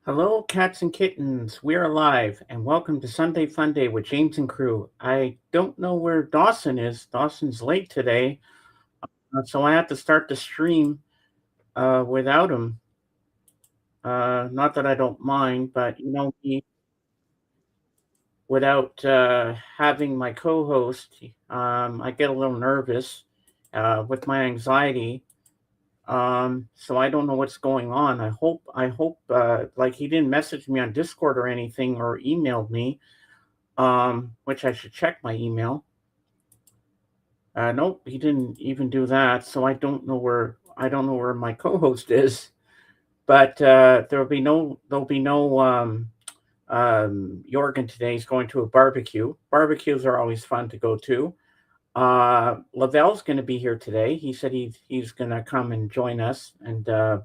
Hello, cats and kittens. We're alive, and welcome to Sunday Funday with James and crew. I don't know where Dawson is. Dawson's late today, so I have to start the stream without him. Not that I don't mind, but me without having my co-host, I get a little nervous with my anxiety. So I don't know what's going on. I hope, like he didn't message me on Discord or anything or emailed me. Which I should check my email. Nope, he didn't even do that. So I don't know where my co-host is. But there'll be no Jorgen today. He's going to a barbecue. Barbecues are always fun to go to. Lavelle's going to be here today. He said he's going to come and join us, and we're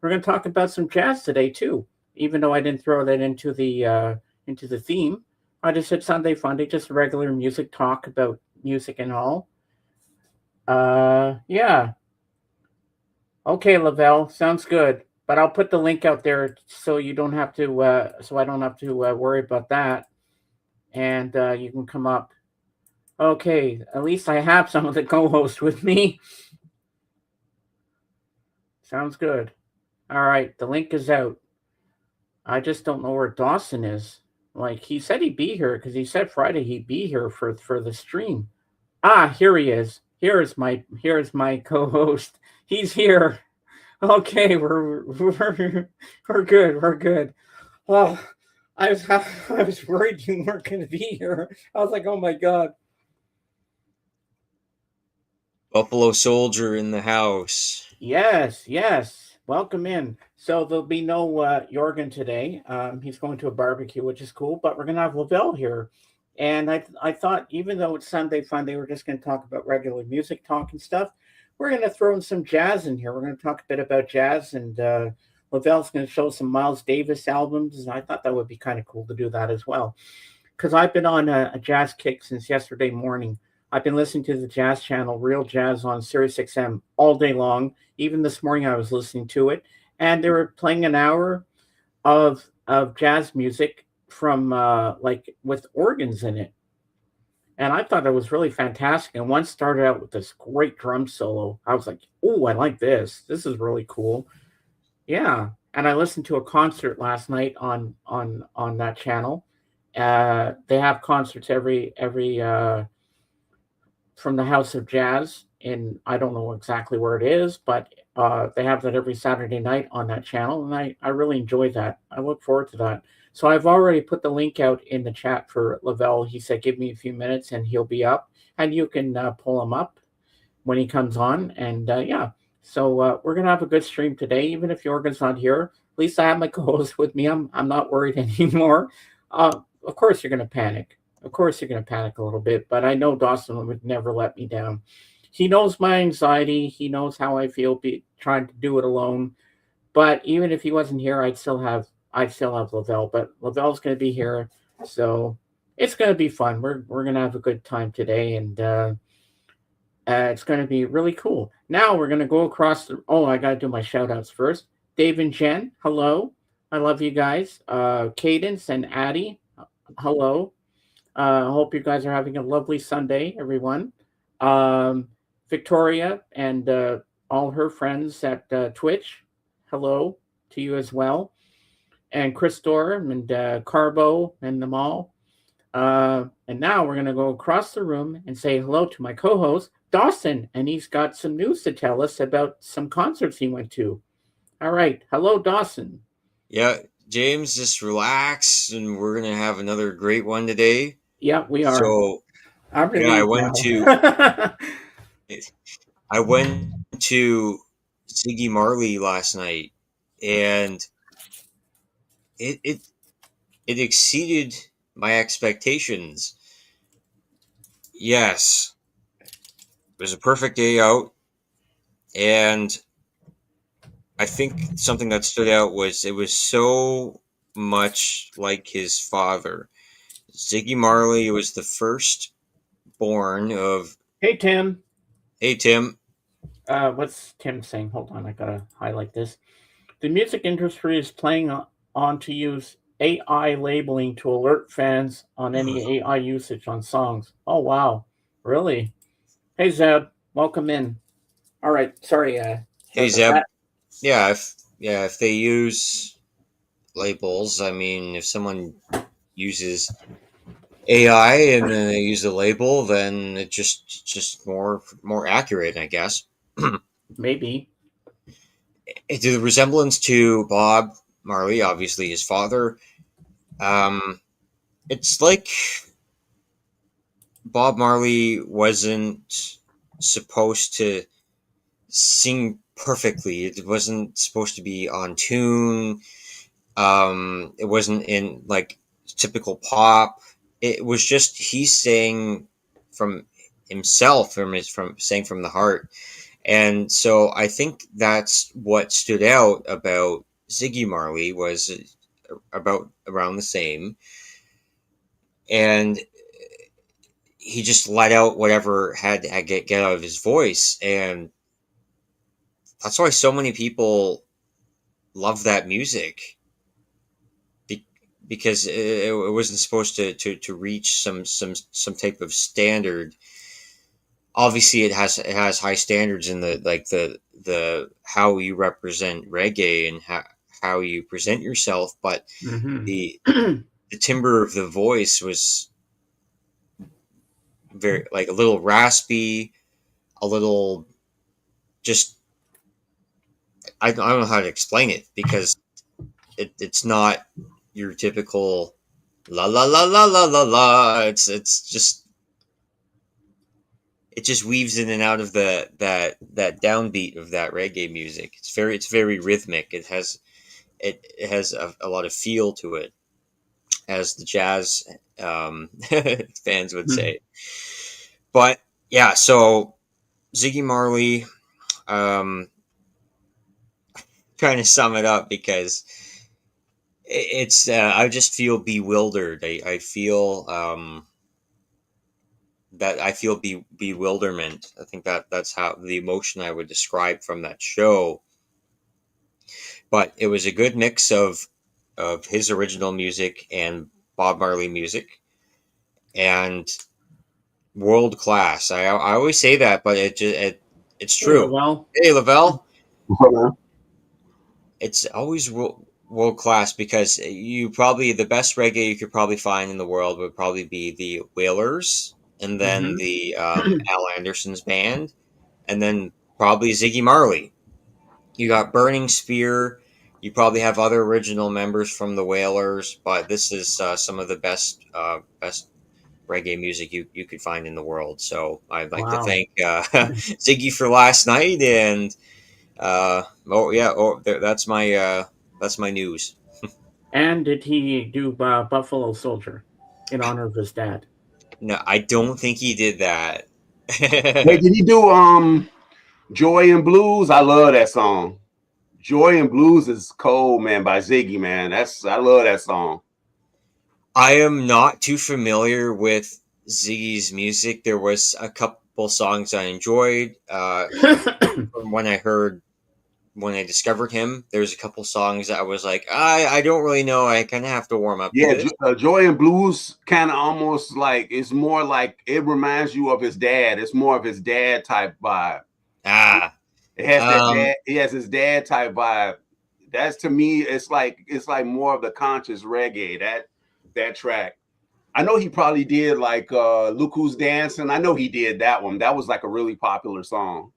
going to talk about some jazz today too. Even though I didn't throw that into the theme, I just said Sunday Funday, just regular music talk about music and all. Yeah. Okay, Lavelle, sounds good. But I'll put the link out there so you don't have to. So I don't have to worry about that, and you can come up. Okay, at least I have some of the co-hosts with me. Sounds good. All right, the link is out. I just don't know where Dawson is. Like he said he'd be here because he said Friday he'd be here for the stream. Ah, here he is. Here's my co-host. He's here. Okay, we're good. We're good. Well, I was worried you weren't going to be here. I was like, oh my god. Buffalo Soldier in the house. Yes, yes. Welcome in. So there'll be no Jorgen today. He's going to a barbecue, which is cool. But we're gonna have Lavelle here, and I thought even though it's Sunday fun day, we're just gonna talk about regular music talk and stuff. We're gonna throw in some jazz in here. We're gonna talk a bit about jazz, and Lavelle's gonna show some Miles Davis albums. And I thought that would be kind of cool to do that as well because I've been on a jazz kick since yesterday morning. I've been listening to the jazz channel, Real Jazz, on Sirius XM all day long. Even this morning, I was listening to it, and they were playing an hour of jazz music from like with organs in it, and I thought it was really fantastic. And one started out with this great drum solo. I was like, "Oh, I like this. This is really cool." Yeah, and I listened to a concert last night on that channel. They have concerts every from the House of Jazz, and I don't know exactly where it is, but they have that every Saturday night on that channel, and I really enjoy that. I look forward to that. So I've already put the link out in the chat for Lavelle. He said, "Give me a few minutes, and he'll be up, and you can pull him up when he comes on." And yeah, so we're gonna have a good stream today, even if Jorgen's not here. At least I have my co-host with me. I'm not worried anymore. Of course you're gonna panic. Of course you're gonna panic a little bit, but I know Dawson would never let me down. He knows my anxiety. He knows how I feel trying to do it alone. But even if he wasn't here, I'd still have Lavelle. But Lavelle's gonna be here, so it's gonna be fun. We're gonna have a good time today, and it's going to be really cool. Now we're going to go across the. Oh, I got to do my shout outs first. Dave and Jen, hello. I love you guys. Cadence and Addie, hello. I hope you guys are having a lovely Sunday, everyone. Um, Victoria and all her friends at Twitch, hello to you as well. And Christor and Carbo and them all. And now we're going to go across the room and say hello to my co host, Dawson. And he's got some news to tell us about some concerts he went to. All right. Hello, Dawson. Yeah, James, just relax, and we're gonna have another great one today. Yeah, we are. So, I'm yeah, I relieved went now. to I went to Ziggy Marley last night, and it it it exceeded my expectations. Yes, it was a perfect day out, and I think something that stood out was it was so much like his father. Ziggy Marley was the first born of. Hey, Tim. Hey, Tim. What's Tim saying? Hold on. I got to highlight this. The music industry is playing on to use AI labeling to alert fans on any AI usage on songs. Oh wow, really? Hey Zeb, welcome in. All right, Hey sorry about Zeb, that. if they use labels, I mean, if someone uses AI and then they use the label, then it's just more accurate, I guess. Maybe. The resemblance to Bob Marley, obviously his father, um, it's like Bob Marley wasn't supposed to sing perfectly. It wasn't supposed to be on tune. It wasn't in like typical pop. It was just he sang from himself, from saying from the heart. And so I think that's what stood out about Ziggy Marley was about around the same, and he just let out whatever had to get out of his voice, and that's why so many people love that music be, because it wasn't supposed to reach some type of standard. Obviously, it has high standards in the how you represent reggae and how you present yourself, but Mm-hmm. the the timbre of the voice was very like a little raspy, a little just I don't know how to explain it because it's not your typical la la la la la la la. It's just it just weaves in and out of that downbeat of that reggae music. It's very rhythmic. It has a lot of feel to it, as the jazz fans would say. But yeah, so Ziggy Marley, um, trying to sum it up because it's I just feel bewildered. I feel that I feel bewilderment. I think that's how the emotion I would describe from that show. But it was a good mix of his original music and Bob Marley music, and world class. I always say that, but it's Hey true. Lavelle. Hey Lavelle, Hold it's always world class because the best reggae you could probably find in the world would probably be the Wailers, and then Mm-hmm. the Al Anderson's band, and then probably Ziggy Marley. You got Burning Spear. You probably have other original members from the Wailers, but this is some of the best reggae music you could find in the world. So I'd like to Wow. thank Ziggy for last night, and oh yeah, that's my news. And did he do Buffalo Soldier in honor of his dad? No, I don't think he did that. Hey, did he do Joy and Blues? I love that song. Joy and Blues is cold, man, by Ziggy, man. I love that song. I am not too familiar with Ziggy's music. There was a couple songs I enjoyed from when I discovered him. There's a couple songs that I was like, I don't really know. I kind of have to warm up to Yeah, this. Joy and Blues kind of almost like it's more like it reminds you of his dad. It's more of his dad type vibe. Ah, It has that um, dad. He has his dad type vibe. That's to me. It's like more of the conscious reggae. That track. I know he probably did like Look Who's Dancing. I know he did that one. That was like a really popular song.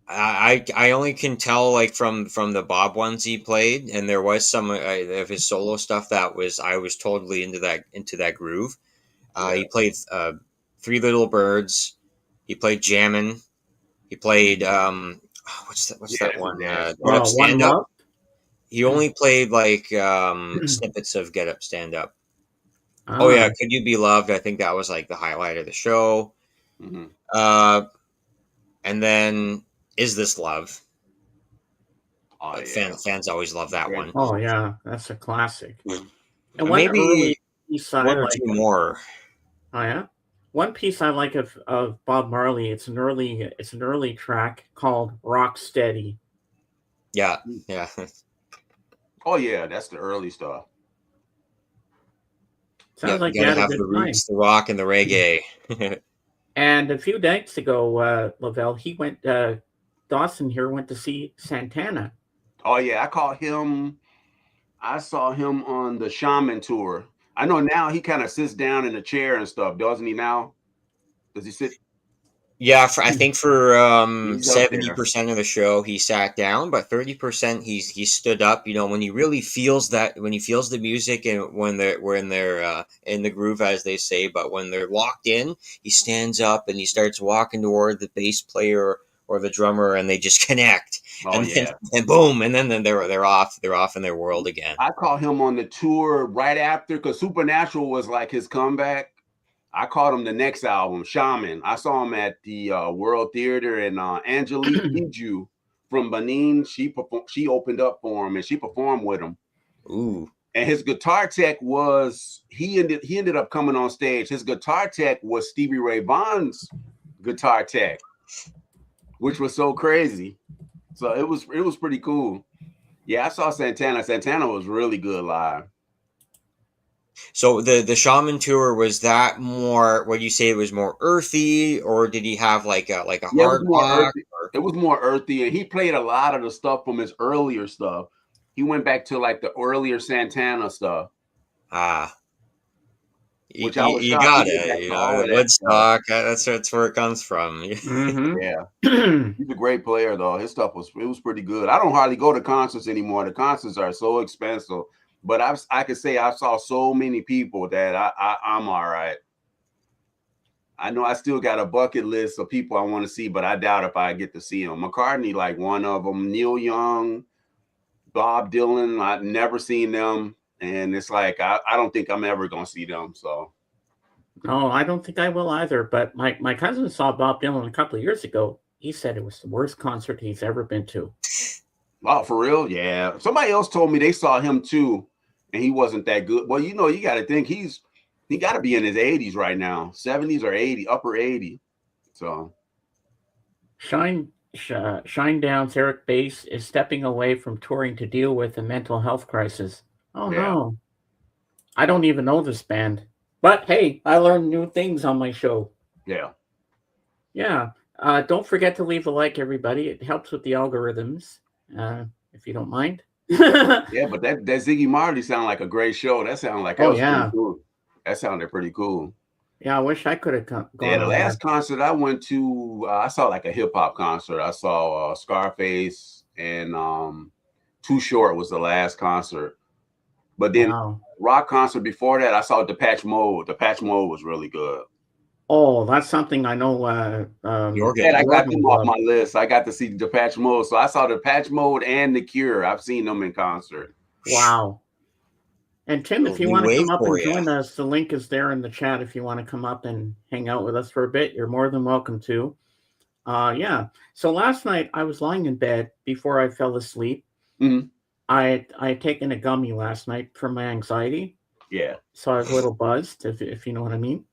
I only can tell like from the Bob ones he played, and there was some of his solo stuff that I was totally into that groove. Yeah. He played Three Little Birds. He played Jammin'. He played what's Yeah, that that's a one? dance Get Up song. One Stand Up. Love. He only played like snippets of Get Up Stand Up. Oh Ah, yeah, Could You Be Loved? I think that was like the highlight of the show. Mm-hmm. Uh, and then Is This Love? Oh yeah. Fans always love that Great one. oh song. yeah, that's a classic. And one early Maybe piece I one or like. two more. Oh yeah, one piece I like of Bob Marley. It's an early track called "Rock Steady." Yeah. Oh yeah, that's the early stuff. Sounds like you you gotta had a have good the time. roots, the rock, and the reggae. And a few nights ago, Lavelle, he went. Dawson here went to see Santana. Oh yeah, I saw him on the Shaman tour. I know now he kind of sits down in a chair and stuff, doesn't he now? Does he sit? Yeah, I think for He's up there. 70% of the show he sat down, but 30% he stood up. You know, when he really feels that, when he feels the music and when they're in the groove, as they say, but when they're locked in, he stands up and he starts walking toward the bass player or the drummer, and they just connect. Oh And then yeah. and boom, and then they're off in their world again. I caught him on the tour right after because Supernatural was like his comeback. I caught him the next album, Shaman. I saw him at the World Theater, and Angelique Kidjo from Benin. She opened up for him and she performed with him. Ooh. And his guitar tech was he ended up coming on stage. His guitar tech was Stevie Ray Vaughan's guitar tech, which was so crazy. So it was pretty cool. Yeah, I saw Santana. Santana was really good live. So the Shaman tour, was that more? What do you say? It was more earthy, or did he have like a Yeah, it was hard more rock? earthy. It was more earthy, and he played a lot of the stuff from his earlier stuff. He went back to like the earlier Santana stuff, which I was You shocked he got went it. back You to all know, of that stuff. Woodstock. That's where it comes from. Mm-hmm. Yeah, he's a great player though. His stuff was pretty good. I don't hardly go to concerts anymore. The concerts are so expensive, but I could say I saw so many people that I'm all right. I know I still got a bucket list of people I want to see, but I doubt if I get to see them. McCartney, like one of them. Neil Young, Bob Dylan. I've never seen them, and it's like I don't think I'm ever gonna see them. So No, I don't think I will either. But my cousin saw Bob Dylan a couple of years ago. He said it was the worst concert he's ever been to. oh, for real? Yeah. Somebody else told me they saw him too, and he wasn't that good. Well, you got to think he got to be in his 80s right now, 70s or 80, upper 80. So Shinedown's Eric Bass is stepping away from touring to deal with a mental health crisis. Oh yeah, no, I don't even know this band. But hey, I learn new things on my show. yeah, Yeah. Don't forget to leave a like, everybody. It helps with the algorithms, if you don't mind. yeah. But that Ziggy Marley sounded like a great show. That sounded like that Oh was pretty yeah, cool. That sounded pretty cool. yeah. I wish I could have Yeah, gone the on last that. concert I went to, I saw like a hip hop concert. I saw Scarface and Too Short was the last concert. But then Wow. rock concert before that, I saw Depeche Mode. Depeche Mode was really good. Oh, that's something I know. And Jorgen. I got Jordan them would off love. my list. I got to see Depeche Mode. So I saw Depeche Mode and The Cure. I've seen them in concert. Wow. And Tim, if Little you new want to wave come up for and you. join us, the link is there in the chat. If you want to come up and hang out with us for a bit, you're more than welcome to. Yeah. So last night I was lying in bed before I fell asleep. Mhm. I had taken a gummy last night for my anxiety, Yeah. so I was a little buzzed, if you know what I mean.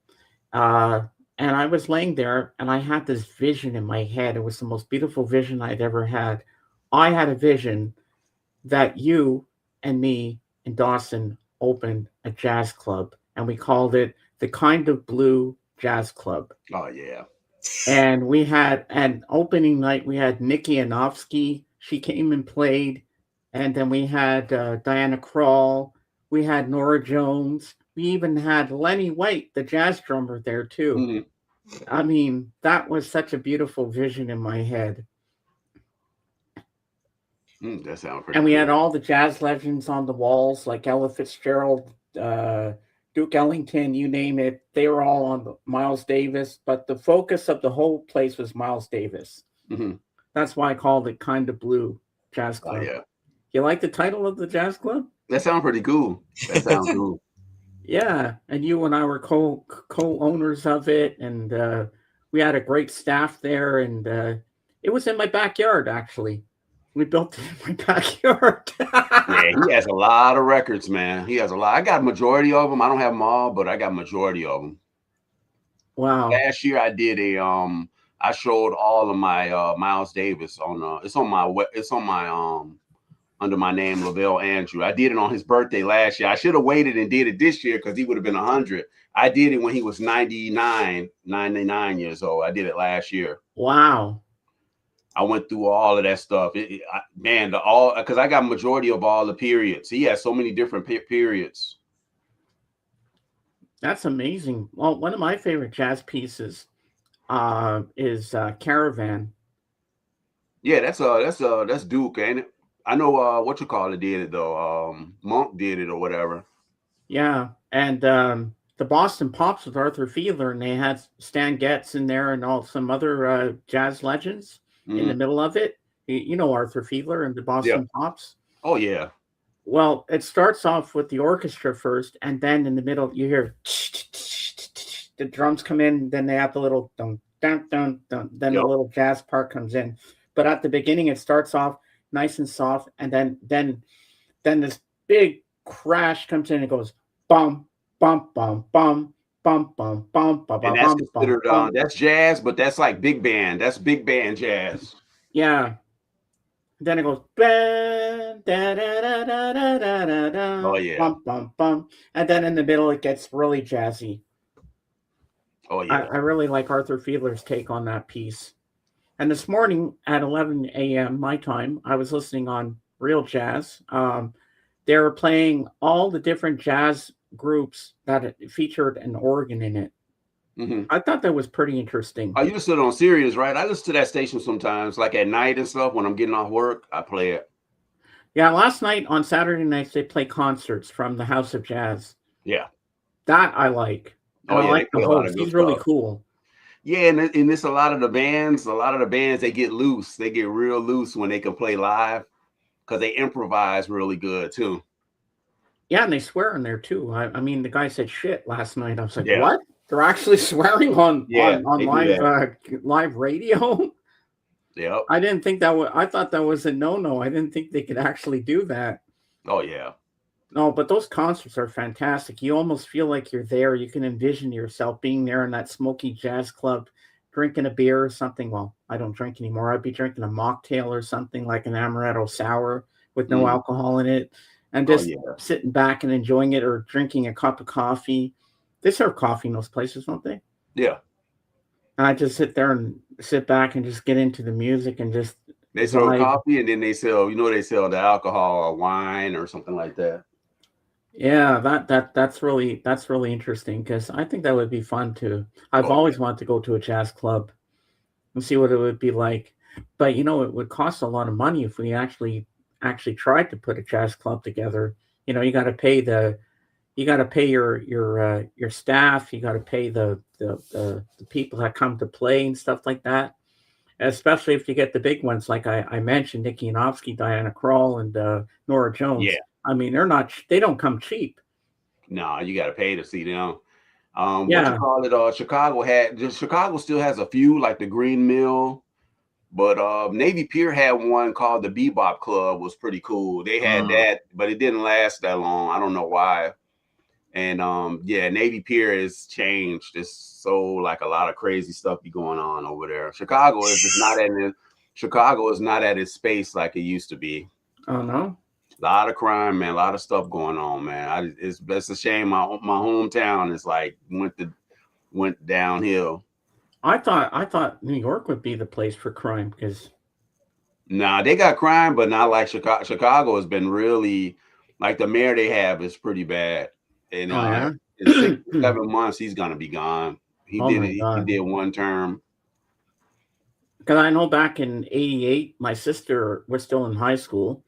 Uh, and I was laying there, and I had this vision in my head. It was the most beautiful vision I'd ever had. I had a vision that you and me and Dawson opened a jazz club, and we called it the Kind of Blue Jazz Club. Oh yeah. And we had an opening night. We had Nikki Anofsky. She came and played, and then we had Diana Krall. We had Nora Jones. We even had Lenny White, the jazz drummer, there too. Mhm. I mean, that was such a beautiful vision in my head. That sounds pretty And we had good. all the jazz legends on the walls, like Ella Fitzgerald, Duke Ellington, you name it. They were all on Miles Davis, but the focus of the whole place was Miles Davis. Mhm. That's why I called it Kind of Blue Jazz Oh Club. yeah. You like the title of the jazz club? That sounds pretty cool. That sounds cool. Yeah, and you and I were co-owners of it, and we had a great staff there, and it was in my backyard actually. We built it in my backyard. Yeah, he has a lot of records, man. He has a lot. I got a majority of them. I don't have them all, but I got a majority of them. Wow. Last year I I showed all of my Miles Davis on it's on my under my name, Lavelle Andrew. I did it on his birthday last year. I should have waited and did it this year because he would have been 100. I did it when he was 99 years old. I did it last year. Wow. I went through all of that stuff. Because I got majority of all the periods. He has so many different periods. That's amazing. Well, one of my favorite jazz pieces is Caravan. Yeah, that's Duke, ain't it? I know what you call it did it though. Monk did it or whatever. Yeah, and the Boston Pops with Arthur Fiedler, and they had Stan Getz in there and all some other jazz legends in the middle of it. You know Arthur Fiedler and the Boston Pops. Oh yeah. Well, it starts off with the orchestra first, and then in the middle you hear the drums come in. Then they have the little dun dun dun dun. Then the little jazz part comes in. But at the beginning, it starts off nice and soft, and then this big crash comes in and goes bum bum bum bum bum bum bum bum. And that's considered that's jazz, but that's like big band. That's big band jazz. Yeah. Then it goes da, da, da, da, da, da, da, oh yeah, bum bum bum, and then in the middle it gets really jazzy. Oh yeah, I really like Arthur Fiedler's take on that piece. And this morning at 11 a.m. my time, I was listening on Real Jazz. They were playing all the different jazz groups that featured an organ in it. Mm-hmm. I thought that was pretty interesting. I used to on Sirius, right? I listen to that station sometimes, like at night and stuff. When I'm getting off work, I play it. Yeah, last night on Saturday nights they play concerts from the House of Jazz. Yeah, that I like. And I like the host. He's really cool. Yeah, and it's a lot of the bands. They get loose. They get real loose when they can play live because they improvise really good too. Yeah, and they swear in there too. I mean, the guy said shit last night. I was like, what? They're actually swearing on live radio? Yeah. I didn't think that was. I thought that was a no-no. I didn't think they could actually do that. Oh yeah. No, but those concerts are fantastic. You almost feel like you're there. You can envision yourself being there in that smoky jazz club, drinking a beer or something. Well, I don't drink anymore. I'd be drinking a mocktail or something like an amaretto sour with no alcohol in it, and just sitting back and enjoying it, or drinking a cup of coffee. They serve coffee in those places, don't they? Yeah. And I just sit back and just get into the music and just. They serve coffee, and then they sell the alcohol or wine or something like that. Yeah, that's really interesting, because I think that would be fun too. I've always wanted to go to a jazz club and see what it would be like, but it would cost a lot of money if we actually tried to put a jazz club together. You got to pay your staff, you got to pay the people that come to play and stuff like that. Especially if you get the big ones, like I mentioned, Nicky Yanofsky, Diana Krall, and Nora Jones. Yeah. I mean, they don't come cheap. No, you got to pay to see them. What you call it? Chicago still has a few, like the Green Mill, but Navy Pier had one called the Bebop Club. Was pretty cool. They had that, but it didn't last that long. I don't know why. And Navy Pier has changed. It's so like a lot of crazy stuff be going on over there. Chicago is not at its space like it used to be. Oh no. A lot of crime, man. A lot of stuff going on, man. It's a shame. My hometown is like went downhill. I thought New York would be the place for crime, because. Nah, they got crime, but not like Chicago. Chicago has been really, like, the mayor they have is pretty bad. And in 6 to 7 months, he's gonna be gone. He did one term. Because I know back in '88, my sister was still in high school.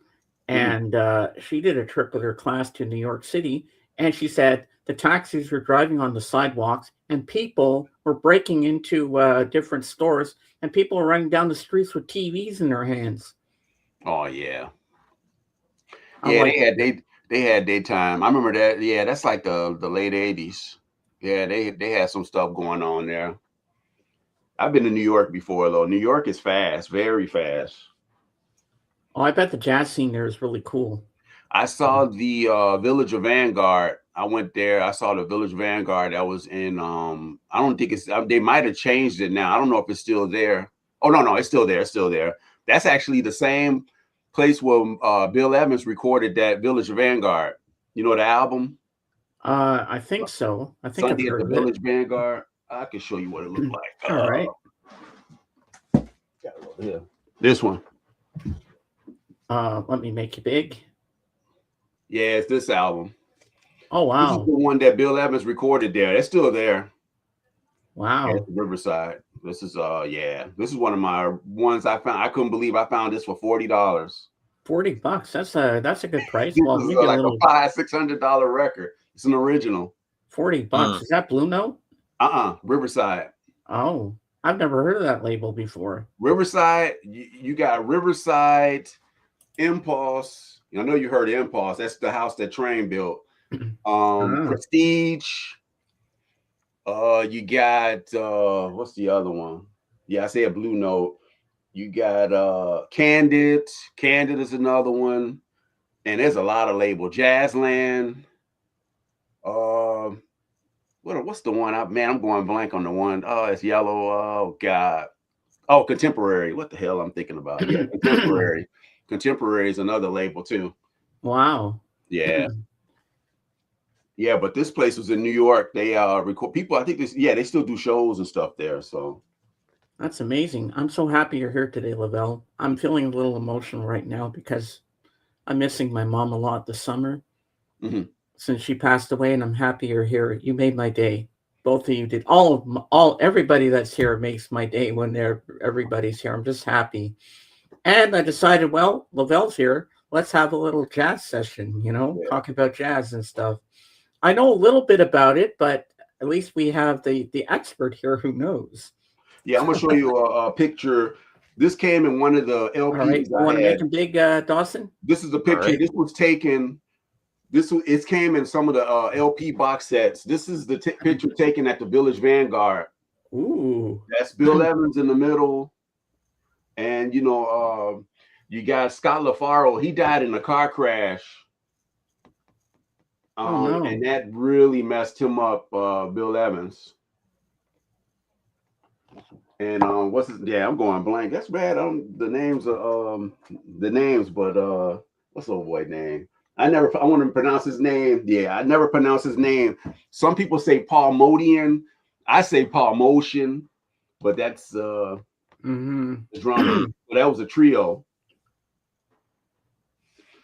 And she did a trip with her class to New York City, and she said the taxis were driving on the sidewalks, and people were breaking into different stores, and people were running down the streets with TVs in their hands. Oh yeah, they had their time. I remember that. Yeah, that's like the late '80s. Yeah, they had some stuff going on there. I've been to New York before, though. New York is fast, very fast. Oh, I bet the jazz scene there is really cool. I saw the Village of Vanguard. I went there. I saw the Village of Vanguard. That was in. I don't think it's. They might have changed it now. I don't know if it's still there. Oh no, it's still there. It's still there. That's actually the same place where Bill Evans recorded that Village of Vanguard. You know the album. I think so. I think I've Sunday at the heard of Village it. Vanguard. I can show you what it looked like. All right. Yeah. This one. Let me make you big. Yeah, it's this album. Oh This is wow. the one that Bill Evans recorded there. It's still there. Wow. At Riverside. This is This is one of my ones I found. I couldn't believe I found this for $40. $40. That's a good price. This Well, is maybe a like little a $500-$600 record. It's an original. $40. Is that Blue Note? Riverside. Oh, I've never heard of that label before. Riverside. You got Riverside, Impulse. I know you heard of Impulse. That's the house that Train built. Prestige. You got what's the other one? Yeah, I say a Blue Note. You got Candid. Candid is another one. And there's a lot of labels. Jazzland. What's the one? I'm going blank on the one. Oh, it's yellow. Oh God. Oh, Contemporary. What the hell I'm thinking about? Yeah, Contemporary. Contemporary is another label too. Wow. Yeah. Yeah, but this place was in New York. They record people. I think they still do shows and stuff there. So that's amazing. I'm so happy you're here today, Lavelle. I'm feeling a little emotional right now because I'm missing my mom a lot this summer since she passed away, and I'm happy you're here. You made my day. Both of you did. Everybody that's here makes my day when everybody's here. I'm just happy. And I decided, well, Lavelle's here. Let's have a little jazz session, talk about jazz and stuff. I know a little bit about it, but at least we have the expert here who knows. Yeah, I'm gonna show you a picture. This came in one of the LPs. All right, you want to make him big, Dawson? This is the picture. Right. This was taken. It came in some of the LP box sets. This is the picture taken at the Village Vanguard. Ooh, that's Bill Evans in the middle, and you got Scott LaFaro. He died in a car crash. No. And that really messed him up, Bill Evans. And I'm going blank. That's bad. The names, but what's the old boy name? I want to pronounce his name. Yeah, I never pronounce his name. Some people say Paul Modian. I say Paul Motion, but that's the drummer. So that was a trio.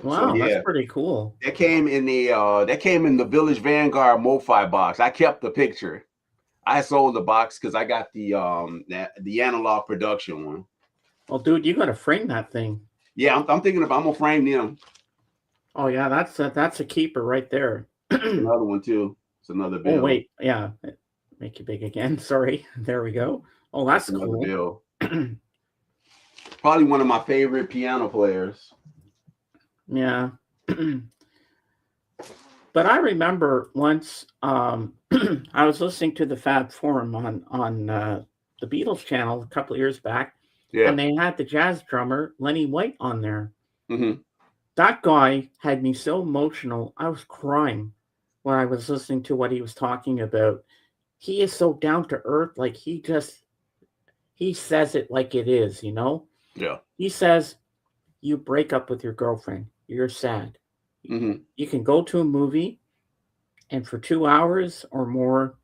Wow, so, that's pretty cool. That came in the Village Vanguard MoFi box. I kept the picture. I sold the box because I got the analog production one. Well, dude, you got to frame that thing. Yeah, I'm thinking I'm gonna frame them. Oh yeah, that's a keeper right there. Another one too. It's another bill. Oh wait, yeah, make you big again. Sorry, there we go. Oh, that's cool. Bill. Probably one of my favorite piano players. Yeah. But I remember once I was listening to the Fab Forum on the Beatles channel a couple of years back, and they had the jazz drummer Lenny White on there. That guy had me so emotional. I was crying when I was listening to what he was talking about. He is so down to earth. Like he says it like it is, Yeah. He says, you break up with your girlfriend. You're sad. You can go to a movie and for 2 hours or more,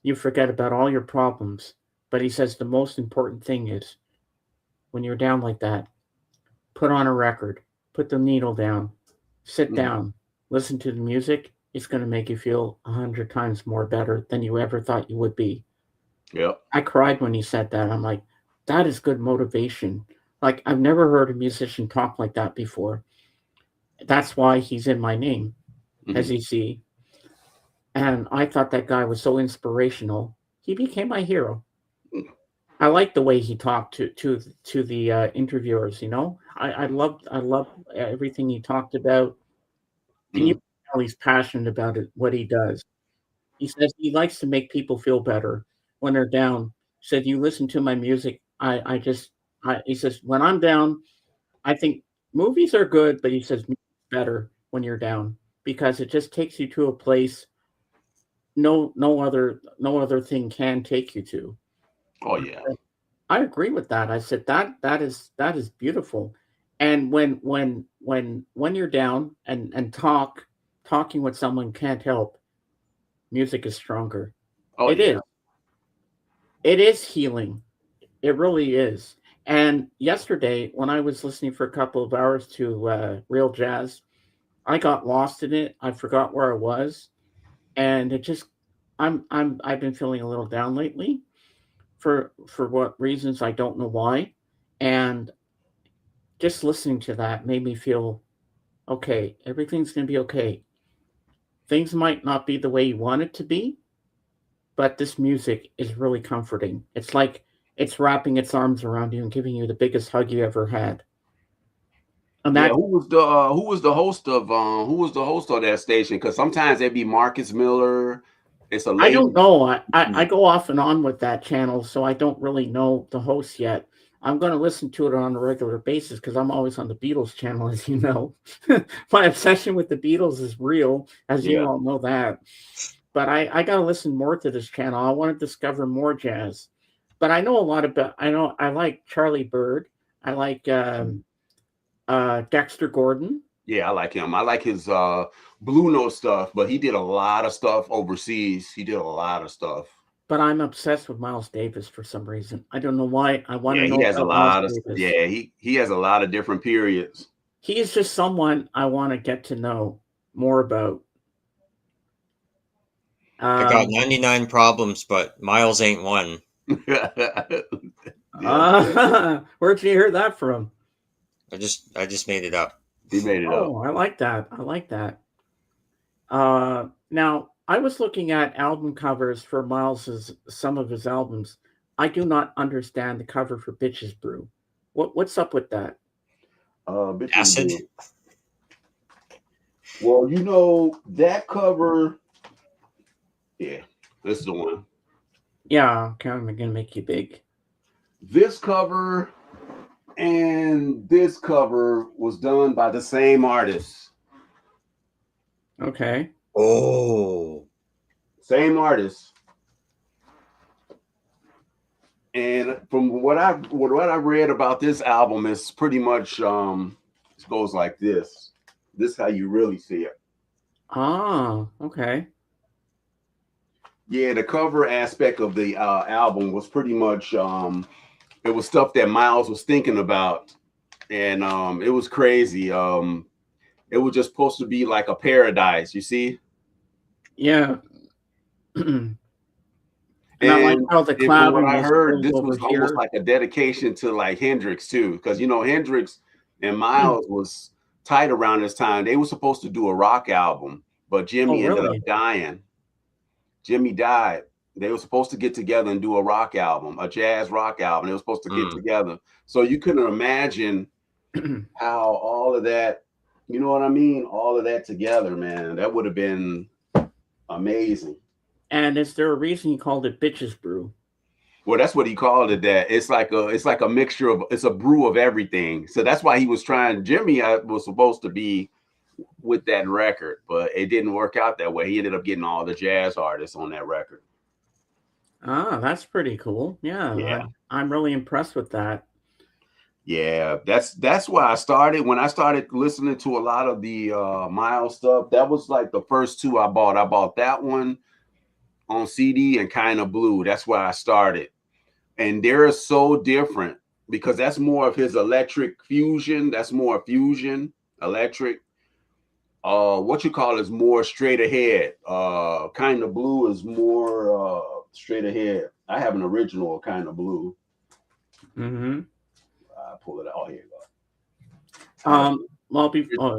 you forget about all your problems. But he says the most important thing is when you're down like that, put on a record, put the needle down, sit down, listen to the music. It's going to make you feel 100 times more better than you ever thought you would be. Yeah. I cried when he said that. I'm like, that is good motivation. Like, I've never heard a musician talk like that before. That's why he's in my name, as you see. And I thought that guy was so inspirational. He became my hero. I like the way he talked to the interviewers. I love everything he talked about. And you know he's passionate about it, what he does. He says he likes to make people feel better when they're down. He said, you listen to my music. He says, when I'm down, I think movies are good, but he says music's better when you're down because it just takes you to a place no other thing can take you to. Oh yeah. I agree with that. I said that is beautiful. And when you're down and talking with someone can't help, music is stronger. Oh It yeah. is. It is healing. It really is. And yesterday, when I was listening for a couple of hours to real jazz, I got lost in it. I forgot where I was, and it just I've been feeling a little down lately for what reasons I don't know why, and just listening to that made me feel okay. Everything's gonna be okay. Things might not be the way you want it to be, but this music is really comforting. It's like it's wrapping its arms around you and giving you the biggest hug you ever had. And Yeah, that who was the host of that station? Because sometimes it'd be Marcus Miller. It's a I lady. don't know. I go off and on with that channel, so I don't really know the host yet. I'm going to listen to it on a regular basis because I'm always on the Beatles channel, as you know. My obsession with the Beatles is real, as you Yeah. all know that. But I got to listen more to this channel. I want to discover more jazz. But I know a lot about. I like Charlie Bird. I like Dexter Gordon. Yeah, I like him. I like his Blue Note stuff, but he did a lot of stuff overseas. He did a lot of stuff. But I'm obsessed with Miles Davis for some reason. I don't know why. I want Yeah, to he know has a about Miles lot of Davis. yeah, he has a lot of different periods. He is just someone I want to get to know more about. I got 99 problems, but Miles ain't one. Where'd you hear that from? I just made it up. He made it up. Oh, I like that. I like that. Now I was looking at album covers for Miles's some of his albums. I do not understand the cover for Bitches Brew. What's up with that? Bitches Acid. Brew. Well, you know that cover. Yeah, this is the one. Yeah, okay, I'm gonna make you big. This cover and this cover was done by the same artist. Okay. Oh. Same artist. And from what I read about this album, it's pretty much it goes like this. This is how you really see it. Ah, okay. Yeah, the cover aspect of the album was pretty much it was stuff that Miles was thinking about, and it was crazy. It was just supposed to be like a paradise, you see. Yeah. And I like And how the from what clouding I was heard, pulled this over was almost here. like a dedication to like Hendrix too, because you know Hendrix and Miles was tight around this time. They were supposed to do a rock album, but Oh, Jimmy ended up really? dying. Jimmy died. They were supposed to get together and do a rock album, a jazz rock album. They were supposed to get together. So you couldn't imagine how all of that, you know what I mean? All of that together, man. That would have been amazing. And is there a reason you called it Bitches Brew? Well, that's what he called it. That it's like a mixture of it's a brew of everything. So that's why he was trying. Jimmy was supposed to be with that record, but it didn't work out that way. He ended up getting all the jazz artists on that record. Ah, that's pretty cool. Yeah, Yeah. I'm really impressed with that. Yeah, that's why I started. When I started listening to a lot of the Miles stuff, that was like the first two I bought. I bought that one on CD and Kind of Blue. That's where I started. And they're so different because that's more of his electric fusion. That's more fusion, electric. What you call is more straight ahead. Kind of Blue is more straight ahead. I have an original Kind of Blue. Mm-hmm. Pull it out. Oh, here you go. Well,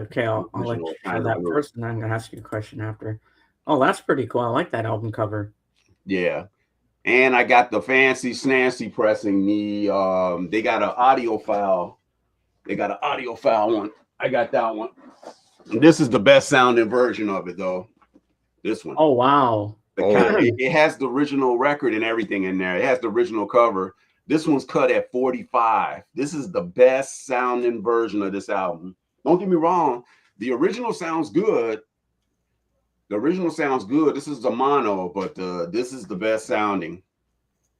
okay. I'll let you try that first, and I'm gonna ask you a question after. Oh, that's pretty cool. I like that album cover. Yeah, and I got the fancy snancy pressing. They got an audio file. They got an audio file one. I got that one. And this is the best sounding version of it, though. This one. Oh wow! It has the original record and everything in there. It has the original cover. This one's cut at 45. This is the best sounding version of this album. Don't get me wrong. The original sounds good. The original sounds good. This is the mono, but this is the best sounding.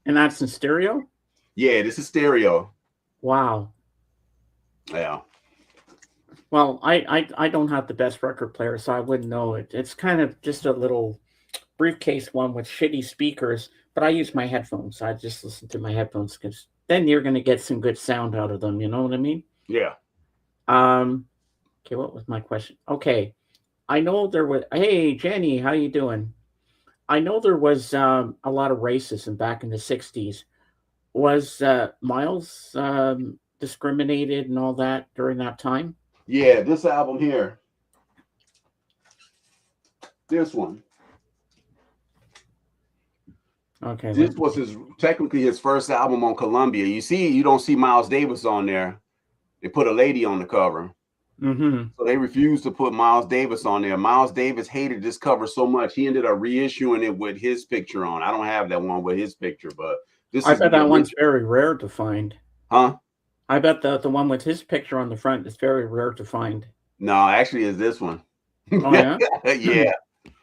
And that's in stereo? Yeah, this is stereo. Wow. Yeah. Well, I don't have the best record player, so I wouldn't know it. It's kind of just a little briefcase one with shitty speakers, but I use my headphones. So I just listen to my headphones because then you're going to get some good sound out of them. You know what I mean? Yeah. Okay, what was my question? Okay, I know there was. Hey, Jenny, how you doing? I know there was a lot of racism back in the '60s. Was Miles discriminated and all that during that time? Yeah, this album here. This one. Okay. This was technically his first album on Columbia. You don't see Miles Davis on there. They put a lady on the cover. Mm-hmm. So they refused to put Miles Davis on there. Miles Davis hated this cover so much, he ended up reissuing it with his picture on. I don't have that one with his picture, but I bet that one's very rare to find. Huh? I bet the one with his picture on the front is very rare to find. No, actually, it's this one. Oh, yeah? Yeah.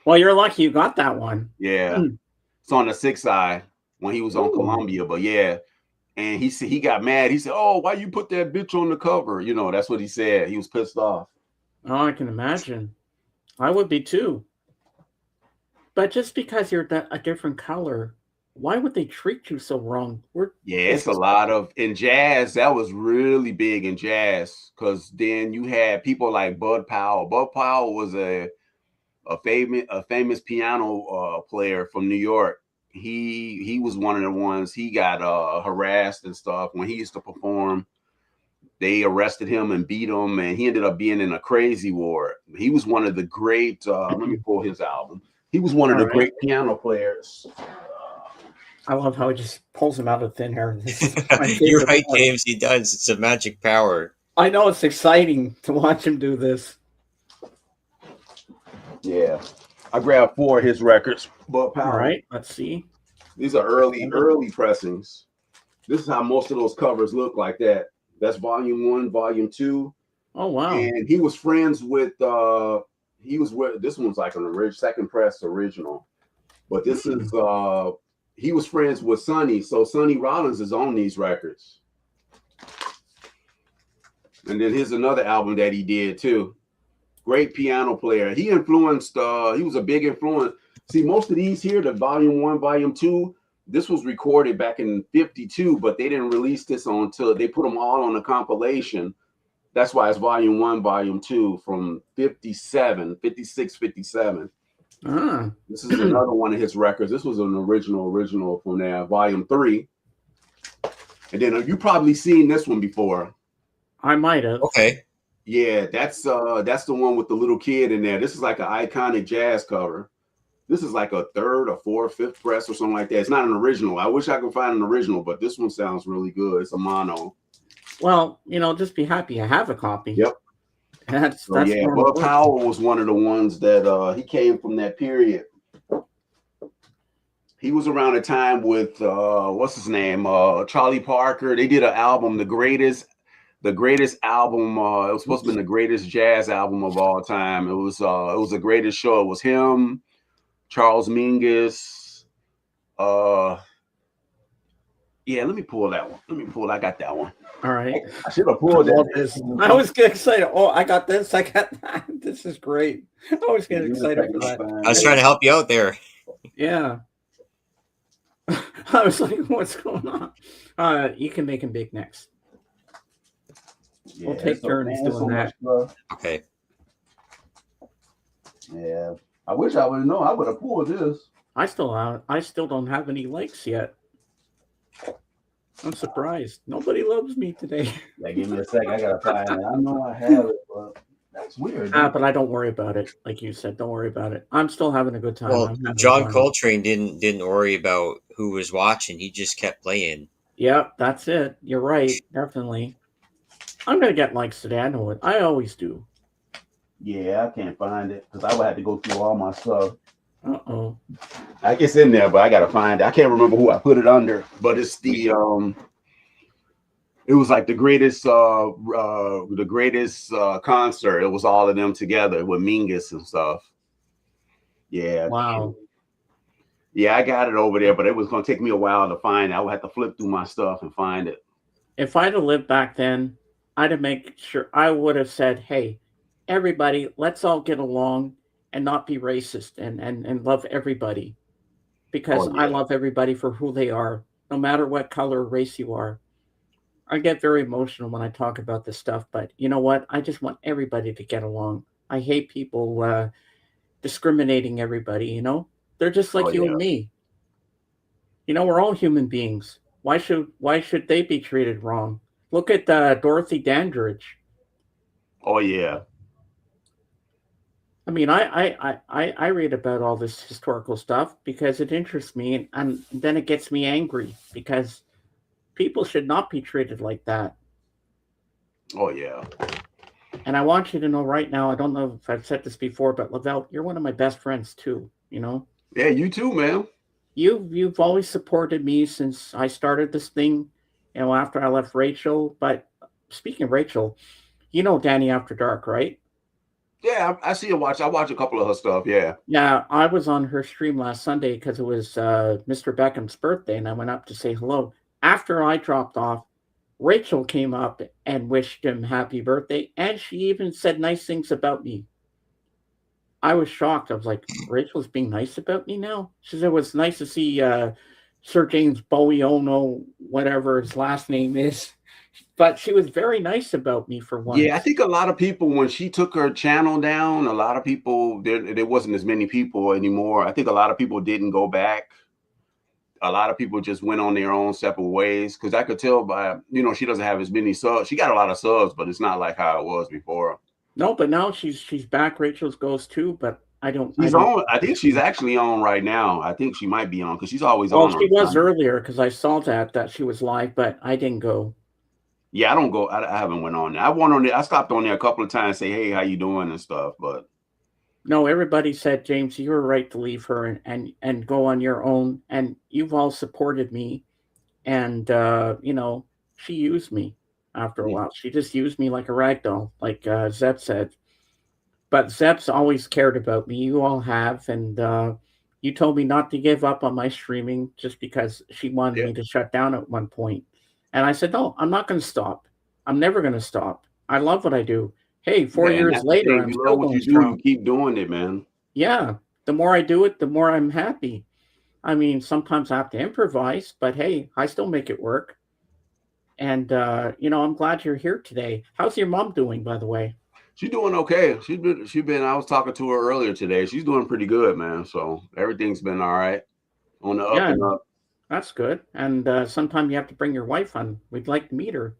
Well, you're lucky you got that one. Yeah. It's on the 6th side when he was on Columbia, but yeah. And he got mad. He said, "Oh, why you put that bitch on the cover?" You know, that's what he said. He was pissed off. Oh, I can imagine. I would be too. But just because you're a different color, why would they treat you so wrong? It's a lot of in jazz. That was really big in jazz because then you had people like Bud Powell. Bud Powell was a famous piano player from New York. He was one of the ones. He got harassed and stuff when he used to perform. They arrested him and beat him, and he ended up being in a crazy ward. He was one of the great. Let me pull his album. He was one of the great piano players. I love how he just pulls him out of thin air. You're right, James. He does. It's a magic power. I know it's exciting to watch him do this. Yeah, I grabbed 4 of his records. But all right, let's see. These are early pressings. This is how most of those covers look like that. That's volume 1, volume 2. Oh wow! And he was friends with. This one's like an second press original, but this is. He was friends with Sonny, so Sonny Rollins is on these records. And then here's another album that he did too. Great piano player. He influenced. He was a big influence. See, most of these here, the volume 1, volume 2. This was recorded back in '52, but they didn't release this until they put them all on a compilation. That's why it's volume 1, volume 2 from 57, 56, 57. This is another one of his records. This was an original from there, volume 3. And then you probably seen this one before. I might have. Okay. Yeah, that's the one with the little kid in there. This is like an iconic jazz cover. This is like a 3rd or 4th, 5th press or something like that. It's not an original. I wish I could find an original, but this one sounds really good. It's a mono. Well, just be happy I have a copy. Yep. That's Bud Powell was one of the ones that he came from that period. He was around a time with what's his name? Charlie Parker. They did an album, the greatest album. It was supposed to be the greatest jazz album of all time. It was the greatest show. It was him, Charles Mingus. Yeah, let me pull that one. I got that one. All right. I should have pulled that. I always get excited. Oh, I got this. I got that. This is great. I always get excited for that. I was trying to help you out there. Yeah. I was like, what's going on? You can make him big next. We'll take turns doing that. Okay. Yeah. I wish I would have known. I would have pulled this. I still don't have any likes yet. I'm surprised. Nobody loves me today. Yeah, give me a sec. I gotta find it. I know I have it, but that's weird. But I don't worry about it. Like you said, don't worry about it. I'm still having a good time. Well, John Coltrane didn't worry about who was watching. He just kept playing. Yep, that's it. You're right. Definitely. I'm gonna get likes today. I know it. I always do. Yeah, I can't find it because I would have to go through all my stuff. It's in there, but I gotta find it. I can't remember who I put it under, but it's the It was like the greatest concert. It was all of them together with Mingus and stuff. Yeah, Wow. yeah, I got it over there, but it was gonna take me a while to find it. I would have to flip through my stuff and find it. If I'd have lived back then, I'd have made sure I would have said, "Hey, everybody, let's all get along and not be racist and love everybody because Oh I yeah, love everybody for who they are, no matter what color or race you are." I get very emotional when I talk about this stuff, but you know what? I just want everybody to get along. I hate people discriminating everybody. They're just oh like you yeah, and me. We're all human beings. Why should they be treated wrong? Look at Dorothy Dandridge. oh yeah, I mean, I read about all this historical stuff because it interests me, and then it gets me angry because people should not be treated like that. oh yeah. And I want you to know right now, I don't know if I've said this before, but Lavelle, you're one of my best friends too. Yeah, you too, man. You've always supported me since I started this thing, after I left Rachel. But speaking of Rachel, Danny After Dark, right? Yeah, I see her watch. I watch a couple of her stuff. Yeah. Yeah, I was on her stream last Sunday because it was Mr. Beckham's birthday, and I went up to say hello. After I dropped off, Rachel came up and wished him happy birthday, and she even said nice things about me. I was shocked. I was like, Rachel's being nice about me now? She said it was nice to see Sir James Bowieono, whatever his last name is. But she was very nice about me for Yeah, I once. think a lot of people when she took her channel down, a lot of people there wasn't as many people anymore. I think a lot of people didn't go back. A lot of people just went on their own separate ways because I could tell by she doesn't have as many subs. She got a lot of subs, but it's not like how it was before. No, but now she's back. Rachel's goes too, but I don't I She's don't. on. I think she's actually on right now. I think she might be on because she's always Well, on she was Sunday. earlier because I saw that she was live, but I didn't go. Yeah, I don't go. I haven't went on there. I went on there. I stopped on there a couple of times, say, "Hey, how you doing?" and stuff. But No, everybody said, James, you were right to leave her and go on your own, and you've all supported me, and she used me after a yeah, while. She just used me like a rag doll, like Zeb said. But Zeb's always cared about me. You all have, and you told me not to give up on my streaming just because she wanted yeah, me to shut down at one point. And I said, no, I'm not going to stop. I'm never going to stop. I love what I do. Hey, four yeah. And years that's the later, thing. I'm You love still what going you do. You strong. keep doing it, man. Yeah, the more I do it, the more I'm happy. I mean, sometimes I have to improvise, but hey, I still make it work. And I'm glad you're here today. How's your mom doing, by the way? She's doing okay. She's been. I was talking to her earlier today. She's doing pretty good, man. So everything's been all right on the up Yeah, and up. that's good. And sometime you have to bring your wife on. We'd like to meet her.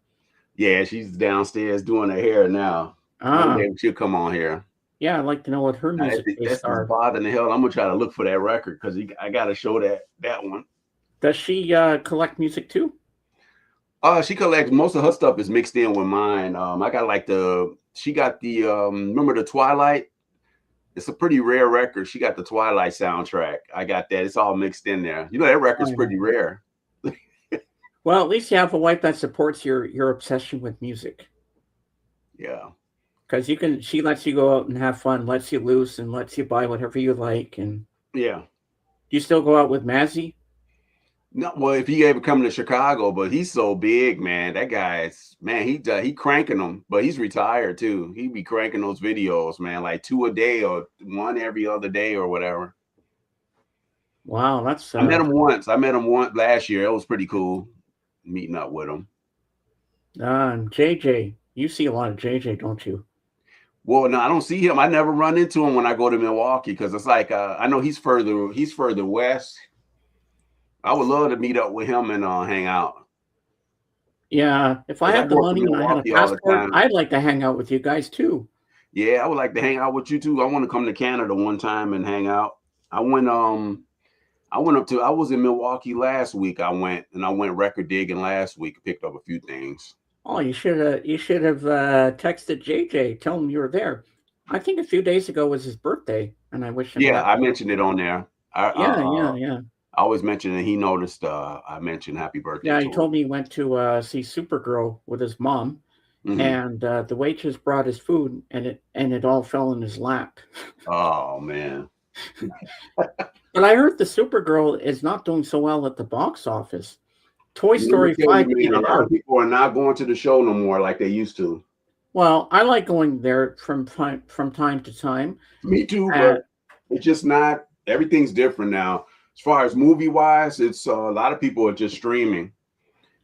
Yeah, she's downstairs doing her hair now. One Ah, day she'll come on here. yeah, I'd like to know what her Now, music tastes that's just are. bothering the hell. I'm gonna try to look for that record because I got to show that one. Does she collect music too? She collects most of her stuff is mixed in with mine. I got like she got the remember the Twilight. It's a pretty rare record. She got the Twilight soundtrack. I got that. It's all mixed in there. That Oh, record's yeah. pretty rare. Well, at least you have a wife that supports your obsession with music. Yeah. Because she lets you go out and have fun, lets you loose, and lets you buy whatever you like. And Yeah. do you still go out with Mazzy? No, well, if he ever come to Chicago, but he's so big, man. That guy's man. He cranking them, but he's retired too. He be cranking those videos, man, like 2 a day or 1 every other day or whatever. Wow, that's I met him once. I met him once last year. It was pretty cool meeting up with him. JJ. You see a lot of JJ, don't you? Well, no, I don't see him. I never run into him when I go to Milwaukee because it's like I know he's further west. I would love to meet up with him and hang out Yeah, if I because I had the go up to money and I had a Milwaukee all the passport, time. I'd like to hang out with you guys too. Yeah, I would like to hang out with you too. I want to come to Canada one time and hang out. I went I was in Milwaukee last week. I went record digging last week, picked up a few things. Oh, you should have texted JJ, tell him you were there. I think a few days ago was his birthday, and I wish him Yeah, happy I mentioned it birthday. on there. Yeah, yeah, yeah. I always mention that he noticed I mentioned happy birthday Yeah, to he him. told me he went to see Supergirl with his mom, Mhm. and the waitress brought his food, and it all fell in his lap. Oh man. But I heard the Supergirl is not doing so well at the box office. Toy Let me Story tell 5 you, beat man, a it lot of out. people are not going to the show no more like they used to. Well, I like going there from time to time. Me too, Uh, but it's just not. Everything's different now. As far as movie wise, it's a lot of people are just streaming.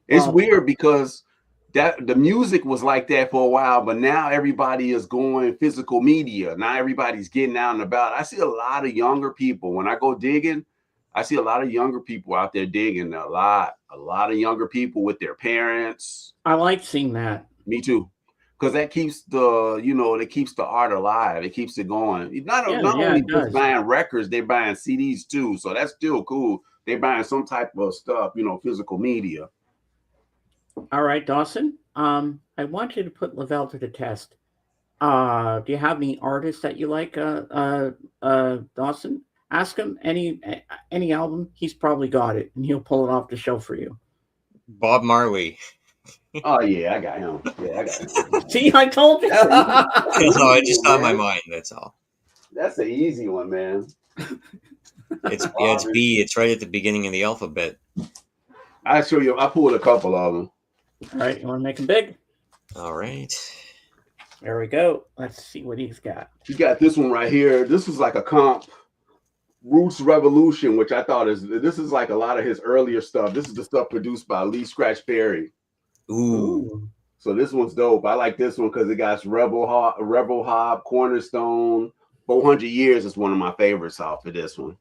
It's well, weird because that the music was like that for a while, but now everybody is going physical media. Now everybody's getting out and about. I see a lot of younger people when I go digging. I see a lot of younger people out there digging a lot of younger people with their parents. I like seeing that. Me too, because that keeps the that keeps the art alive. It keeps it going. Yeah, Not yeah, only it just does. buying records, they're buying CDs too. So that's still cool. They're buying some type of stuff, physical media. All right, Dawson. I want you to put Lavelle to the test. Do you have any artists that you like, Dawson? Ask him any album. He's probably got it, and he'll pull it off the show for you. Bob Marley. Oh yeah, I got him. Yeah, I got him. See, I told you. That's an No, it easy just one, on my man. mind. That's all. That's an easy one, man. It's B. It's right at the beginning of the alphabet. I show you. I pulled a couple of them. All right, you want to make him big? All right. There we go. Let's see what he's got. You got this one right here. This was like a comp. Roots Revolution, which I thought this is like a lot of his earlier stuff. This is the stuff produced by Lee Scratch Perry. Ooh. So this one's dope. I like this one because it got Rebel Hop, Cornerstone, 400 Years is one of my favorites off of this one.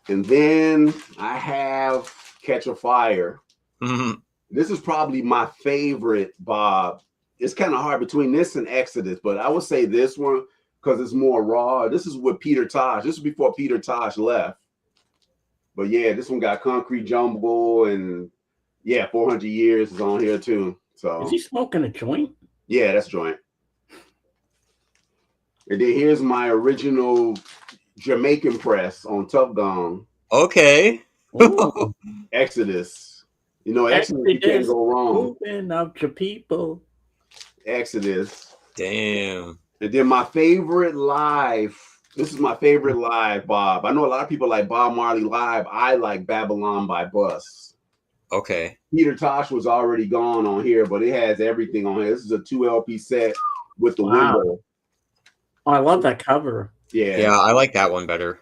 And then I have Catch a Fire. Mm-hmm. This is probably my favorite, Bob. It's kind of hard between this and Exodus, but I would say this one because it's more raw. This is with Peter Tosh. This is before Peter Tosh left. But yeah, this one got Concrete Jungle and 400 Years is on here too. So Is he smoking a joint? yeah, that's joint. And then here's my original Jamaican press on Tough Gong. Okay. Ooh. Exodus. Exodus, you can't go wrong. Moving up your people. Exodus. Damn. And then my favorite live. This is my favorite live, Bob. I know a lot of people like Bob Marley live. I like Babylon by Bus. Okay. Peter Tosh was already gone on here, but it has everything on here. This is a 2 LP set with the window. Oh, I love that cover. Yeah, I like that one better.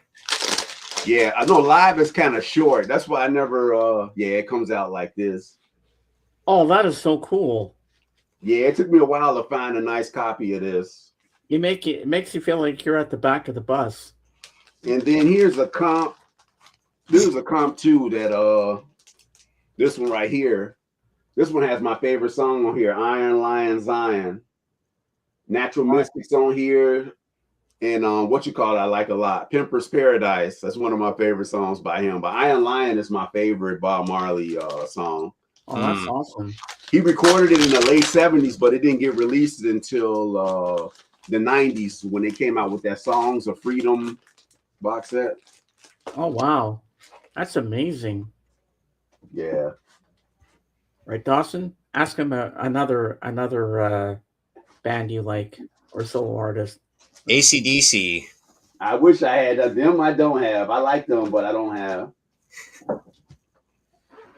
Yeah, I know live is kind of short. That's why I never it comes out like this. Oh, that is so cool. Yeah, it took me a while to find a nice copy of this. It makes you feel like you're at the back of the bus. And then here's a comp. This is a comp too that this one right here. This one has my favorite song on here, Iron Lion Zion. Natural Mystics on here. And I like a lot. Pimper's Paradise. That's one of my favorite songs by him. But Iron Lion is my favorite Bob Marley song. Oh, that's awesome. He recorded it in the late 70s, but it didn't get released until the 90s when they came out with that Songs of Freedom box set. Oh, wow. That's amazing. Yeah. Right, Dawson? Ask him another band you like or solo artist. AC/DC. I wish I had them. I don't have. I like them, but I don't have.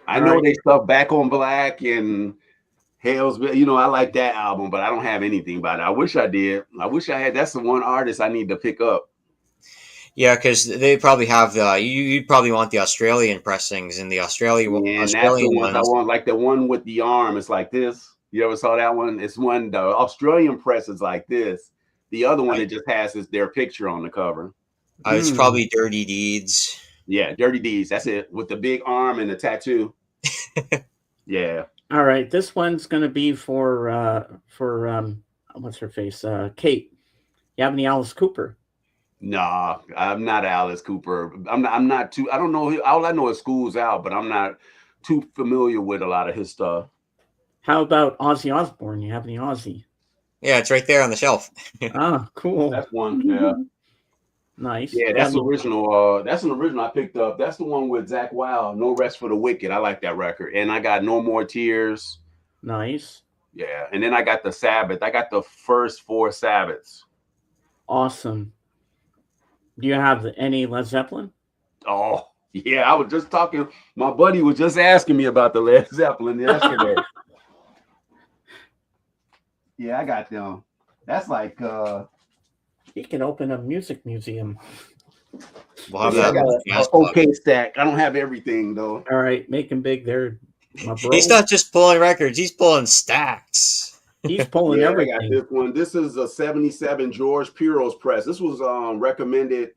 I know they stuff Back on Black and Hell's, I like that album, but I don't have anything about it. I wish I did. I wish I had. That's the one artist I need to pick up. Yeah, because they probably have you'd probably want the Australian pressings and the Australian that's the ones I want, like the one with the arm. It's like this. You ever saw that one? It's one, the Australian press is like this. The other one, it just has their picture on the cover. It's probably Dirty Deeds. Yeah, Dirty Deeds. That's it. With the big arm and the tattoo. Yeah. All right. This one's going to be for what's her face? Kate. You have any Alice Cooper? Nah, I'm not Alice Cooper. I'm not too. I don't know. All I know is School's Out, but I'm not too familiar with a lot of his stuff. How about Ozzy Osbourne? You have any Ozzy? Yeah, it's right there on the shelf. Ah, cool. That's one. Yeah. Nice. Yeah, Yeah, that's the original. That's an original I picked up. That's the one with Zach Wild, No Rest for the Wicked. I like that record. And I got No More Tears. nice. Yeah. And then I got the Sabbath. I got the first 4 Sabbaths. Awesome. Do you have any Led Zeppelin? Oh, yeah. I was just talking. My buddy was just asking me about the Led Zeppelin yesterday. Yeah, I got them. That's like You can open a music museum. We'll have yeah, I that. got an okay stack. I don't have everything though. All right, make them big there, my bro. He's not just pulling records; he's pulling stacks. He's pulling Yeah, everything. I got this one. This is a 77 George Piro's press. This was recommended.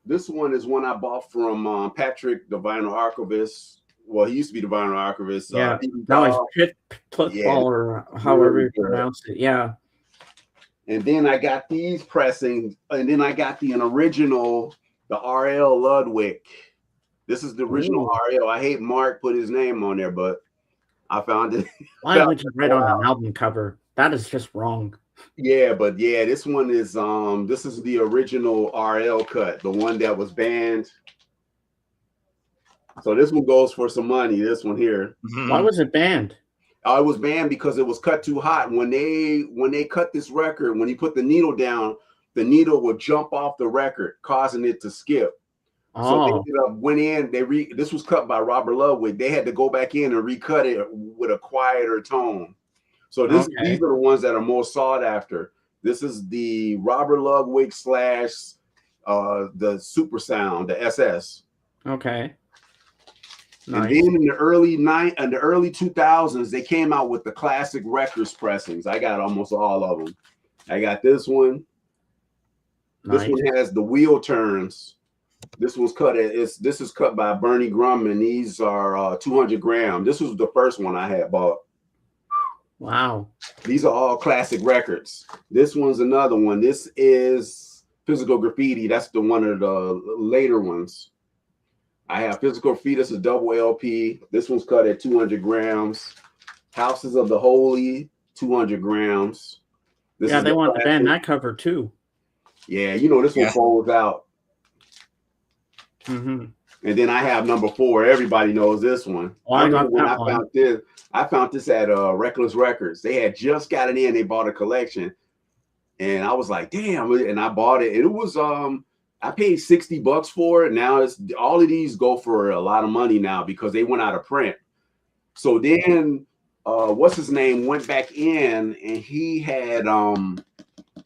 This one is one I bought from Patrick, the vinyl archivist. Well, he used to be the vinyl archivist. Yeah. Now he's Pitfall or however you pronounce it. Yeah. And then I got these pressings, and then I got the original, the R.L. Ludwig. This is the original R.L. I hate Mark put his name on there, but I found it. Why would you write on an album cover? That is just wrong. Yeah, but yeah, this one is this is the original RL cut, the one that was banned. So this one goes for some money, this one here. Why was it banned? It was banned because it was cut too hot. When they cut this record, when he put the needle down, the needle would jump off the record, causing it to skip. So they ended up went in, this was cut by Robert Ludwig. They had to go back in and recut it with a quieter tone. So these are the ones that are most sought after. This is the Robert Ludwig / the Super Sound, the SS. Okay. Nice. And then in the early 2000s, they came out with the classic records pressings. I got almost all of them. I got this one. Nice. This one has the wheel turns. This one's cut. This is cut by Bernie Grumman. These are 200 grams. This was the first one I had bought. Wow. These are all classic records. This one's another one. This is Physical Graffiti. That's the one of the later ones. I have Physical Graffiti. This is a double LP. This one's cut at 200 grams. Houses of the Holy, 200 grams. This they want to ban that cover too. Yeah, you know, this one folds out. Mm-hmm. And then I have number 4. Everybody knows this one. Oh, I got that one. I found this at Reckless Records. They had just got it in. They bought a collection, and I was like, "Damn!" And I bought it. It was I paid $60 for it. Now it's all of these go for a lot of money now because they went out of print. So then, what's his name went back in, and he had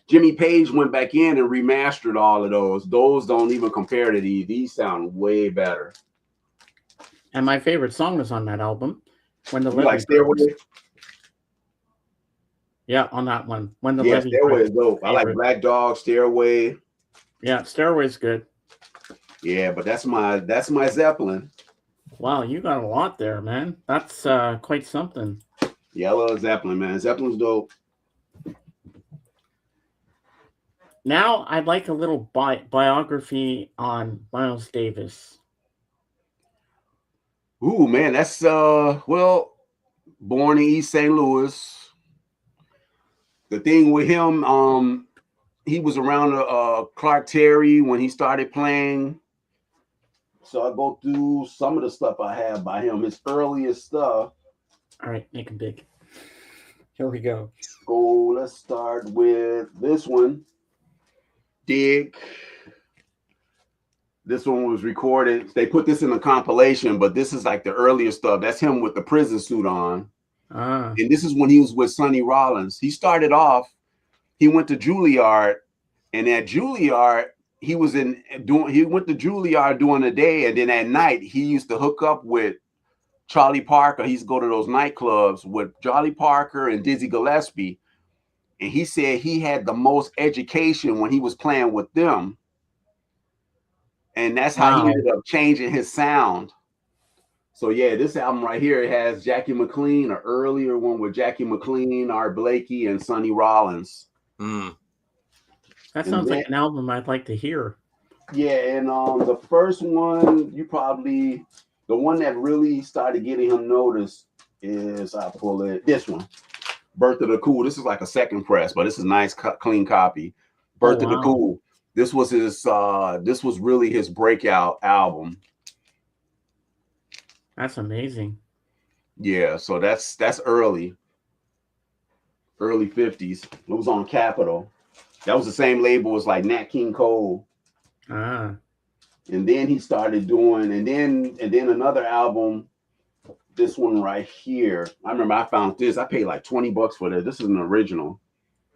Jimmy Page went back in and remastered all of those. Those don't even compare to these. These sound way better. And my favorite song is on that album. When the like Stairway? Yeah, on that one. When the Stairway is dope. I like Black Dog, Stairway. Yeah, Stairway's good. Yeah, but that's my Zeppelin. Wow, you got a lot there, man. That's quite something. Yeah, I love Zeppelin, man. Zeppelin's dope. Now I'd like a little biography on Miles Davis. Ooh, man, that's well, born in East St. Louis. The thing with him, he was around Clark Terry when he started playing. So I go through some of the stuff I have by him, his earliest stuff. All right, make him big. Here we go. Let's start with this one. Dig. This one was recorded. They put this in a compilation, but this is like the earlier stuff. That's him with the prison suit on. And this is when he was with Sonny Rollins. He started off, he went to Juilliard, and at Juilliard, he went to Juilliard during the day, and then at night, he used to hook up with Charlie Parker. He used to go to those nightclubs with Charlie Parker and Dizzy Gillespie. And he said he had the most education when he was playing with them. And that's how he ended up changing his sound. So yeah, this album right here, it has Jackie McLean, an earlier one with Jackie McLean, Art Blakey, and Sonny Rollins. That sounds like an album I'd like to hear. Yeah, and the first one, the one that really started getting him noticed is, this one, Birth of the Cool. This is like a second press, but this is a nice, clean copy. Birth of the Cool. This was his. This was really his breakout album. That's amazing. Yeah, so that's early 50s. It was on Capitol. That was the same label as like Nat King Cole. Ah. And then he started doing, and then another album. This one right here. I remember I found this. I paid like $20 for this. This is an original.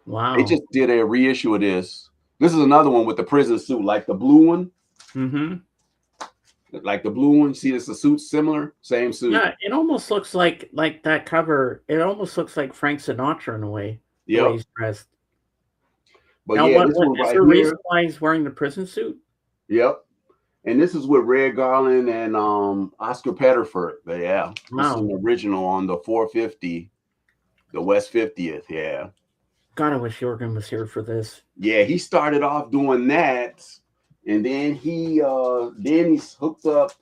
Wow. They just did a reissue of this. This is another one with the prison suit, like the blue one. Mm-hmm. Like the blue one. See, it's a suit similar, same suit. Yeah, it almost looks like that cover. It almost looks like Frank Sinatra in a way. The way he's dressed. But now, yeah, what this one is right there a here. reason why he's wearing the prison suit? Yep. And this is with Red Garland and Oscar Pettiford. But yeah, this is an original on the 450, the West 50th. Yeah. God, I wish Jorgen was here for this. Yeah, he started off doing that, and then he's hooked up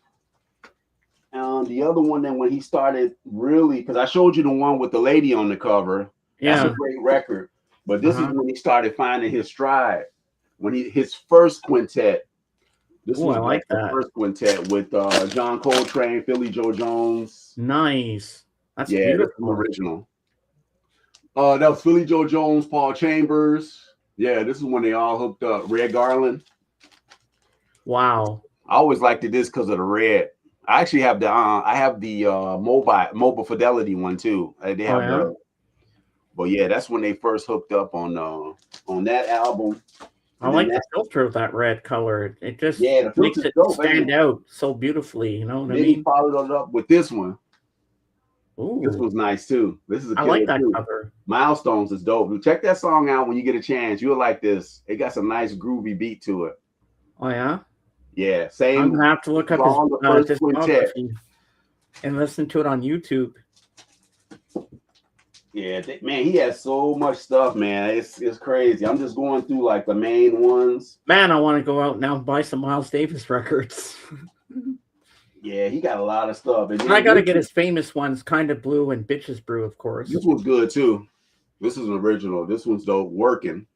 on the other one. Then when he started really, because I showed you the one with the lady on the cover. Yeah. That's a great record. But this is when he started finding his stride. When his first quintet. This was like the first quintet with John Coltrane, Philly Joe Jones. Nice. That's beautiful. That's the original. That was Philly Joe Jones, Paul Chambers. Yeah, this is when they all hooked up. Red Garland. Wow. I always liked this because of the red. I actually have the mobile fidelity one too. They have but yeah, that's when they first hooked up on that album. I like the filter of that red color. It just makes it stand out so beautifully. You know what I mean? He followed it up with this one. Ooh. This one's nice too. This is a I like that cover. Milestones is dope. Check that song out when you get a chance. You'll like this. It got some nice groovy beat to it. Oh yeah? Yeah. Same. I'm gonna have to look up his discography and listen to it on YouTube. Yeah, man, he has so much stuff, man. It's crazy. I'm just going through like the main ones. Man, I want to go out now and buy some Miles Davis records. Yeah, he got a lot of stuff. And I got to get his famous ones, Kind of Blue and Bitches Brew, of course. This one's good too. This is an original. This one's dope. Working.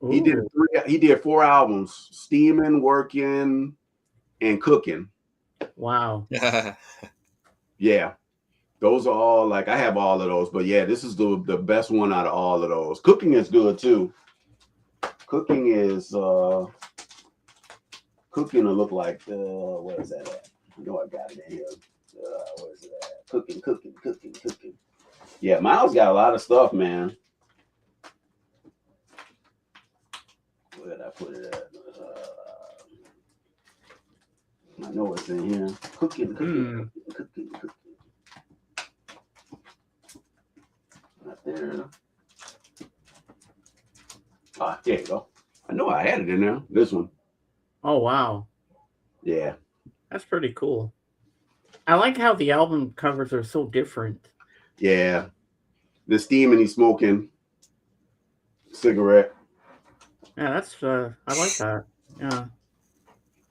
Ooh. He did 4 albums: Steaming, Working, and Cooking. Wow. Yeah. Those are all like I have all of those, but yeah, this is the best one out of all of those. Cooking is good too. Cooking is Cooking will look like where is that at? I know I got it in here. Where is it at? Cooking. Yeah, Miles got a lot of stuff, man. Where did I put it at? I know it's in here. Cooking. Not there. Ah, there you go. I know I had it in there. This one. Oh wow. Yeah. That's pretty cool. I like how the album covers are so different. Yeah. The steaming, he's smoking cigarette. Yeah, that's I like that. Yeah.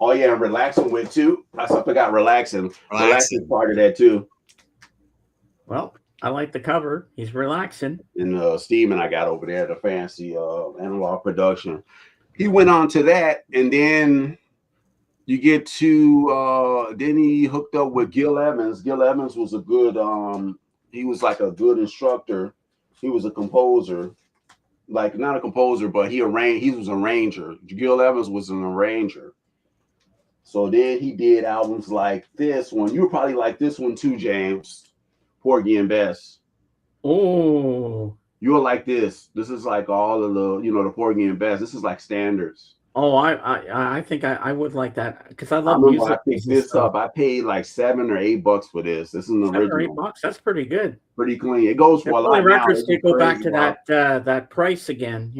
Oh yeah, relaxing with too. I forgot relaxing. Relaxing part of that too. Well, I like the cover. He's relaxing. And steaming I got over there, the fancy analog production. He went on to that, and then you get to then he hooked up with Gil Evans. Gil Evans was a good he was like a good instructor. He was a composer. Like not a composer, but he was an arranger. Gil Evans was an arranger. So then he did albums like this one. You would probably like this one too, James. Porgy and Bess. Oh. You'll like this. This is like all of the, the Porgy and Bess. This is like standards. Oh, I think I would like that because I love music. I picked this up. I paid like $7 or $8 for this. This is an original. $7 or $8. That's pretty good. Pretty clean. It goes for a lot. Records could go back to that price again,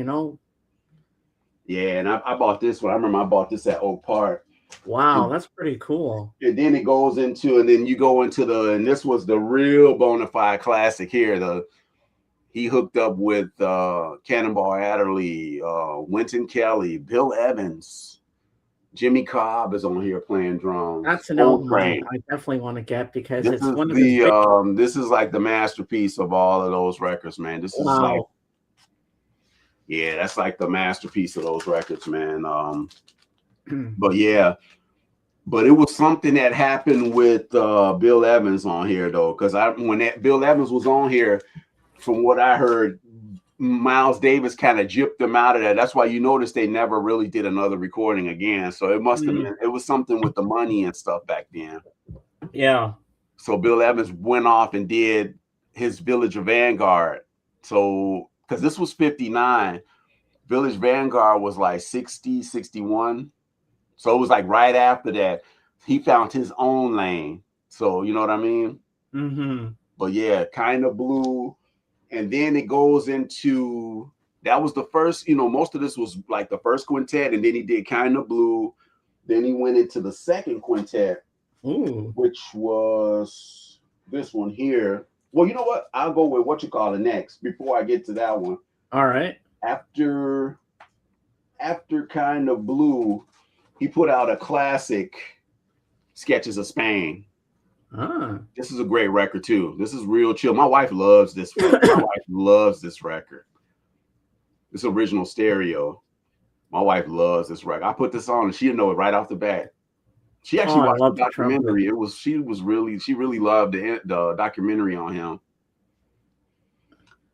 Yeah, and I bought this one. I remember I bought this at Oak Park. Wow, that's pretty cool. And then it goes into, and then you go into and this was the real bona fide classic here. He hooked up with Cannonball Adderley, Wynton Kelly, Bill Evans, Jimmy Cobb is on here playing drums. That's an album I definitely want to get because it's one of this is like the masterpiece of all of those records, man. This is like Yeah, that's like the masterpiece of those records, man. But yeah, but it was something that happened with Bill Evans on here though, because when that Bill Evans was on here, from what I heard, Miles Davis kind of gypped them out of that. That's why you notice they never really did another recording again. So it must have been, it was something with the money and stuff back then. Yeah. So Bill Evans went off and did his Village of Vanguard. So, because this was 59, Village Vanguard was like 60, 61. So it was like right after that, he found his own lane. So, you know what I mean? Mm-hmm. But yeah, Kind of Blue. And then it goes into, that was the first, most of this was like the first quintet, and then he did Kind of Blue. Then he went into the second quintet, which was this one here. Well, you know what? I'll go with what you call it next before I get to that one. All right. After Kind of Blue, he put out a classic, Sketches of Spain. This is a great record too. This is real chill. My wife loves this. My wife loves this record. This original stereo. My wife loves this record. I put this on and she'll know it right off the bat. She actually watched the documentary. She really loved the documentary on him.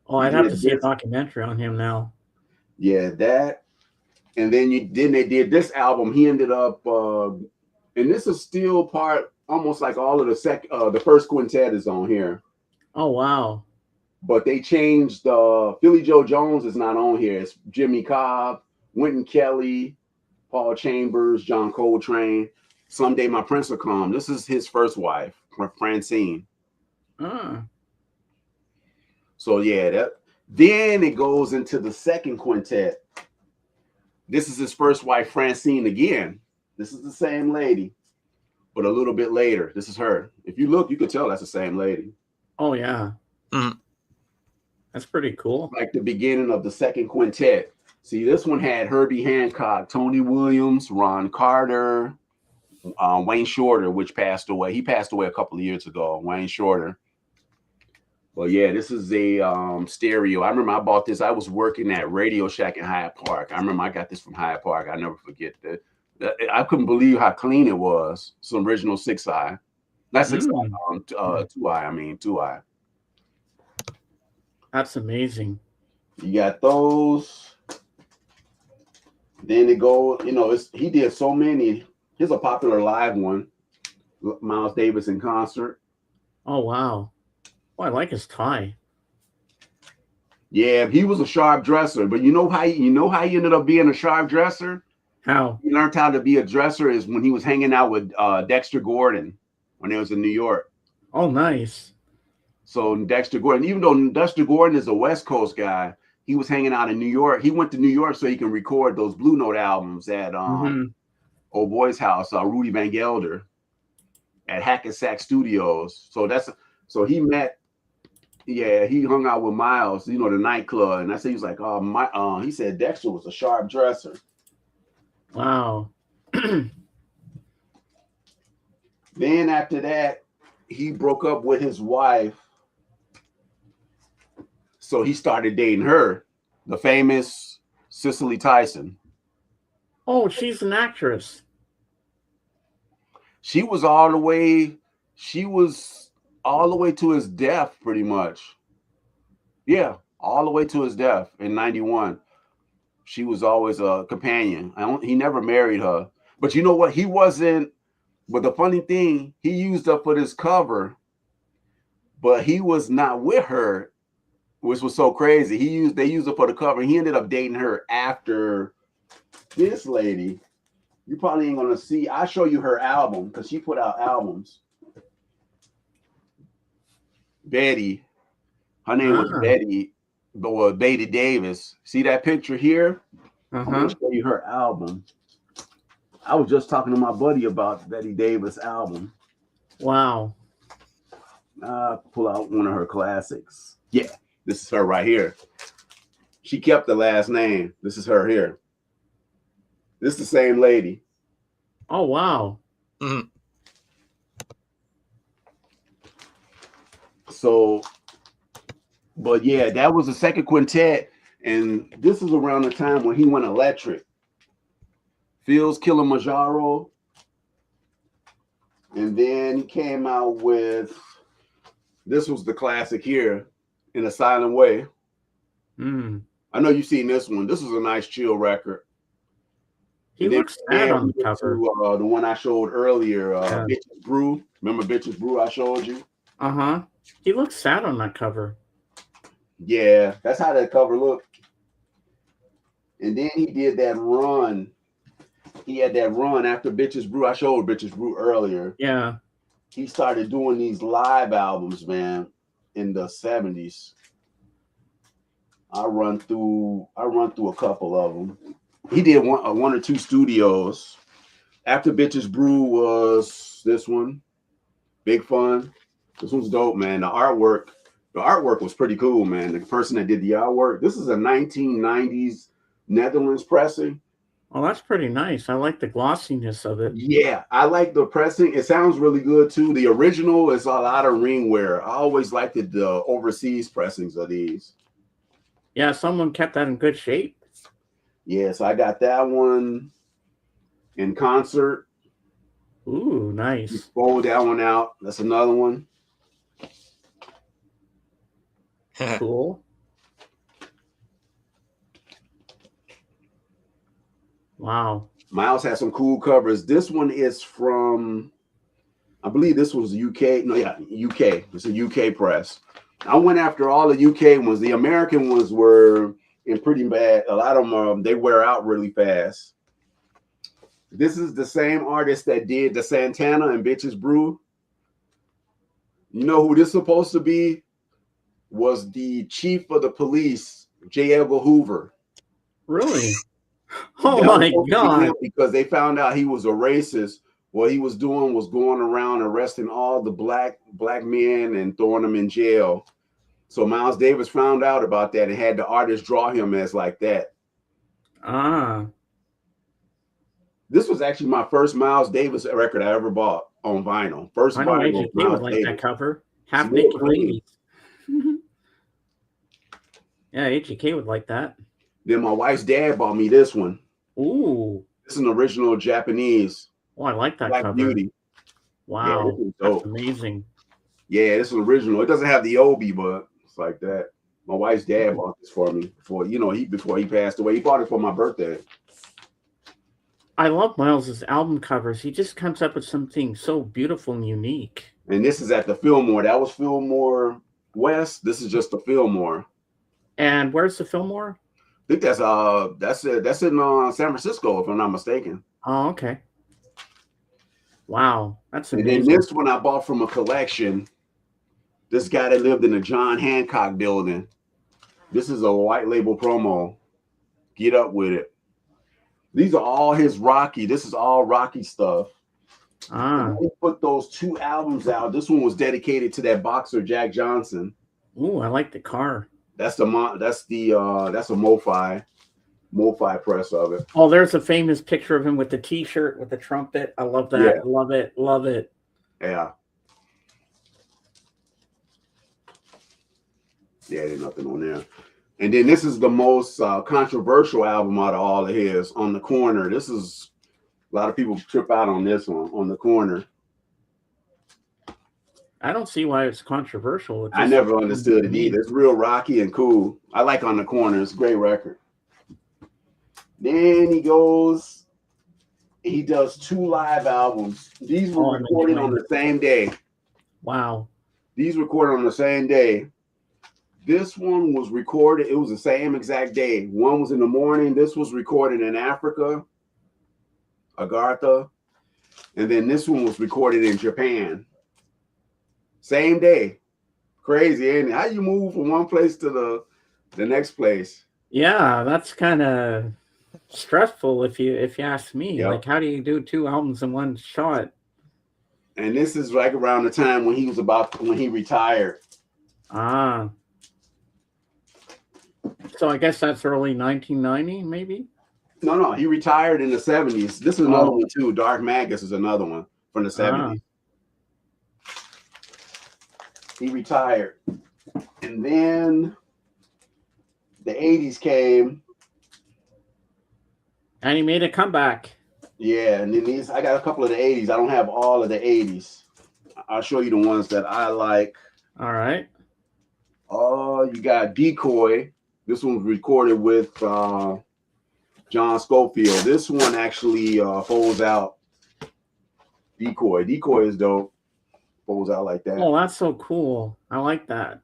Oh, I'd have to see a documentary on him now. Yeah, that. And then they did this album. He ended up and this is still part, almost like all of the first quintet is on here. Oh wow. But they changed Philly Joe Jones is not on here. It's Jimmy Cobb, Wynton Kelly, Paul Chambers, John Coltrane. Someday My Prince Will Come. This is his first wife, Francine. So yeah, then it goes into the second quintet. This is his first wife, Francine, again. This is the same lady, but a little bit later. This is her. If you look, you could tell that's the same lady. Oh yeah. That's pretty cool. Like the beginning of the second quintet. See, this one had Herbie Hancock, Tony Williams, Ron Carter, Wayne Shorter, which passed away. He passed away a couple of years ago, Wayne Shorter. Well, yeah, this is a stereo. I remember I bought this. I was working at Radio Shack in Hyde Park. I remember I got this from Hyde Park. I never forget that. I couldn't believe how clean it was. Some original 6i. Not 6i, 2i. I mean, 2i. That's amazing. You got those. Then it goes, he did so many. Here's a popular live one. Miles Davis in concert. Oh, wow. Oh, I like his tie. Yeah, he was a sharp dresser. But you know how he ended up being a sharp dresser? How? He learned how to be a dresser is when he was hanging out with Dexter Gordon when he was in New York. Oh, nice. So Dexter Gordon, even though Dexter Gordon is a West Coast guy, he was hanging out in New York. He went to New York so he can record those Blue Note albums at Old Boy's house, Rudy Van Gelder, at Hackensack Studios. So he met. Yeah, he hung out with Miles, the nightclub, and I said he was like, he said Dexter was a sharp dresser. Wow. Then after that, he broke up with his wife, so he started dating her, the famous Cicely Tyson. Oh, she's an actress. She was all the way to his death, pretty much. Yeah, all the way to his death in 91. She was always a companion. He never married her. But you know what? He wasn't. But the funny thing, he used her for this cover, but he was not with her, which was so crazy. They used her for the cover. And he ended up dating her after this lady. You probably ain't gonna see. I'll show you her album because she put out albums. Betty, her name was Betty, but Betty Davis. See that picture here? I'm gonna show you her album. I was just talking to my buddy about Betty Davis' album. Wow. Pull out one of her classics. Yeah, this is her right here. She kept the last name. This is her here. This is the same lady. Oh, wow. So, but yeah, that was the second quintet. And this is around the time when he went electric. Feels Kilimanjaro. And then he came out with, this was the classic here, In a Silent Way. I know you've seen this one. This is a nice chill record. He looks sad on the cover. To, the one I showed earlier, Bitches Brew. Remember Bitches Brew I showed you? Uh-huh. He looks sad on that cover. Yeah, that's how that cover looked. And then he did that run. He had that run after Bitches Brew. I showed Bitches Brew earlier. Yeah. He started doing these live albums, man, in the 70s. I run through a couple of them. He did one or two studios. After Bitches Brew was this one, Big Fun. This one's dope, man. The artwork was pretty cool, man. The person that did the artwork. This is a 1990s Netherlands pressing. Oh, that's pretty nice. I like the glossiness of it. Yeah, I like the pressing. It sounds really good too. The original is a lot of ring wear. I always liked the overseas pressings of these. Yeah, someone kept that in good shape. Yeah, so I got that one in concert. Ooh, nice. You fold that one out. That's another one. Cool. Wow. Miles has some cool covers. This one is from, I believe this was UK. No, yeah, UK. It's a UK press. I went after all the UK ones. The American ones were in pretty bad. A lot of them, they wear out really fast. This is the same artist that did the Santana and Bitches Brew. You know who this is supposed to be? Was the chief of the police, J. Edgar Hoover. Really? Oh my God. Because they found out he was a racist. What he was doing was going around arresting all the black men and throwing them in jail. So Miles Davis found out about that and had the artist draw him as like that. Ah. This was actually my first Miles Davis record I ever bought on vinyl. First I know vinyl. AJK would like that cover. Half Naked Ladies. Yeah, AJK would like that. Then my wife's dad bought me this one. Ooh. This is an original Japanese. Oh, I like that Black cover. Beauty. Wow. Yeah, that's amazing. Yeah, this is original. It doesn't have the Obi, but it's like that. My wife's dad bought this for me before he passed away. He bought it for my birthday. I love Miles's album covers. He just comes up with something so beautiful and unique. And this is at the Fillmore. That was Fillmore West. This is just the Fillmore. And where's the Fillmore? I think that's in San Francisco, if I'm not mistaken. Oh, okay. Wow, that's amazing. And then this one I bought from a collection. This guy that lived in the John Hancock building. This is a white label promo. Get up with it. These are all his Rocky. This is all Rocky stuff. Ah. He put those two albums out. This one was dedicated to that boxer Jack Johnson. Ooh, I like the car. That's a MoFi press of it. Oh, there's a famous picture of him with the T-shirt with the trumpet. I love that. Yeah. Love it. Love it. Yeah. Yeah, there's nothing on there. And then this is the most controversial album out of all of his, On the Corner. This is, a lot of people trip out on this one, On the Corner. I don't see why it's controversial. I never understood it either. It's real rocky and cool. I like On the Corner. It's a great record. Then he does two live albums. These were recorded on the same day. Wow. These recorded on the same day. This one was recorded. It was the same exact day. One was in the morning. This was recorded in Africa, Agartha. And then this one was recorded in Japan. Same day. Crazy, ain't it? How you move from one place to the next place? Yeah, that's kind of stressful if you ask me. Yep. Like, how do you do two albums in one shot? And this is like around the time when he retired. Ah. So I guess that's early 1990, maybe? No, he retired in the 70s. This is another one too. Dark Magus is another one from the 70s. He retired. And then the 80s came. And he made a comeback. Yeah, and then these I got a couple of the 80s. I don't have all of the 80s. I'll show you the ones that I like. All right. Oh, you got Decoy. This one was recorded with John Schofield. This one actually folds out. Decoy. Decoy is dope. Folds out like that. Oh, that's so cool. I like that.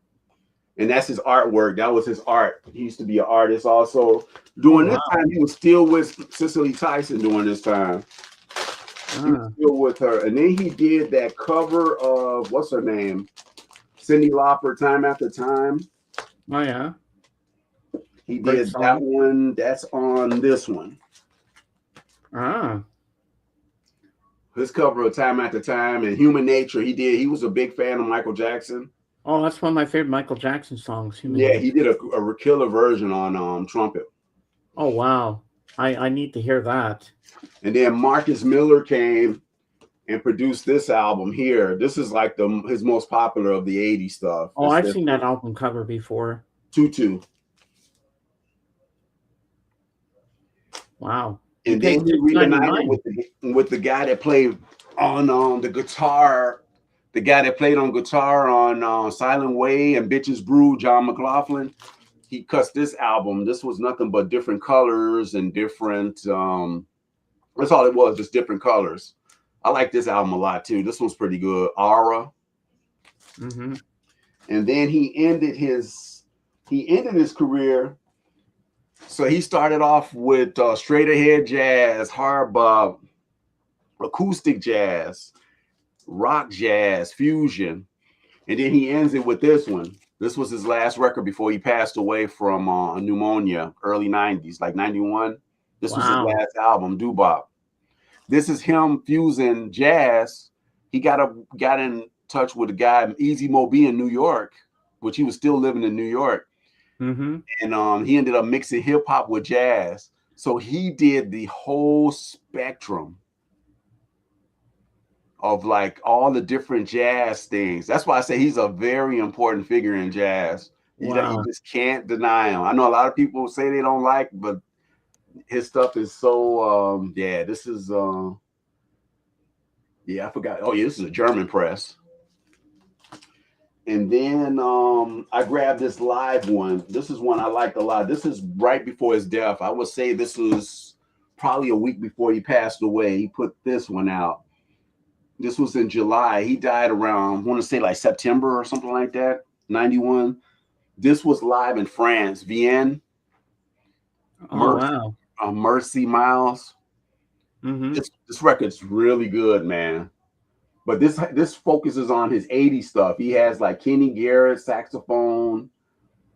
And that's his artwork. That was his art. He used to be an artist also. During this time, he was still with Cicely Tyson during this time. He was still with her. And then he did that cover of, what's her name? Cyndi Lauper, Time After Time. Oh, yeah. He did that one. That's on this one. His cover of Time After Time and Human Nature. He was a big fan of Michael Jackson. Oh, that's one of my favorite Michael Jackson songs. Human Nature. He did a killer version on trumpet. Oh, wow. I need to hear that. And then Marcus Miller came and produced this album here. This is like his most popular of the 80s stuff. Oh, I've seen that album cover before. Tutu. Wow. And then he reunited with the guy that played on the guitar, the guy that played on guitar on Silent Way and Bitches Brew, John McLaughlin. He cuts this album. This was nothing but different colors and different, that's all it was, just different colors. I like this album a lot too. This one's pretty good. Aura. Mm-hmm. And then he ended his career. So he started off with straight ahead jazz, hard bop, acoustic jazz, rock jazz, fusion. And then he ends it with this one. This was his last record before he passed away from pneumonia, early 90s, like 91. This was his last album, Doo-Bop. This is him fusing jazz. He got in touch with a guy, Easy Mo B in New York, which he was still living in New York. Mm-hmm. And he ended up mixing hip hop with jazz. So he did the whole spectrum of like all the different jazz things. That's why I say he's a very important figure in jazz. Wow. You just can't deny him. I know a lot of people say they don't like, but his stuff is so this is I forgot. Oh yeah, this is a German press. And then I grabbed this live one. This is one I liked a lot. This is right before his death. I would say this was probably a week before he passed away. He put this one out. This was in July. He died around, I want to say like September or something like that, 91. This was live in France, Vienne. Oh, wow. Mercy Miles. Mm-hmm. This record's really good, man. But this focuses on his 80s stuff. He has like Kenny Garrett, saxophone,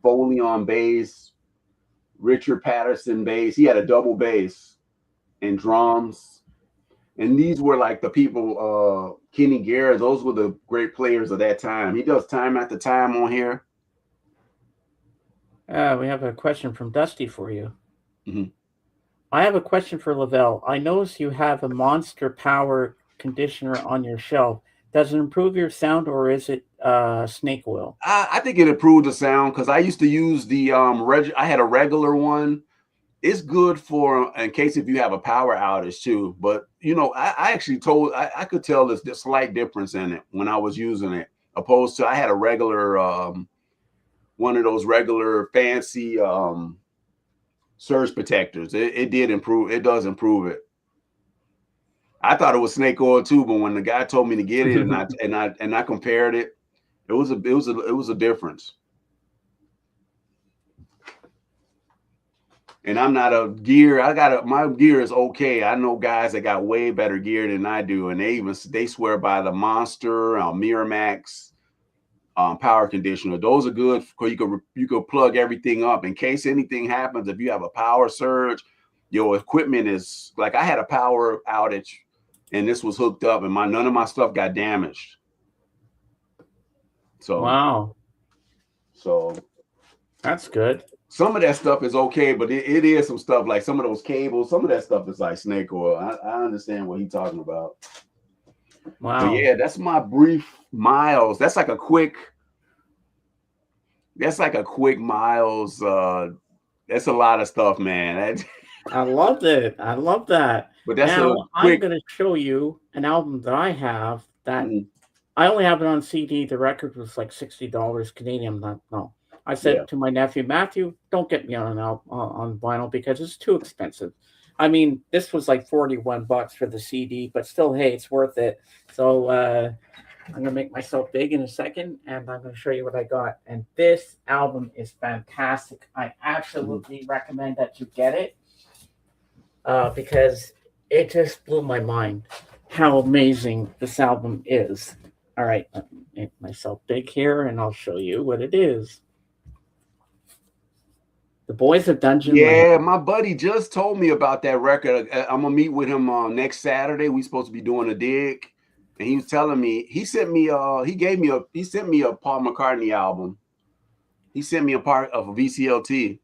Foley on bass, Richard Patterson bass. He had a double bass and drums. And these were like the people, Kenny Garrett, those were the great players of that time. He does Time After Time on here. We have a question from Dusty for you. Mm-hmm. I have a question for Lavelle. I notice you have a Monster Power conditioner on your shelf. Does it improve your sound or is it snake oil? I think it improved the sound because I used to use the I had a regular one. It's good for in case if you have a power outage too. But you know, I actually I could tell the slight difference in it when I was using it, opposed to I had a regular one of those regular fancy surge protectors. It did improve. It does improve it. I thought it was snake oil too, but when the guy told me to get it and I compared it, it was a difference. And I'm not a gear. My gear is okay. I know guys that got way better gear than I do, and they swear by the Monster, Miramax, power conditioner. Those are good because you could plug everything up in case anything happens. If you have a power surge, your equipment is like I had a power outage. And this was hooked up, and none of my stuff got damaged. So wow, so that's good. Some of that stuff is okay, but it is some stuff like some of those cables. Some of that stuff is like snake oil. I understand what he's talking about. Wow. But yeah, that's my brief Miles. That's like a quick Miles That's a lot of stuff, man. I loved it. I love that. But that's Now a I'm quick. going to show you an album that I have that Mhm. I only have it on CD. The record was like $60 Canadian. No. I said Yeah. to my nephew Matthew, "Don't get me on on vinyl because it's too expensive." I mean, this was like $41 for the CD, but still, hey, it's worth it. So I'm gonna make myself big in a second, and I'm gonna show you what I got. And this album is fantastic. I absolutely recommend that you get it because it just blew my mind how amazing this album is. All right, let me make myself big here, and I'll show you what it is. The Boys of Dungeon Lane. Yeah, my buddy just told me about that record. I'm gonna meet with him next Saturday. We supposed to be doing a dig, and he was telling me he sent me he sent me a Paul McCartney album. He sent me a part of a VCLT.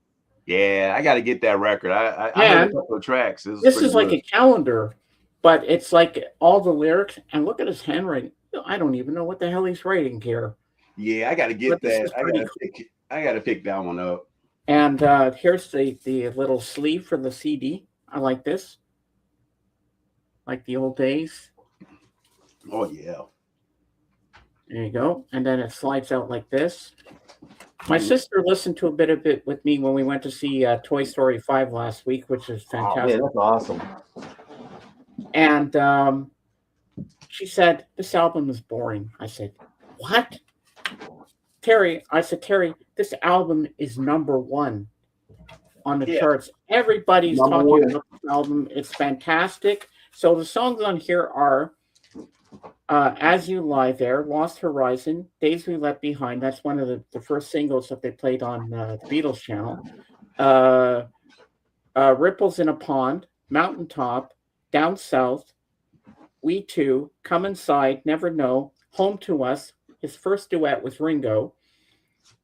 Yeah, I got to get that record. I heard a And couple of tracks. this is like a calendar, but it's like all the lyrics. And look at his handwriting. I don't even know what the hell he's writing here. Yeah, I got to get But this that. is pretty cool. I got to pick that one up. And here's the little sleeve for the CD. I like this, like the old days. Oh yeah. There you go. And then it slides out like this. My sister listened to a bit of it with me when we went to see Toy Story 5 last week, which is fantastic. Oh, man, that's awesome. And she said, "This album is boring." I said, "What?" Terry, I said, "Terry, this album is #1 on the charts. Everybody's talking about this album. It's fantastic." So the songs on here are As You Lie There, Lost Horizon, Days We Left Behind. That's one of the first singles that they played on the Beatles channel. Ripples in a Pond, Mountaintop, Down South, We Two, Come Inside, Never Know, Home to Us, his first duet with Ringo.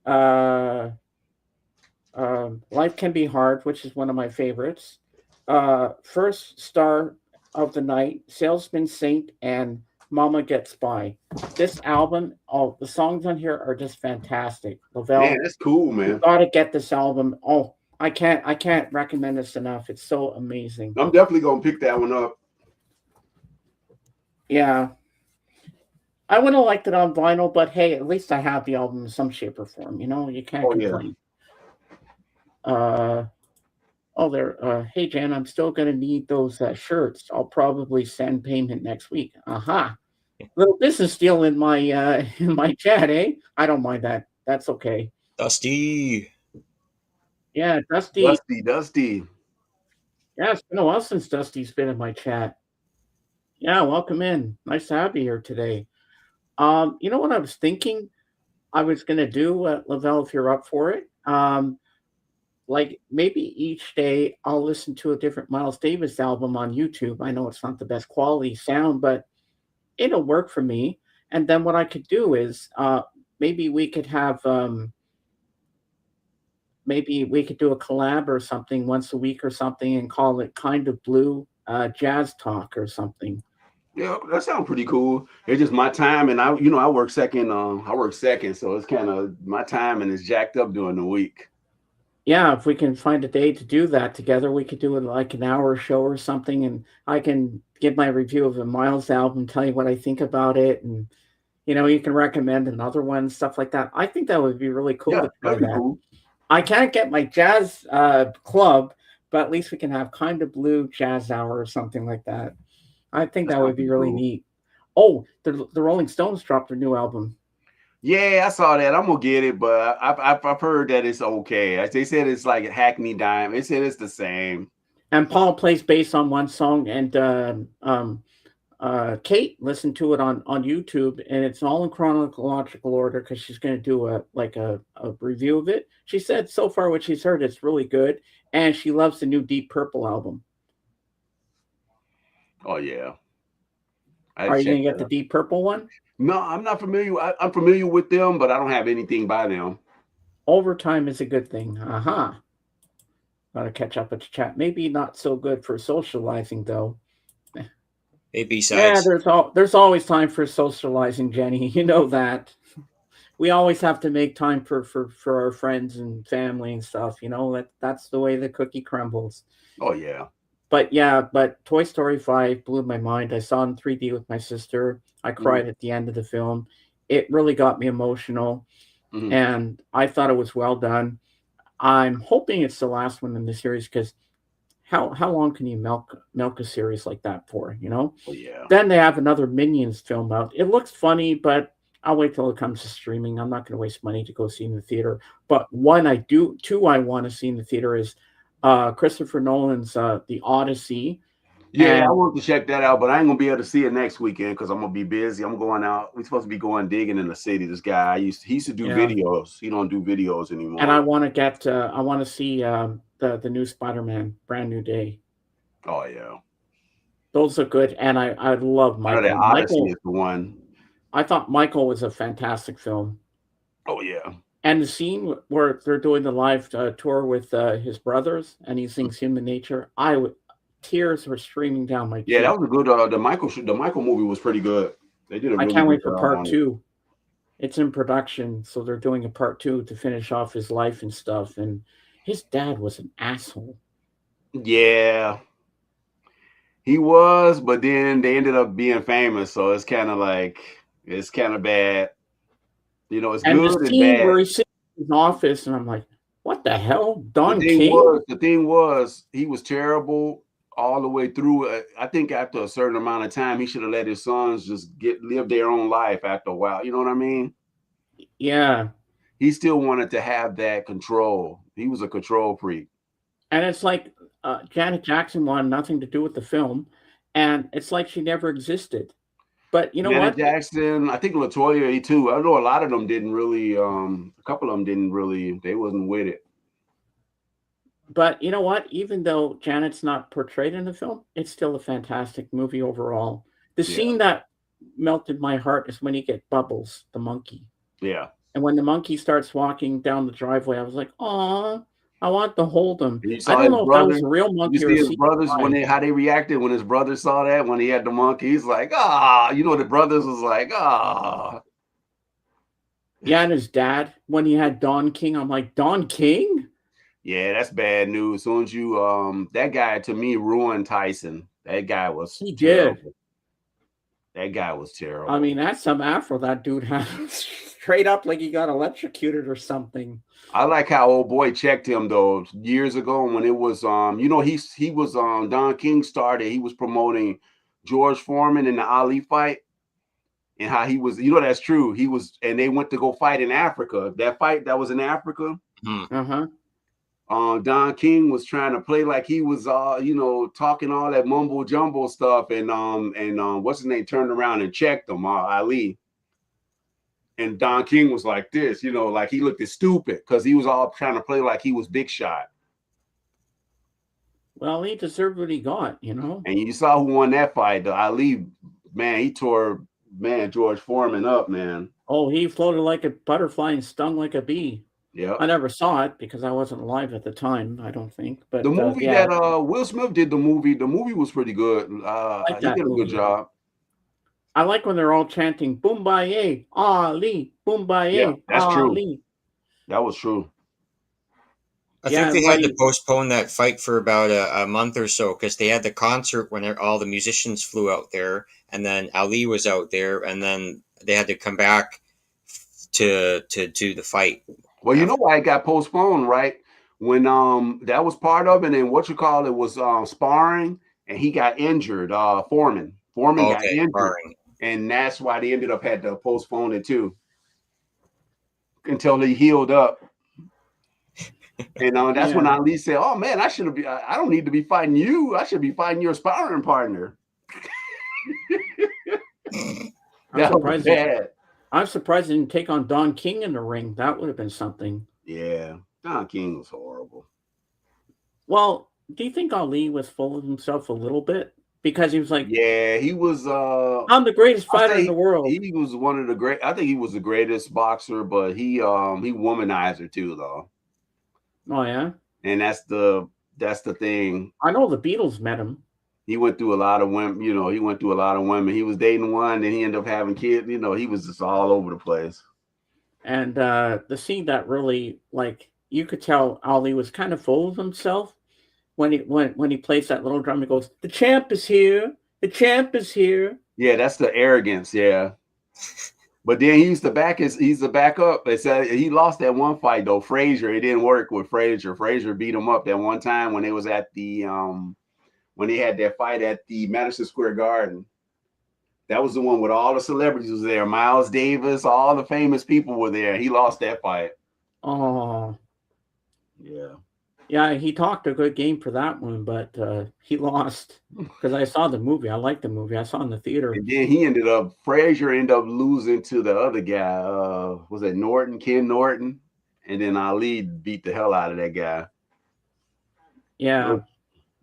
Life Can Be Hard, which is one of my favorites. First Star of the Night, Salesman Saint, and Mama Gets By. This album, the songs on here are just fantastic. Lavelle, man, that's cool, man. You gotta get this album. Oh, I can't recommend this enough. It's so amazing. I'm definitely gonna pick that one up. Yeah. I would have liked it on vinyl, but hey, at least I have the album in some shape or form. You know, you can't complain. Hey Jan, I'm still gonna need those shirts. I'll probably send payment next week. Aha. Little business deal in my chat, eh? I don't mind that. That's okay. Dusty. Yeah, Dusty. Yeah, it's been a while since Dusty's been in my chat. Yeah, welcome in. Nice to have you here today. You know what I was thinking I was gonna do, Lavelle, if you're up for it? Like maybe each day I'll listen to a different Miles Davis album on YouTube. I know it's not the best quality sound, but it'll work for me. And then what I could do is maybe we could have maybe we could do a collab or something once a week or something and call it Kind of Blue Jazz Talk or something. Yeah, that sounds pretty cool. It's just my time, and I work second. So it's kind of my time, and it's jacked up during the week. Yeah, if we can find a day to do that together, we could do it like an hour show or something, and I can give my review of the Miles album, tell you what I think about it, and you can recommend another one, stuff like that. I think that would be really cool to try that. Cool. I can't get my jazz club, but at least we can have Kind of Blue Jazz Hour or something like that. I think that would be really neat. Oh, the Rolling Stones dropped their new album. Yeah, I saw that. I'm gonna get it, but I've heard that it's okay. They said it's like Hackney Dime. They said it's the same. And Paul plays bass on one song, and Kate listened to it on YouTube, and it's all in chronological order because she's going to do a review of it. She said so far what she's heard, it's really good, and she loves the new Deep Purple album. Oh yeah. Are you going to get the Deep Purple one? No, I'm not familiar. I'm familiar with them, but I don't have anything by them. Overtime is a good thing. Got to catch up with the chat. Maybe not so good for socializing, though. Hey, besides. Yeah, there's always time for socializing, Jenny. You know that. we always have to make time for our friends and family and stuff. That's the way the cookie crumbles. Oh yeah. But yeah, but Toy Story 5 blew my mind. I saw it in 3D with my sister. I cried at the end of the film. It really got me emotional, Mm-hmm. and I thought it was well done. I'm hoping it's the last one in the series because how long can you milk a series like that for? Oh yeah. Then they have another Minions film out. It looks funny, but I'll wait till it comes to streaming. I'm not going to waste money to go see in the theater. But two I want to see in the theater is Christopher Nolan's The Odyssey. Yeah, I And want to check that out, but I ain't gonna be able to see it next weekend because I'm gonna be busy. I'm going out. We're supposed to be going digging in the city. This guy, he used to do yeah, videos. He don't do videos and anymore. I want to see the new Spider-Man, Brand New Day. Oh yeah. Those are good, and I love I know that Michael. Odyssey is the one. I thought Michael was a fantastic film. Oh yeah. And the scene where they're doing the live tour with his brothers, and he sings "Human Nature," tears were streaming down my Yeah, cheek. that was a good. The Michael movie was pretty good. They did a I really can't good wait for job part on it. 2. It's in production, so they're doing a part 2 to finish off his life and stuff. And his dad was an asshole. Yeah, he was, but then they ended up being famous, so it's kind of bad. It's And the good and scene bad. where he's sitting in his office, and I'm like, what the hell? The Don thing King? was, he was terrible all the way through. I think after a certain amount of time, he should have let his sons just live their own life after a while. You know what I mean? Yeah. He still wanted to have that control. He was a control freak. And it's like Janet Jackson wanted nothing to do with the film, and it's like she never existed. But you know Janet what? Jackson, I think LaToya too. I know a lot of them didn't really. A couple of them didn't really. They wasn't with it. But you know what? Even though Janet's not portrayed in the film, it's still a fantastic movie overall. The Yeah. scene that melted my heart is when you get Bubbles, the monkey. Yeah. And when the monkey starts walking down the driveway, I was like, "Aw, I want to hold him." And you I saw don't his know if that brother. was a real You monkey or see a his brothers CGI. how they reacted when his brother saw that when he had the monkey. He's like, ah, the brothers was like, ah. Yeah, and his dad, when he had Don King, I'm like, Don King? Yeah, that's bad news. As soon as you that guy to me ruined Tyson. That guy was He terrible. did. That guy was terrible. I mean, that's some afro that dude had. Straight up like he got electrocuted or something. I like how old boy checked him though years ago when it was he was Don King started. He was promoting George Foreman in the Ali fight. And how he was, that's true. He was, and they went to go fight in Africa. That fight that was in Africa. Uh-huh. Don King was trying to play like he was, talking all that mumbo jumbo stuff, and what's his name turned around and checked him, Ali. And Don King was like this, like he looked stupid because he was all trying to play like he was big shot. Well, he deserved what he got, And you saw who won that fight. The Ali, man, he tore George Foreman up, man. Oh, he floated like a butterfly and stung like a bee. Yeah. I never saw it because I wasn't alive at the time, I don't think. But the movie that Will Smith did, the movie was pretty good. He did a good job. I like when they're all chanting "Boombaye, Ali, Boombaye, Yeah, that's Ali." true. That was true. I think they had to postpone that fight for about a month or so because they had the concert when all the musicians flew out there, and then Ali was out there, and then they had to come back to do the fight. Well, you know why it got postponed, right? When that was part of it, and what you call it was sparring, and he got injured. Foreman got injured, sparring. And that's why they ended up had to postpone it too until he healed up. And that's when Ali said, "Oh man, I don't need to be fighting you. I should be fighting your sparring partner." I'm surprised he didn't take on Don King in the ring. That would have been something. Yeah, Don King was horrible. Well, do you think Ali was full of himself a little bit? Because he was like, yeah, he was. I'm the greatest fighter in the world. He was one of the great. I think he was the greatest boxer, but he womanizer too, though. Oh yeah, and that's the thing. I know the Beatles met him. He went through a lot of women. He went through a lot of women. He was dating one, and he ended up having kids. He was just all over the place. And the scene that really, like, you could tell Ali was kind of full of himself when he plays that little drum. He goes, "The champ is here. The champ is here." Yeah, that's the arrogance. Yeah. But then he used to back up. They said he lost that one fight though. Frazier, it didn't work with Frazier. Frazier beat him up that one time when they was at the when they had that fight at the Madison Square Garden. That was the one with all the celebrities was there. Miles Davis, all the famous people were there. He lost that fight. Oh, Yeah. yeah, he talked a good game for that one, but he lost because I saw the movie. I liked the movie. I saw it in the theater. And then Frazier ended up losing to the other guy. Was it Norton, Ken Norton? And then Ali beat the hell out of that guy. Yeah.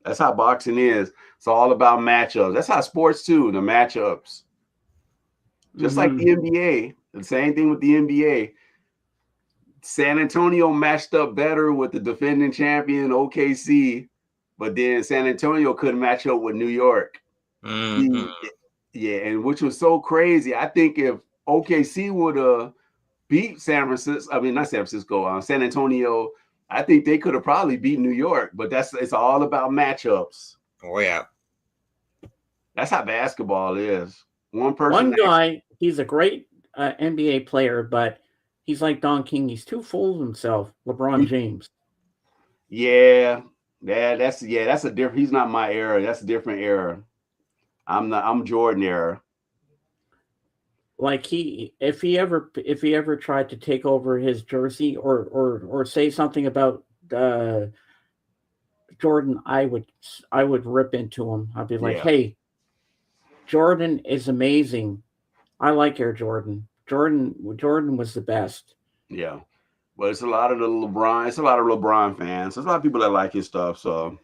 That's how boxing is. It's all about matchups. That's how sports too, the matchups. Just like the NBA. The same thing with the NBA. San Antonio matched up better with the defending champion OKC, but then San Antonio couldn't match up with New York. Mm-hmm. Yeah, and which was so crazy. I think if OKC would have beat San Antonio, I think they could have probably beat New York. But it's all about matchups. Oh yeah, that's how basketball is. One guy, he's a great NBA player, but he's like Don King. He's too full of himself. LeBron James. Yeah, that's a different. He's not my era. That's a different era. I'm Jordan era. Like if he ever tried to take over his jersey or say something about Jordan, I would rip into him. I'd be like, "Hey, Jordan is amazing. I like Air Jordan. Jordan was the best." Yeah, but it's a lot of LeBron fans. There's a lot of people that like his stuff. So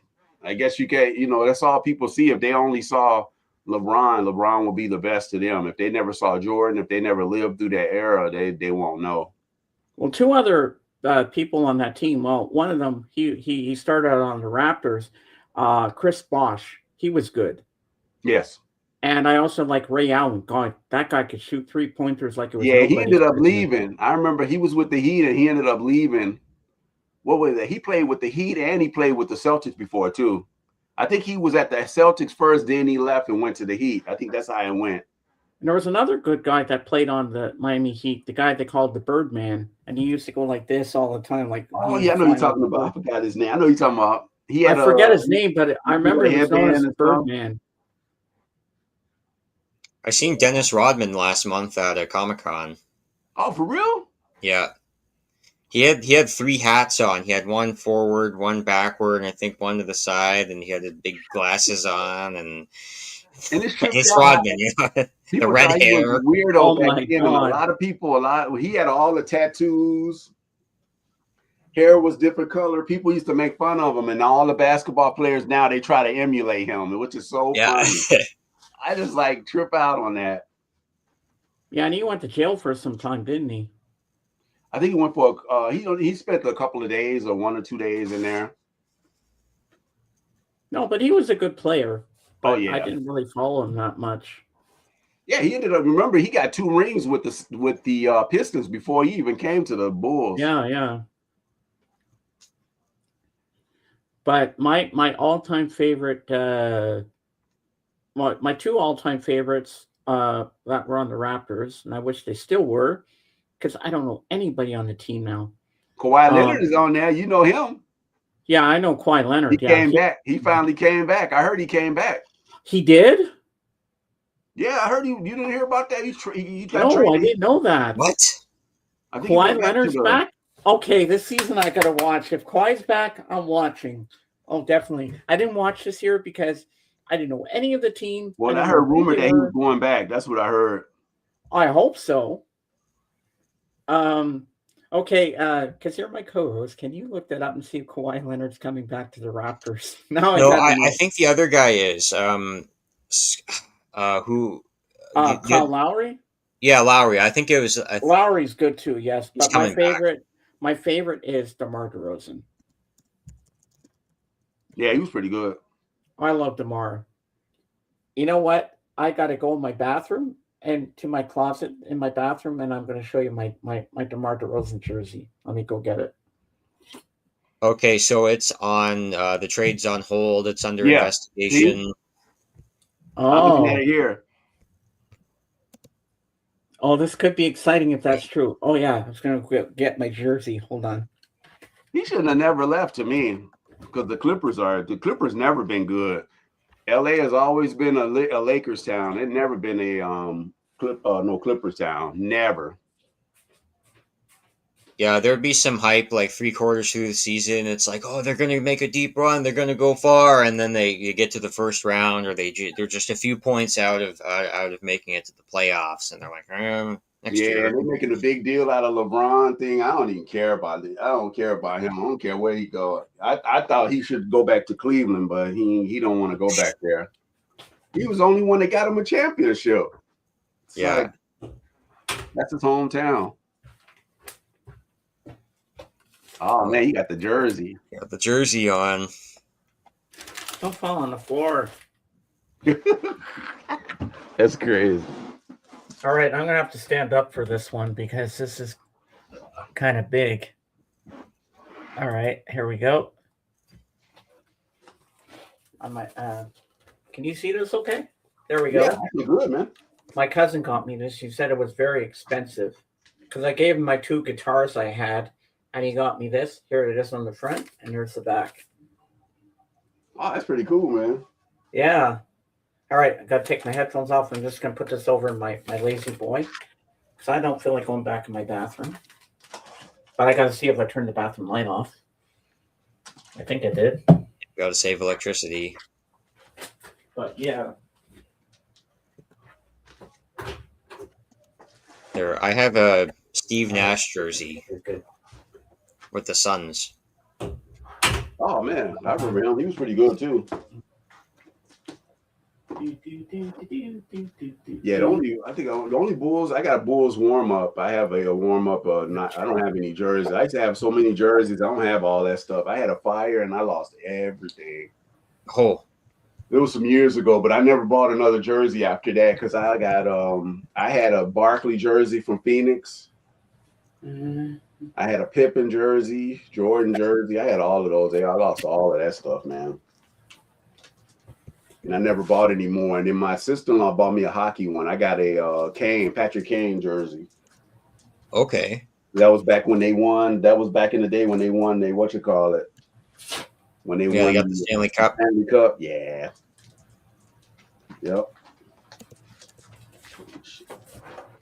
I guess you can't. That's all people see. If they only saw LeBron will be the best to them. If they never saw Jordan, if they never lived through that era, they won't know. Well, two other people on that team. Well, one of them he started out on the Raptors. Chris Bosh, he was good. Yes. And I also like Ray Allen. God, that guy could shoot 3-pointers like it was. Yeah, he ended up leaving. I remember he was with the Heat and he ended up leaving. What was it? He played with the Heat and he played with the Celtics before too. I think he was at the Celtics first, then he left and went to the Heat. I think that's how it went. And there was another good guy that played on the Miami Heat, the guy they called the Birdman, and he used to go like this all the time. Like, oh yeah, I know you're talking about. I forgot his name. I know you're talking about. I forget his name, but I remember he was known as the Birdman. I seen Dennis Rodman last month at a Comic-Con. Oh, for real? Yeah. He had 3 hats on. He had one forward, one backward, and I think one to the side, and he had the big glasses on and it's Rodman, the red hair. Weirdo back then. A lot of people, he had all the tattoos. Hair was different color. People used to make fun of him, and all the basketball players now they try to emulate him, which is so funny. I just trip out on that. Yeah, and he went to jail for some time, didn't he? I think he went for he spent a couple of days or 1 or 2 days in there. No, but he was a good player. Oh yeah, I didn't really follow him that much. Yeah, he ended up. Remember, he got 2 rings with the Pistons before he even came to the Bulls. Yeah. But my all-time favorite, my 2 all-time favorites that were on the Raptors, and I wish they still were, because I don't know anybody on the team now. Kawhi Leonard is on there. You know him. Yeah, I know Kawhi Leonard. He came back. He finally came back. I heard he came back. He did? Yeah, I heard you didn't hear about that. No, I didn't know that. What? Kawhi Leonard's back? Okay, this season I got to watch. If Kawhi's back, I'm watching. Oh, definitely. I didn't watch this year because I didn't know any of the team. Well, I heard rumor that he was going back. That's what I heard. I hope so. Okay, because you're my co-host, can you look that up and see if Kawhi Leonard's coming back to the Raptors? No, I think the other guy is. Who? Kyle Lowry? Yeah, Lowry. I think it was. Lowry's good too. Yes, but my favorite is DeMar DeRozan. Yeah, he was pretty good. I love DeMar. You know what? I got to go in my bathroom. and to my closet in my bathroom, and I'm going to show you my DeMar DeRozan jersey. Let me go get it. Okay, so it's on the trade's on hold. It's under Yeah. See? investigation. I'm looking at Oh, it here. oh, this could be exciting if that's true. Oh yeah, I was going to get my jersey. Hold on. He shouldn't have never left to me because the Clippers never been good. LA has always been a Lakers town. It's never been a no Clippers town. Never. Yeah, there'd be some hype like 3 quarters through the season. It's like, oh, they're going to make a deep run. They're going to go far, and then you get to the first round, or they're just a few points out of making it to the playoffs, and they're like, next Yeah, year. they're making a big deal out of LeBron thing. I don't even care about it. I don't care about him. I don't care where he go. I thought he should go back to Cleveland, but he don't want to go back there. He was the only one that got him a championship. It's Yeah, like, that's his hometown. Oh man, he got the jersey. got the jersey on. Don't fall on the floor. That's crazy. All right, I'm going to have to stand up for this one because this is kind of big. All right, here we go. I might. Can you see this? Okay, there we go. Yeah, that's good, man. My cousin got me this. She said it was very expensive because I gave him my 2 guitars I had, and he got me this. Here it is on the front, and here's the back. Oh, that's pretty cool, man. Yeah. All right, I got to take my headphones off. I'm just going to put this over in my lazy boy because I don't feel like going back in my bathroom. But I got to see if I turned the bathroom light off. I think I did. Got to save electricity. But yeah. There, I have a Steve Nash jersey Good. with the Suns. Oh man, I remember him. He was pretty good too. Yeah, the only Bulls. I got a Bulls warm up. I have a warm up. I don't have any jerseys. I used to have so many jerseys. I don't have all that stuff. I had a fire and I lost everything. Oh, It was some years ago, but I never bought another jersey after that because I had a Barkley jersey from Phoenix. I had a Pippen jersey, Jordan jersey. I had all of those. I lost all of that stuff, man. And I never bought any more. And then my sister-in-law bought me a hockey one. I got a Patrick Kane jersey. okay. That was back when they won. That was back in the day when they won. When they won They got the Stanley Cup. Stanley Cup, yeah. Yep.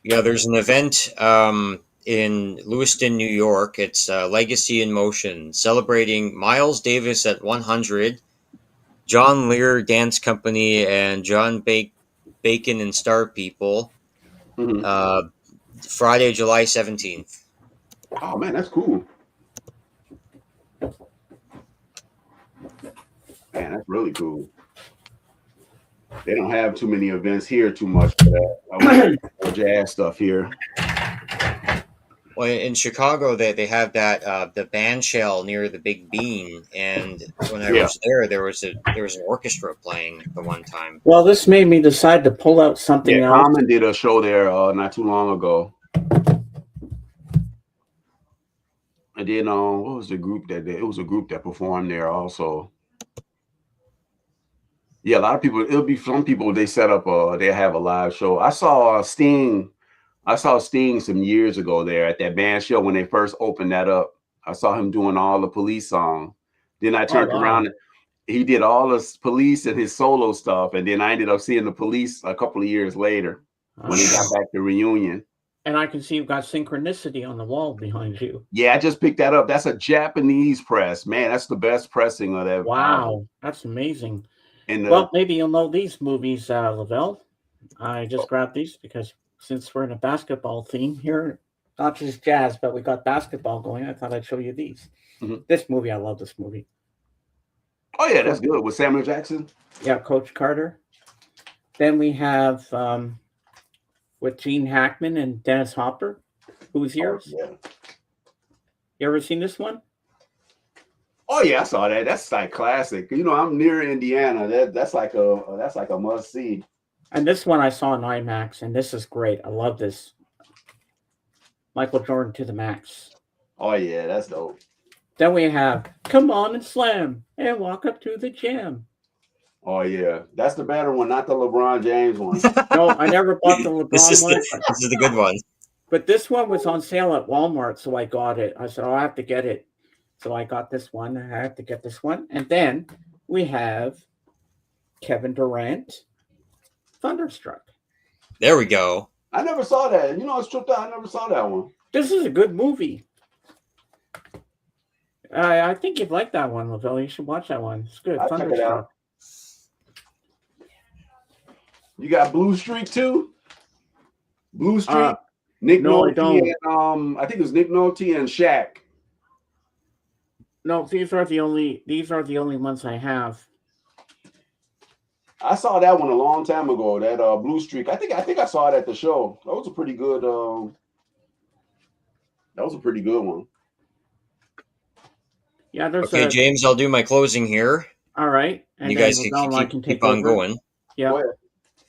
Yeah, there's an event in Lewiston, New York. It's Legacy in Motion, celebrating Miles Davis at 100, John Lear Dance Company, and John Bacon and Star People. Mm-hmm. Friday, July 17th. Oh man, that's cool. Man, that's really cool. They don't have too many events here too much for that. Jazz stuff here. Well, in Chicago, they have that the band shell near the Big Bean, and when I was there was an orchestra playing the one time. Well, this made me decide to pull out something else. Common did a show there not too long ago. And then what was the group that did? It was a group that performed there also. Yeah, a lot of people. It'll be some people. They set up. They have a live show. I saw Sting. I saw Sting some years ago there at that band show when they first opened that up. I saw him doing all the Police songs. Then I turned around. He did all the Police and his solo stuff, and then I ended up seeing the Police a couple of years later when he got back to reunion. And I can see you've got Synchronicity on the wall behind you. Yeah, I just picked that up. That's a Japanese press. Man, that's the best pressing of that. Wow, that's amazing. And well, maybe you'll know these movies, Lavelle. I just grabbed these because since we're in a basketball theme here, not just jazz, but we got basketball going, I thought I'd show you these. Mm-hmm. This movie, I love this movie. Oh, yeah, that's good. With Samuel Jackson? Yeah, Coach Carter. Then we have with Gene Hackman and Dennis Hopper. Who's yours? Oh, yeah. You ever seen this one? Oh yeah, I saw that. That's like classic. You know, I'm near Indiana. That's like a must see. And this one I saw in IMAX, and this is great. I love this. Michael Jordan to the max. Oh yeah, that's dope. Then we have Come On and Slam and Walk Up to the Jam. Oh yeah, that's the better one, not the LeBron James one. No, I never bought the LeBron one. This is the good one. But this one was on sale at Walmart, so I got it. I said, oh, I have to get it. So I got this one. I have to get this one. And then we have Kevin Durant, Thunderstruck. There we go. I never saw that. You know, it's tripped out. I never saw that one. This is a good movie. I think you'd like that one, Lavelle. You should watch that one. It's good. I'll check it Thunderstruck. out. You got Blue Streak too? Blue Streak? Nick no, Nolte I don't. and I think it was Nick Nolte and Shaq. No, these are the only ones I have. I saw that one a long time ago. That Blue Streak. I think I saw it at the show. That was a pretty good. That was a pretty good one. Yeah, there's Okay, James, I'll do my closing here. All right, and you guys can keep on going. Yeah.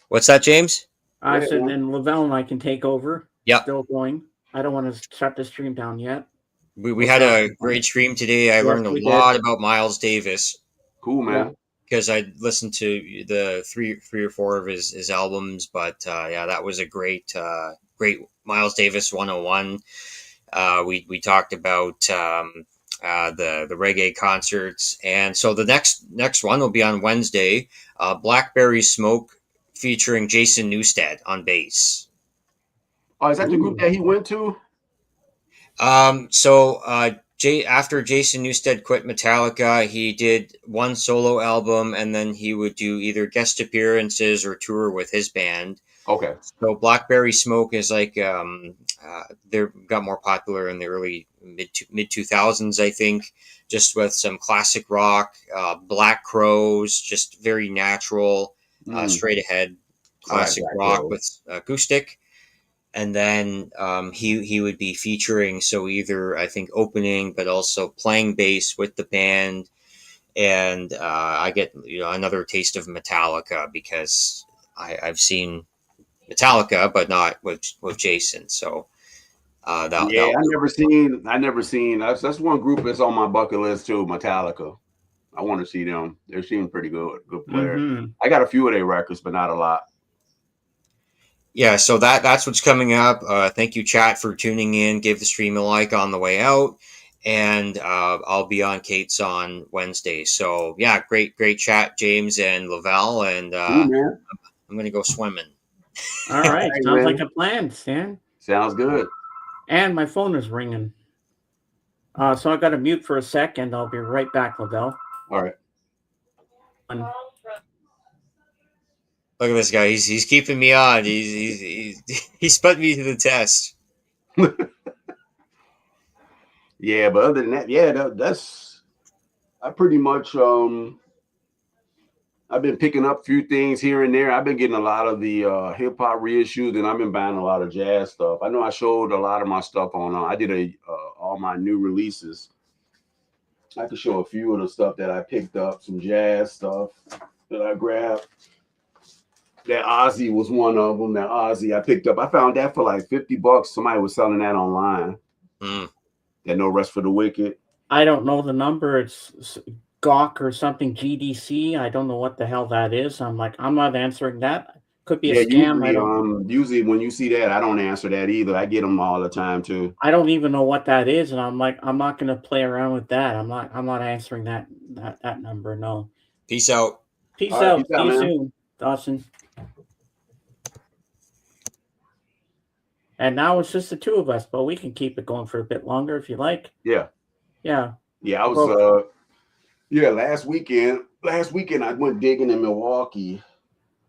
What's that, James? I said, then Lavelle and I can take over. Yeah. Still going. I don't want to shut the stream down yet. We had a great stream today. I learned a lot about Miles Davis. Cool, man. Because I listened to the three or four of his albums, but that was a great Miles Davis 101. We talked about the reggae concerts, and so the next one will be on Wednesday. Blackberry Smoke featuring Jason Newsted on bass. Oh, is that the group that he went to? After Jason Newsted quit Metallica, he did one solo album, and then he would do either guest appearances or tour with his band. Okay. So Blackberry Smoke is like they got more popular in the early mid 2000s, I think, just with some classic rock, Black Crowes, just very natural, straight ahead classic rock with acoustic. And then he would be featuring, so either I think opening, but also playing bass with the band. And I get another taste of Metallica because I've seen Metallica, but not with Jason. So I never seen. That's one group that's on my bucket list too. Metallica. I want to see them. They seem pretty good player. Mm-hmm. I got a few of their records, but not a lot. Yeah, so that's what's coming up. Thank you, chat, for tuning in. Give the stream a like on the way out, and I'll be on Kate's on Wednesday. So yeah, great chat, James and Lavelle, and I'm gonna go swimming. All right, sounds like a plan, Stan. Sounds good. And my phone is ringing. So I got to mute for a second. I'll be right back, Lavelle. All right. Look at this guy. He's keeping me on. He's put me to the test. Yeah, but other than that, that's I pretty much I've been picking up a few things here and there. I've been getting a lot of the hip hop reissues, and I've been buying a lot of jazz stuff. I know I showed a lot of my stuff on. I did all my new releases. I could show a few of the stuff that I picked up, some jazz stuff that I grabbed. That Ozzy was one of them. That Ozzy I picked up. I found that for like $50. Somebody was selling that online. That No Rest for the Wicked. I don't know the number. It's Gawk or something, GDC. I don't know what the hell that is. I'm not answering that. Could be a scam. Usually when you see that, I don't answer that either. I get them all the time too. I don't even know what that is, and I'm not going to play around with that. I'm not answering that number. No. Peace out. Peace out. See you soon, Dawson. And now it's just the two of us, but we can keep it going for a bit longer if you like. Yeah. Yeah. Yeah, I was last weekend I went digging in Milwaukee.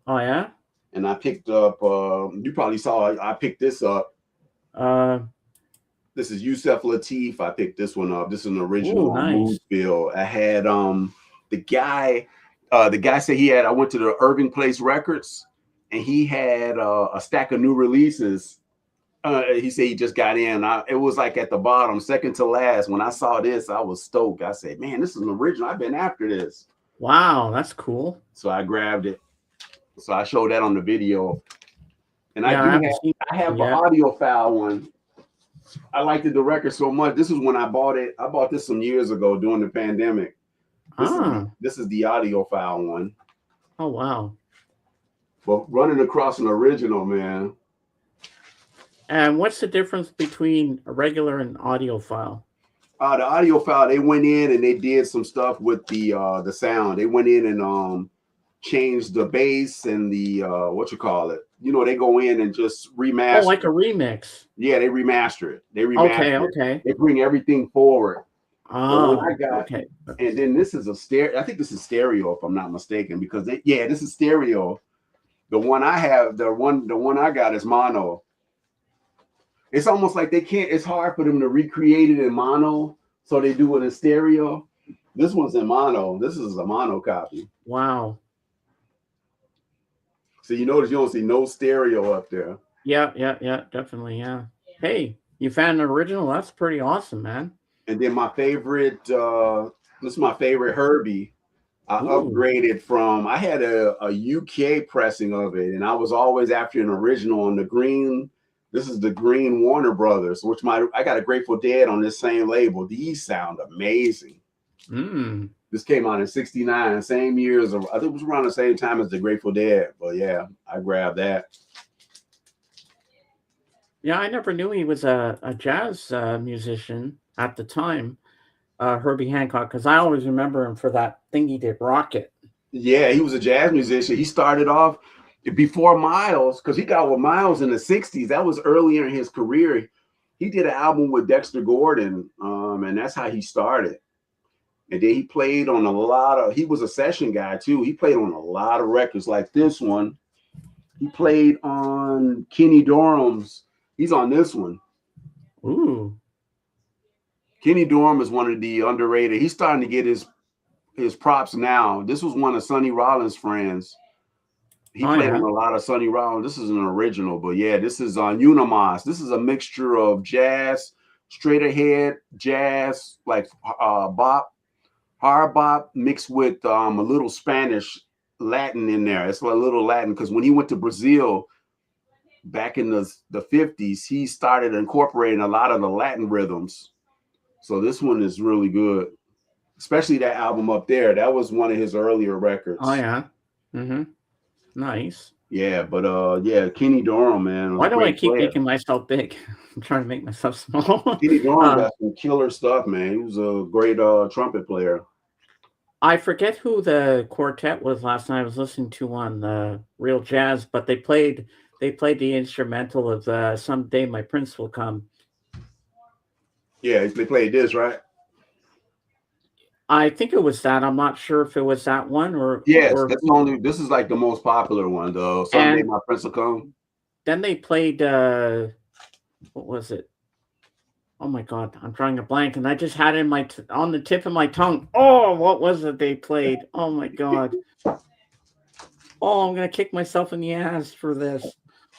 Oh yeah? And I picked up you probably saw I picked this up. This is Yusef Lateef. I picked this one up. This is an original mood bill. I had the guy said he had I went to the Irving Place Records and he had a stack of new releases. He said he just got in. It was like at the bottom, second to last. When I saw this, I was stoked. I said, man, this is an original. I've been after this. Wow, that's cool. So I grabbed it. So I showed that on the video. And Yeah, I haven't seen I have it an yet. audiophile one. I liked the record so much. This is when I bought it. I bought this some years ago during the pandemic. This is the audiophile one. Oh wow. But running across an original, man. And what's the difference between a regular and audiophile? The audiophile, they went in and they did some stuff with the sound. They went in and changed the bass and the what you call it. You know, they go in and just remaster. Oh, like a remix. Yeah, they remaster it. Okay. They bring everything forward. Oh, I got, okay. and then this is a stereo. I think this is stereo, if I'm not mistaken, because this is stereo. The one I have, the one I got is mono. It's almost like they can't. It's hard for them to recreate it in mono, so they do it in stereo. This one's in mono. This is a mono copy. Wow. So you notice you don't see no stereo up there. Yeah, definitely, yeah. Hey, you found an original? That's pretty awesome, man. And then my favorite, this is my favorite Herbie. I upgraded from, I had a UK pressing of it, and I was always after an original on the green. This is the green Warner Brothers, which I got a Grateful Dead on this same label. These sound amazing. This came out in '69, same year as, I think it was around the same time as the Grateful Dead. But yeah, I grabbed that. Yeah, I never knew he was a jazz musician at the time, Herbie Hancock, because I always remember him for that thing he did, Rocket. Yeah, he was a jazz musician. He started off before Miles, because he got with Miles in the 60s. That was earlier in his career. He did an album with Dexter Gordon, and that's how he started. And then he played on he was a session guy too. He played on a lot of records like this one. He played on Kenny Dorham's. He's on this one. Ooh. Kenny Dorham is one of the underrated. He's starting to get his props now. This was one of Sonny Rollins' friends. He played on a lot of Sonny Rollins. This is an original, but yeah, this is on Unimos. This is a mixture of jazz, straight ahead jazz, like bop, hard bop, mixed with a little Spanish Latin in there. It's a little Latin because when he went to Brazil back in the 50s, he started incorporating a lot of the Latin rhythms. So this one is really good, especially that album up there. That was one of his earlier records. Oh yeah. Nice. Yeah, but Kenny Dorham, man. Why do I keep making myself big? I'm trying to make myself small. Kenny Dorham got some killer stuff, man. He was a great trumpet player. I forget who the quartet was last night. I was listening to on the Real Jazz, but they played the instrumental of Someday My Prince Will Come. Yeah, they played this, right? I think it was that. I'm not sure if it was that one or yes. This is like the most popular one, though. Someday My Prince Will Come. Then they played what was it? Oh my God, I'm drawing a blank, and I just had it on the tip of my tongue. Oh, what was it they played? Oh my God. Oh, I'm gonna kick myself in the ass for this.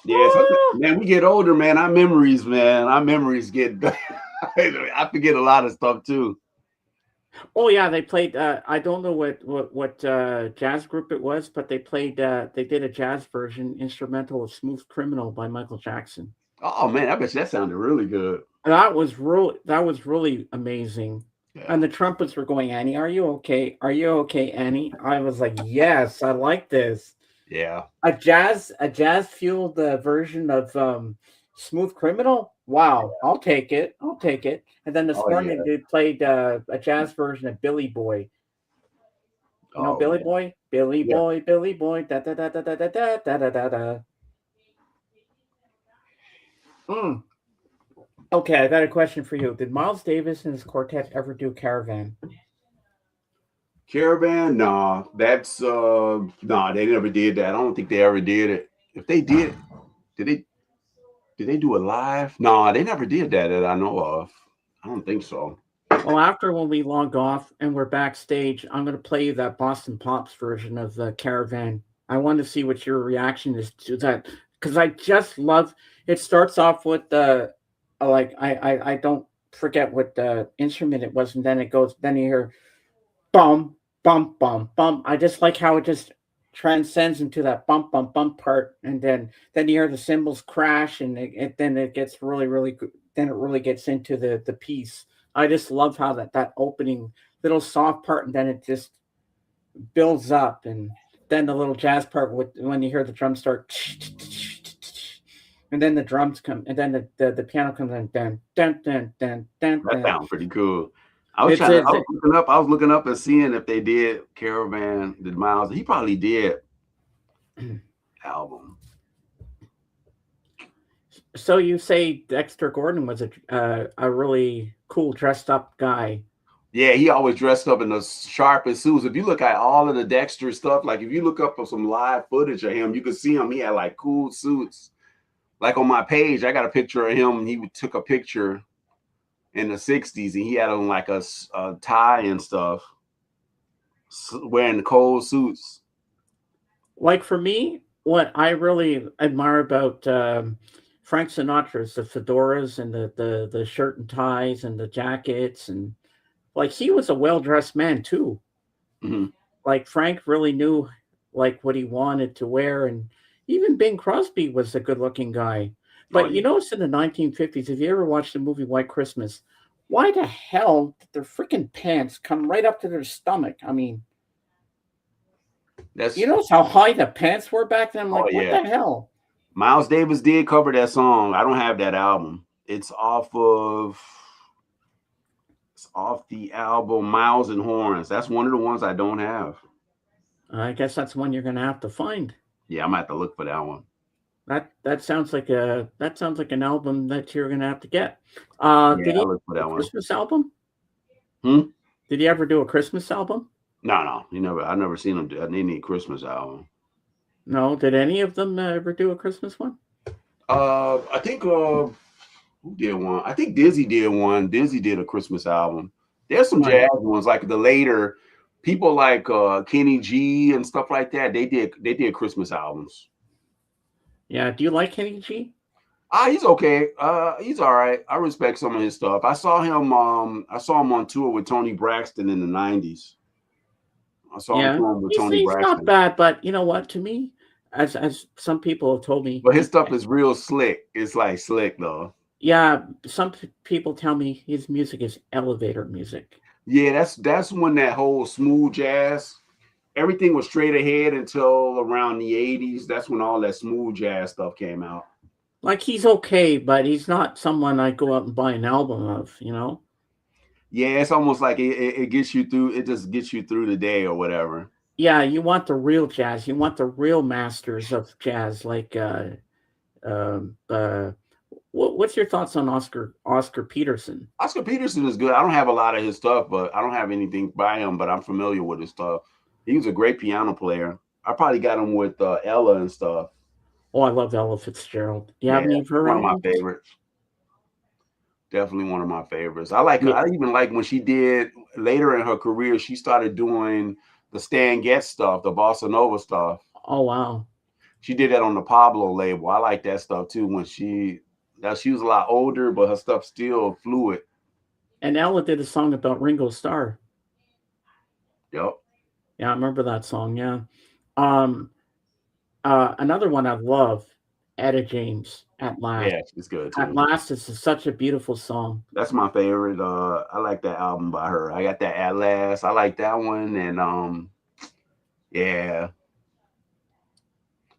Yeah, man, we get older, man. Our memories get. I forget a lot of stuff too. Oh yeah, they played. I don't know what jazz group it was, but they played. They did a jazz version instrumental of "Smooth Criminal" by Michael Jackson. Oh man, I bet you that sounded really good. That was really amazing. Yeah. And the trumpets were going, "Annie, are you okay? Are you okay, Annie?" I was like, "Yes, I like this." Yeah. A jazz fueled version of "Smooth Criminal." Wow, I'll take it. And then this morning they played a jazz version of Billy Boy. You know Billy Boy? Billy Boy, da da da da da da da da da da. Okay, I got a question for you. Did Miles Davis and his quartet ever do Caravan? Caravan? No, that's they never did that. I don't think they ever did it. If they did they do it live? No, they never did that I know of. I don't think so. Well, after when we log off and we're backstage, I'm going to play you that Boston Pops version of the Caravan. I want to see what your reaction is to that, because I just love. It starts off with the I don't forget what the instrument it was, and then it goes. Then you hear, bum bum bum bum. I just like how it just transcends into that bump bump bump part, and then you hear the cymbals crash, and then it gets really good. Then it really gets into the piece. I just love how that opening little soft part, and then it just builds up, and then the little jazz part with when you hear the drums start, and then the drums come, and then the piano comes in, dun dun dun dun dun That dun. sounds pretty cool. I was It's trying to. it's I was looking up and seeing if they did Caravan. Did Miles? He probably did album. So you say Dexter Gordon was a really cool dressed up guy. Yeah, he always dressed up in the sharpest suits. If you look at all of the Dexter stuff, like if you look up for some live footage of him, you can see him. He had like cool suits. Like on my page, I got a picture of him. He took a picture in the 60s, and he had on like a tie and stuff, wearing cold suits. Like for me, what I really admire about Frank Sinatra is the fedoras and the shirt and ties and the jackets, and like he was a well dressed man too. Mm-hmm. Like Frank really knew like what he wanted to wear, and even Bing Crosby was a good looking guy. But you notice in the 1950s, if you ever watched the movie White Christmas, why the hell did their freaking pants come right up to their stomach? I mean, you notice how high the pants were back then? I'm like, what the hell? Miles Davis did cover that song. I don't have that album. It's off the album Miles and Horns. That's one of the ones I don't have. I guess that's one you're gonna have to find. Yeah, I'm gonna have to look for that one. That sounds like an album that you're gonna have to get. Did he look for that do a one. Christmas album? Did he ever do a Christmas album? No. I've never seen him do any Christmas album. No, did any of them ever do a Christmas one? I think who did one? I think Dizzy did one. Dizzy did a Christmas album. There's some jazz ones, like the later people like Kenny G and stuff like that. They did Christmas albums. Yeah. Do you like Kenny G? He's okay. He's all right. I respect some of his stuff. I saw him on tour with Tony Braxton in the 90s. I saw him with Tony Braxton. He's not bad, but you know what? To me, as some people have told me, but his stuff is real slick. It's like slick though. Yeah, some people tell me his music is elevator music. Yeah, that's when that whole smooth jazz, everything was straight ahead until around the 80s. That's when all that smooth jazz stuff came out. Like he's okay, but he's not someone I go out and buy an album of, you know? Yeah, it's almost like it gets you through. It just gets you through the day or whatever. Yeah, you want the real jazz. You want the real masters of jazz. Like, what's your thoughts on Oscar Peterson? Oscar Peterson is good. I don't have a lot of his stuff, but I don't have anything by him. But I'm familiar with his stuff. He was a great piano player. I probably got him with Ella and stuff. Oh, I love Ella Fitzgerald. You have any of her? One of my favorites. Definitely one of my favorites. I even like when she did later in her career, she started doing the Stan Getz stuff, the Bossa Nova stuff. Oh, wow. She did that on the Pablo label. I like that stuff too. When she was a lot older, but her stuff still fluid. And Ella did a song about Ringo Starr. Yep. Yeah, I remember that song. Yeah. Another one I love, Etta James, At Last. Yeah, it's good too. At Last is such a beautiful song. That's my favorite. I like that album by her. I got that At Last. I like that one. And yeah.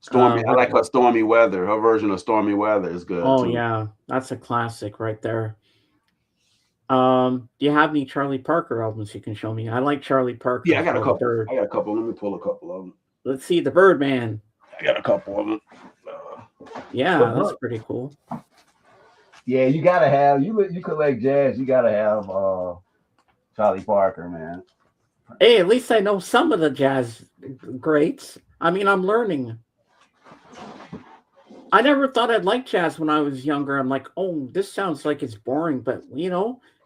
Stormy. I like her Stormy Weather. Her version of Stormy Weather is good. Oh too. Yeah. That's a classic right there. Do you have any Charlie Parker albums you can show me? I like Charlie Parker. Yeah, I got a couple. Let me pull a couple of them. Let's see, the Birdman. I got a couple of them. Yeah, that's pretty cool. Yeah, you gotta have you collect jazz. You gotta have Charlie Parker, man. Hey, at least I know some of the jazz greats. I mean, I'm learning. I never thought I'd like jazz when I was younger. I'm like, oh, this sounds like it's boring. But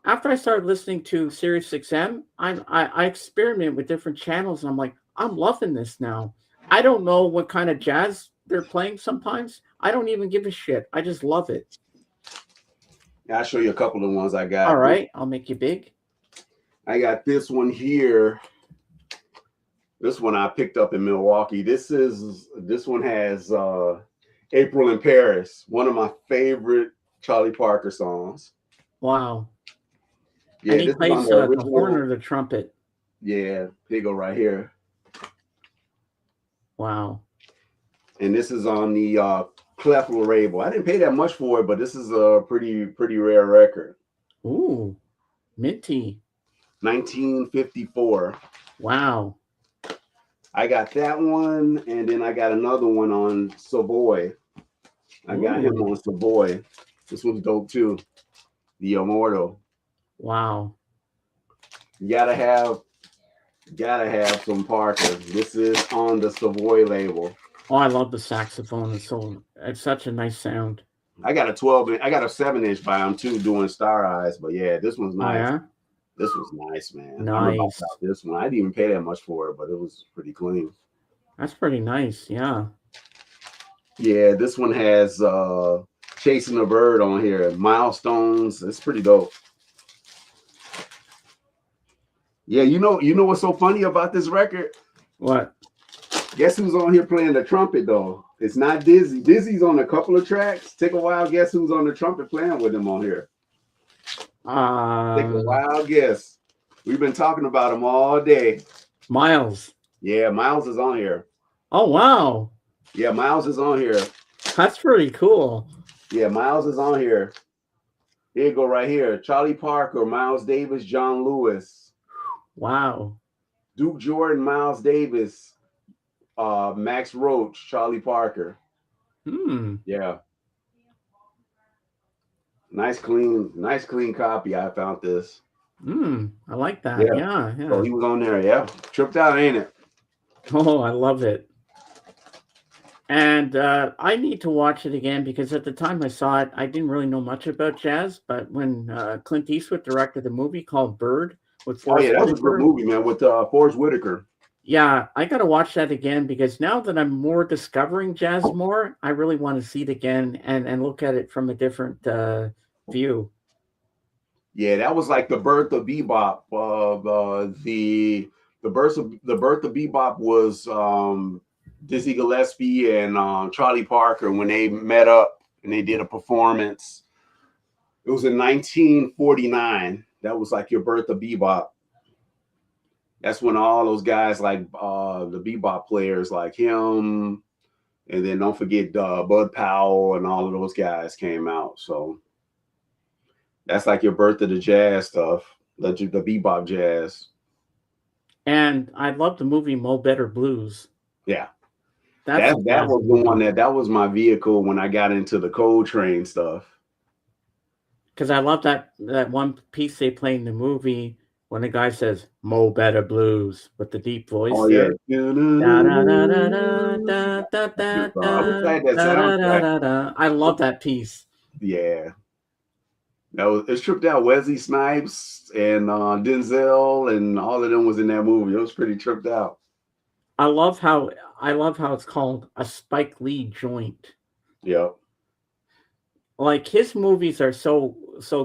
after I started listening to Sirius XM, I experiment with different channels, and I'm like, I'm loving this now. I don't know what kind of jazz they're playing sometimes. I don't even give a shit. I just love it. Yeah, I'll show you a couple of the ones I got. All right, I'll make you big. I got this one here. This one I picked up in Milwaukee. This one has April in Paris, one of my favorite Charlie Parker songs. Wow. Yeah, And he this is on plays the the horn original. or the trumpet. Yeah, here you go right here. Wow. And this is on the Clef label. I didn't pay that much for it, but this is a pretty rare record. Ooh, minty. 1954. Wow. I got that one, and then I got another one on Savoy. I got him on Savoy. This one's dope too. The Immortal. Wow. You gotta have some Parker. This is on the Savoy label. Oh, I love the saxophone. It's such a nice sound. I got a 12-inch, I got a 7-inch by him too, doing Star Eyes. But yeah, this one's nice. Oh, yeah? This was nice, man. Nice. About this one. I didn't even pay that much for it, but it was pretty clean. That's pretty nice. Yeah. Yeah, this one has Chasing a Bird on here. Milestones. It's pretty dope. Yeah, you know what's so funny about this record? What? Guess who's on here playing the trumpet though? It's not Dizzy. Dizzy's on a couple of tracks. Take a wild guess who's on the trumpet playing with him on here. Take a wild guess. We've been talking about him all day. Miles. Yeah, Miles is on here. Oh, wow. Yeah, Miles is on here. That's pretty cool. Yeah, Miles is on here. Here you go right here. Charlie Parker, Miles Davis, John Lewis. Wow. Duke Jordan, Miles Davis, Max Roach, Charlie Parker. Yeah. Nice clean copy. I found this. I like that. Yeah. So he was on there. Yeah. Tripped out, ain't it? Oh, I love it. And I need to watch it again because at the time I saw it, I didn't really know much about jazz. But when Clint Eastwood directed the movie called Bird with Forrest that was a good movie, man, with Forrest Whitaker. Yeah, I got to watch that again because now that I'm more discovering jazz more, I really want to see it again and look at it from a different view. Yeah, that was like the birth of bebop. The birth of bebop was Dizzy Gillespie and Charlie Parker when they met up and they did a performance. It was in 1949. That was like your birth of bebop. That's when all those guys like the bebop players like him, and then don't forget Bud Powell and all of those guys came out. So that's like your birth of the jazz stuff, the bebop jazz. And I love the movie Mo Better Blues. Yeah. That was the one that was my vehicle when I got into the Coltrane stuff. Because I love that one piece they play in the movie when the guy says Mo Better Blues with the deep voice. Oh yeah. I love that piece. Yeah. It's tripped out. Wesley Snipes and Denzel and all of them was in that movie. It was pretty tripped out. I love how it's called a Spike Lee joint. Yep. Like his movies are so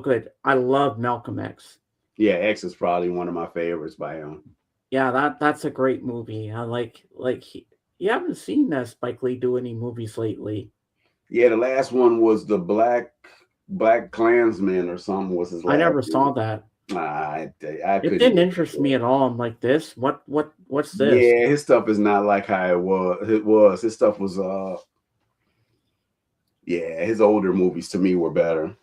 good. I love Malcolm X. Yeah, X is probably one of my favorites by him. Yeah, that's a great movie. I like you haven't seen Spike Lee do any movies lately. Yeah, the last one was the Black Klansman or something was his last. I never saw that. It didn't interest me at all. I'm like, what's this? Yeah, his stuff is not like how it was. His stuff was his older movies to me were better.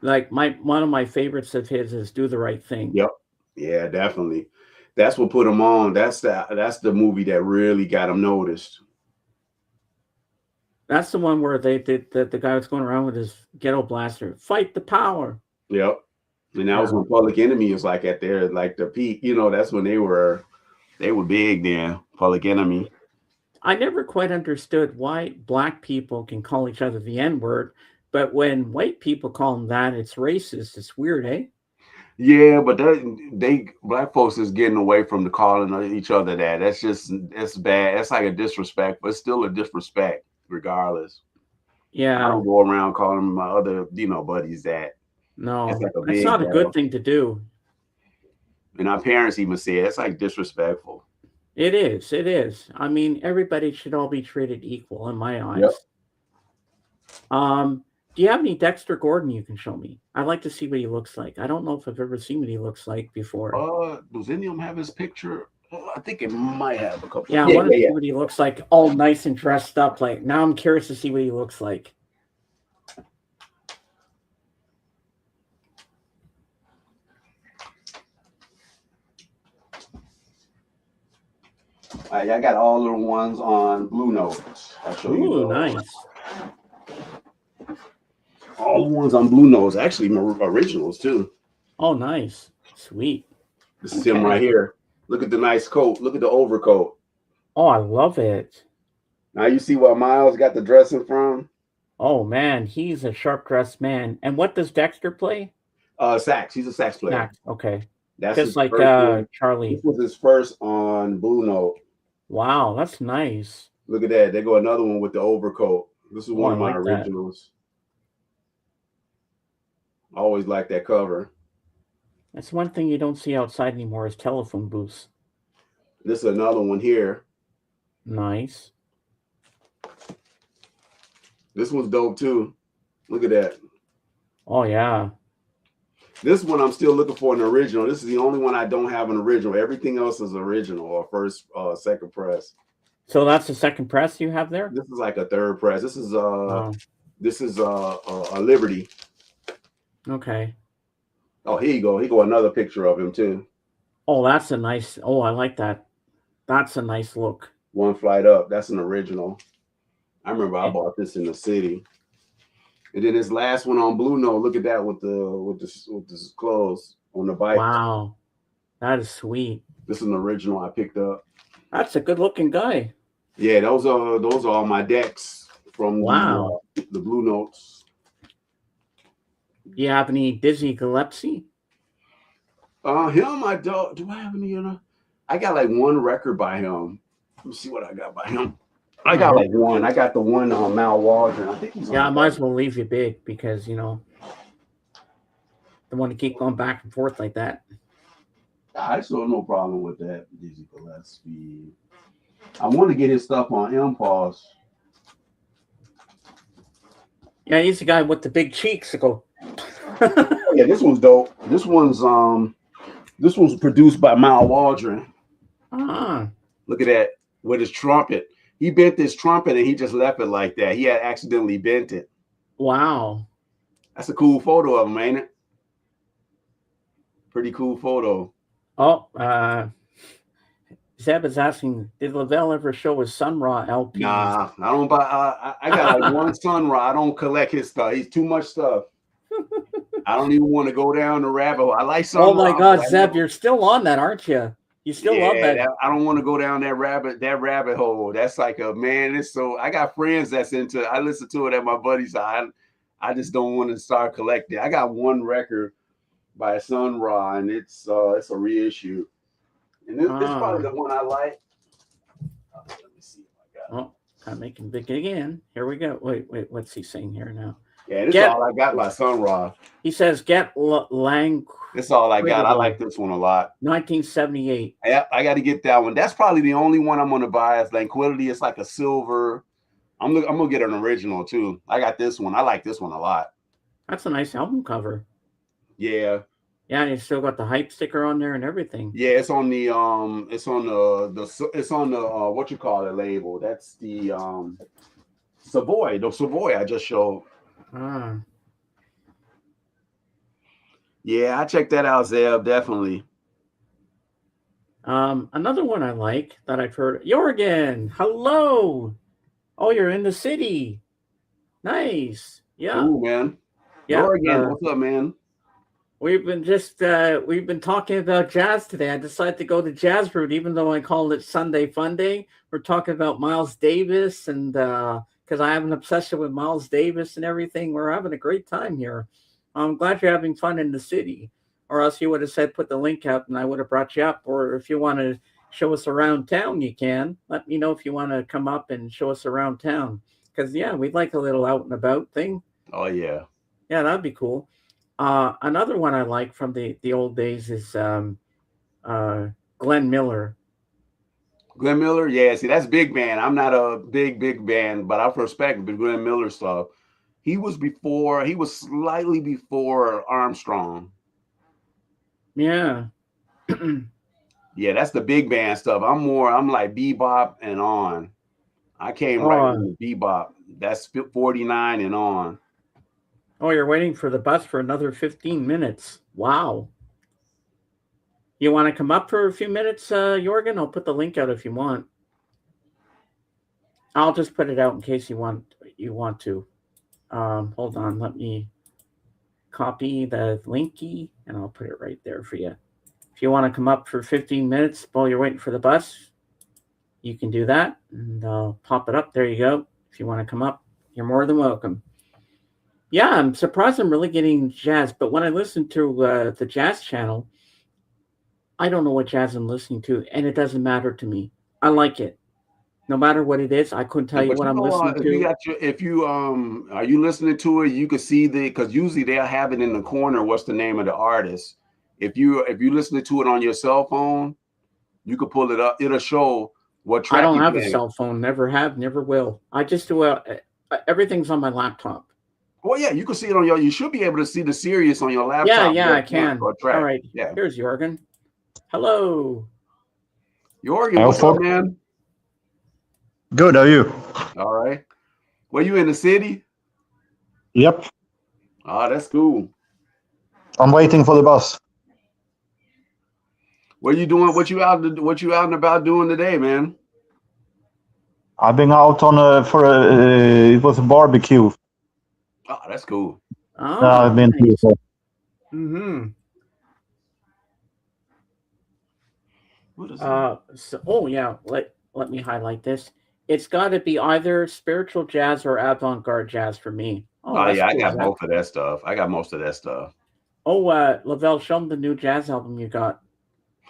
Like one of my favorites of his is Do the Right Thing. Yep. Yeah, definitely. That's what put him on. That's the movie that really got him noticed. That's the one where they did the guy was going around with his ghetto blaster, fight the power. Yep. And that was when Public Enemy was like at their like the peak. That's when they were big then. Public Enemy. I never quite understood why black people can call each other the N-word, but when white people call them that, it's racist. It's weird, eh? Yeah, but black folks is getting away from the calling each other that. That's bad. That's like a disrespect, but it's still a disrespect regardless. Yeah. I don't go around calling my other, buddies that. No, it's not a good thing to do. And our parents even say it's like disrespectful. It is. It is. I mean, everybody should all be treated equal in my Yep. eyes. Um, do you have any Dexter Gordon you can show me? I'd like to see what he looks like. I don't know if I've ever seen what he looks like before. Does any of them have his picture? I think it might have a couple. Yeah, I Yeah, want yeah, to yeah. see what he looks like, all nice and dressed up. Like now, I'm curious to see what he looks like. I got all the ones on Blue Notes. I'll show you Ooh, those. nice. All the ones on Blue Notes, actually originals too. Oh, nice. Sweet. This is him right here. Look at the nice coat. Look at the overcoat. Oh, I love it. Now you see what Miles got the dressing from? Oh man, he's a sharp dressed man. And what does Dexter play? Sax. He's a sax player. Sax. Okay. That's Just his like first one. Charlie. This was his first on Blue Note. Wow, that's nice. Look at that. There go another one with the overcoat. This is one of my like originals. I always like that cover. That's one thing you don't see outside anymore is telephone booths. This is another one here. Nice. This one's dope too. Look at that. Oh yeah. This one I'm still looking for an original. This is the only one I don't have an original. Everything else is original or first, second press. So that's the second press you have there? This is like a third press. This is a Liberty. Okay. Oh, here you go. Here go another picture of him too. Oh, that's a nice. Oh, I like that. That's a nice look. One Flight Up. That's an original. I remember I bought this in the city. And then this last one on Blue Note. Look at that with the clothes on the bike. Wow, that is sweet. This is an original I picked up. That's a good looking guy. Yeah, those are all my decks from the Blue Notes. Do you have any Disney Gillespie? Him, I don't. Do I have any? I got like one record by him. Let me see what I got by him. I got like one. I got the one on Mal Waldron. I think he's on. Yeah, I might as well leave you big because don't want to keep going back and forth like that. I still have no problem with that. Dizzy Gillespie. I want to get his stuff on Impulse. Yeah, he's the guy with the big cheeks that go. Yeah, this one's dope. This one's produced by Mal Waldron. Look at that with his trumpet. He bent this trumpet and he just left it like that. He had accidentally bent it. Wow. That's a cool photo of him, ain't it? Pretty cool photo. Oh, Zeb is asking, did Lavelle ever show his Sun Ra LP? Nah, I don't buy. I got like one Sun Ra. I don't collect his stuff. He's too much stuff. I don't even want to go down the rabbit hole. I like Sun Ra. Oh my God, Zeb, you're still on that, aren't you? You still love that. I don't want to go down that rabbit hole. That's like it's so. I got friends that's into. I listen to it at my buddy's house. I just don't want to start collecting. I got one record by Sun Ra, and it's a reissue. And this is probably the one I like. Let me see if I got it. Oh, I'm making big again. Here we go. Wait, what's he saying here now? Yeah, this is all I got by Sun Ra. He says, "Get Lang." That's all I got. I like this one a lot. 1978. Yeah, I got to get that one. That's probably the only one I'm going to buy. Is Lanquility. It's like a silver. I'm gonna get an original too. I got this one. I like this one a lot. That's a nice album cover. Yeah. Yeah, and it's still got the hype sticker on there and everything. Yeah, it's on the what you call it label. That's the Savoy. The Savoy I just showed. Yeah, I checked that out, Zeb, definitely. Another one I like that I've heard. Jorgen, hello. Oh, you're in the city. Nice. Yeah. Ooh, man. Yeah. Jorgen, what's up, man? We've been talking about jazz today. I decided to go the jazz route, even though I called it Sunday Funday. We're talking about Miles Davis, and because I have an obsession with Miles Davis and everything. We're having a great time here. I'm glad you're having fun in the city, or else you would have said put the link out and I would have brought you up. Or if you want to show us around town, you can. Let me know if you want to come up and show us around town. Because, yeah, we'd like a little out and about thing. Oh, yeah. Yeah, that'd be cool. Another one I like from the old days is Glenn Miller. Glenn Miller, yeah. See, that's big band. I'm not a big band, but I respect the Glenn Miller stuff. He was slightly before Armstrong. Yeah. Yeah, that's the big band stuff. I'm like bebop and on. I came right Oh, from the bebop. That's 49 and on. oh, you're waiting for the bus for another 15 minutes. Wow. You want to come up for a few minutes, Jorgen? I'll put the link out if you want. I'll just put it out in case you want to. Hold on, let me copy the linky and I'll put it right there for you. If you want to come up for 15 minutes while you're waiting for the bus, you can do that, and I'll pop it up. There you go. If you want to come up, you're more than welcome. Yeah, I'm surprised I'm really getting jazz, but when I listen to the jazz channel, I don't know what jazz I'm listening to, and it doesn't matter to me. I like it. No matter what it is, I couldn't tell you But what you I'm know, listening to. if you are you listening to it, you can see because usually they'll have it in the corner. What's the name of the artist? If you listen to it on your cell phone, you can pull it up. It'll show what I track don't you're have a playing. cell phone. Never have. Never will. I just do everything's on my laptop. Well, yeah, you can see it on your. You should be able to see the series on your Yeah, laptop. yeah, I can. Or All track. right. Yeah. Here's Jorgen. Hello. Jorgen, what's up, man? Good, are you? All right. Were you in the city? Yep. Oh, that's cool. I'm waiting for the bus. What are you doing? What you out and about doing today, man? I've been out on it was a barbecue. Oh, that's cool. Oh, I've been nice. to. Mm-hmm. What is that? Oh yeah, let me highlight this. It's got to be either spiritual jazz or avant-garde jazz for me. Oh, Oh that's yeah, I cool. got both of that stuff. I got most of that stuff. Oh, Lavelle, show them the new jazz album you got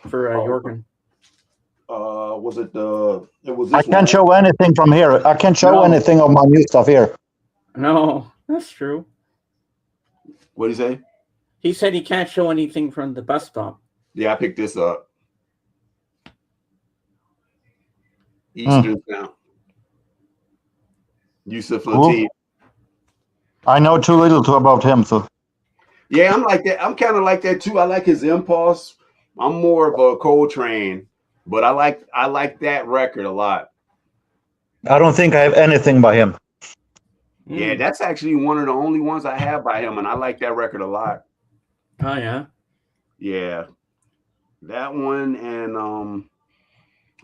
for Jorgen. Was it the? It was. I can't show anything from here. I can't show anything of my new stuff here. No, that's true. What did he say? He said he can't show anything from the bus stop. Yeah, I picked this up. Eastern Sound. Yusuf Lateef. I know too little about him, so. Yeah, I'm like that. I'm kind of like that too. I like his impulse. I'm more of a Coltrane, but I like that record a lot. I don't think I have anything by him. Yeah, that's actually one of the only ones I have by him, and I like that record a lot. Oh yeah. Yeah, that one, and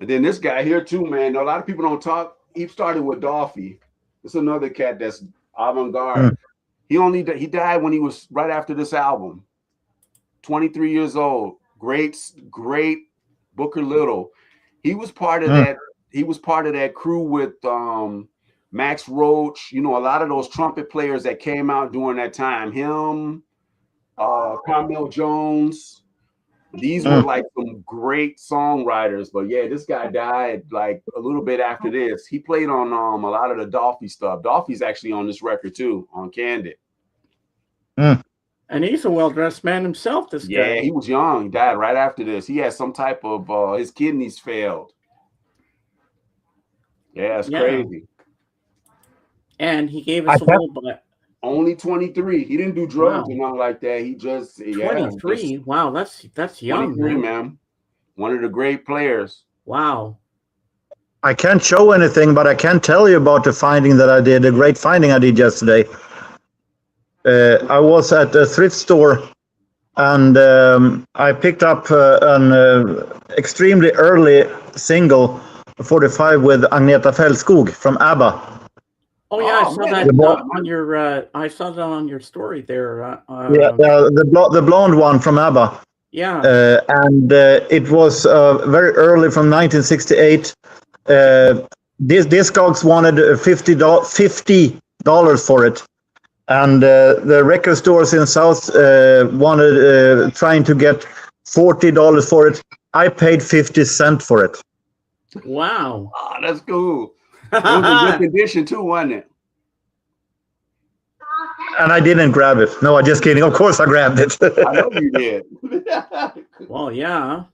then this guy here too, man. A lot of people don't talk. He started with Dolphy. It's another cat that's avant-garde. He died when he was right after this album. 23 years old. Great Booker Little. He was part of that. He was part of that crew with Max Roach. You know, a lot of those trumpet players that came out during that time. Him, Carmel Jones. These were like some great songwriters. But yeah, this guy died like a little bit after this. He played on a lot of the Dolphy stuff. Dolphy's actually on this record too, on Candid. And he's a well-dressed man himself, this guy. Yeah, he was young. He died right after this. He had some type of his kidneys failed. Yeah, it's crazy. And he gave us a little bit. Only 23. He didn't do drugs or nothing like that. He just 23. Wow, that's young, 23, man. One of the great players. Wow. I can't show anything, but I can tell you about the finding that I did, the great finding I did yesterday. I was at a thrift store and I picked up an extremely early single, 45, with Agneta Fältskog from ABBA. Oh yeah, I saw that on your. I saw that on your story there. The blonde one from ABBA. Yeah. And it was very early from 1968. Discogs wanted $50 for it, and the record stores in South wanted trying to get $40 for it. I paid 50 cents for it. Wow. Oh, that's cool. It was in good condition too, wasn't it? And I didn't grab it. No, I'm just kidding. Of course I grabbed it. I know you did. Well, yeah.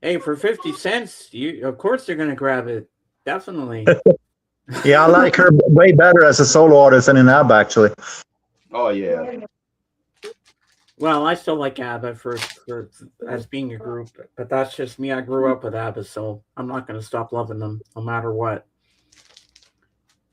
Hey, for 50 cents, of course they're going to grab it. Definitely. Yeah, I like her way better as a solo artist than in ABBA, actually. Oh yeah. Well, I still like ABBA for as being a group, but that's just me. I grew up with ABBA, so I'm not going to stop loving them no matter what.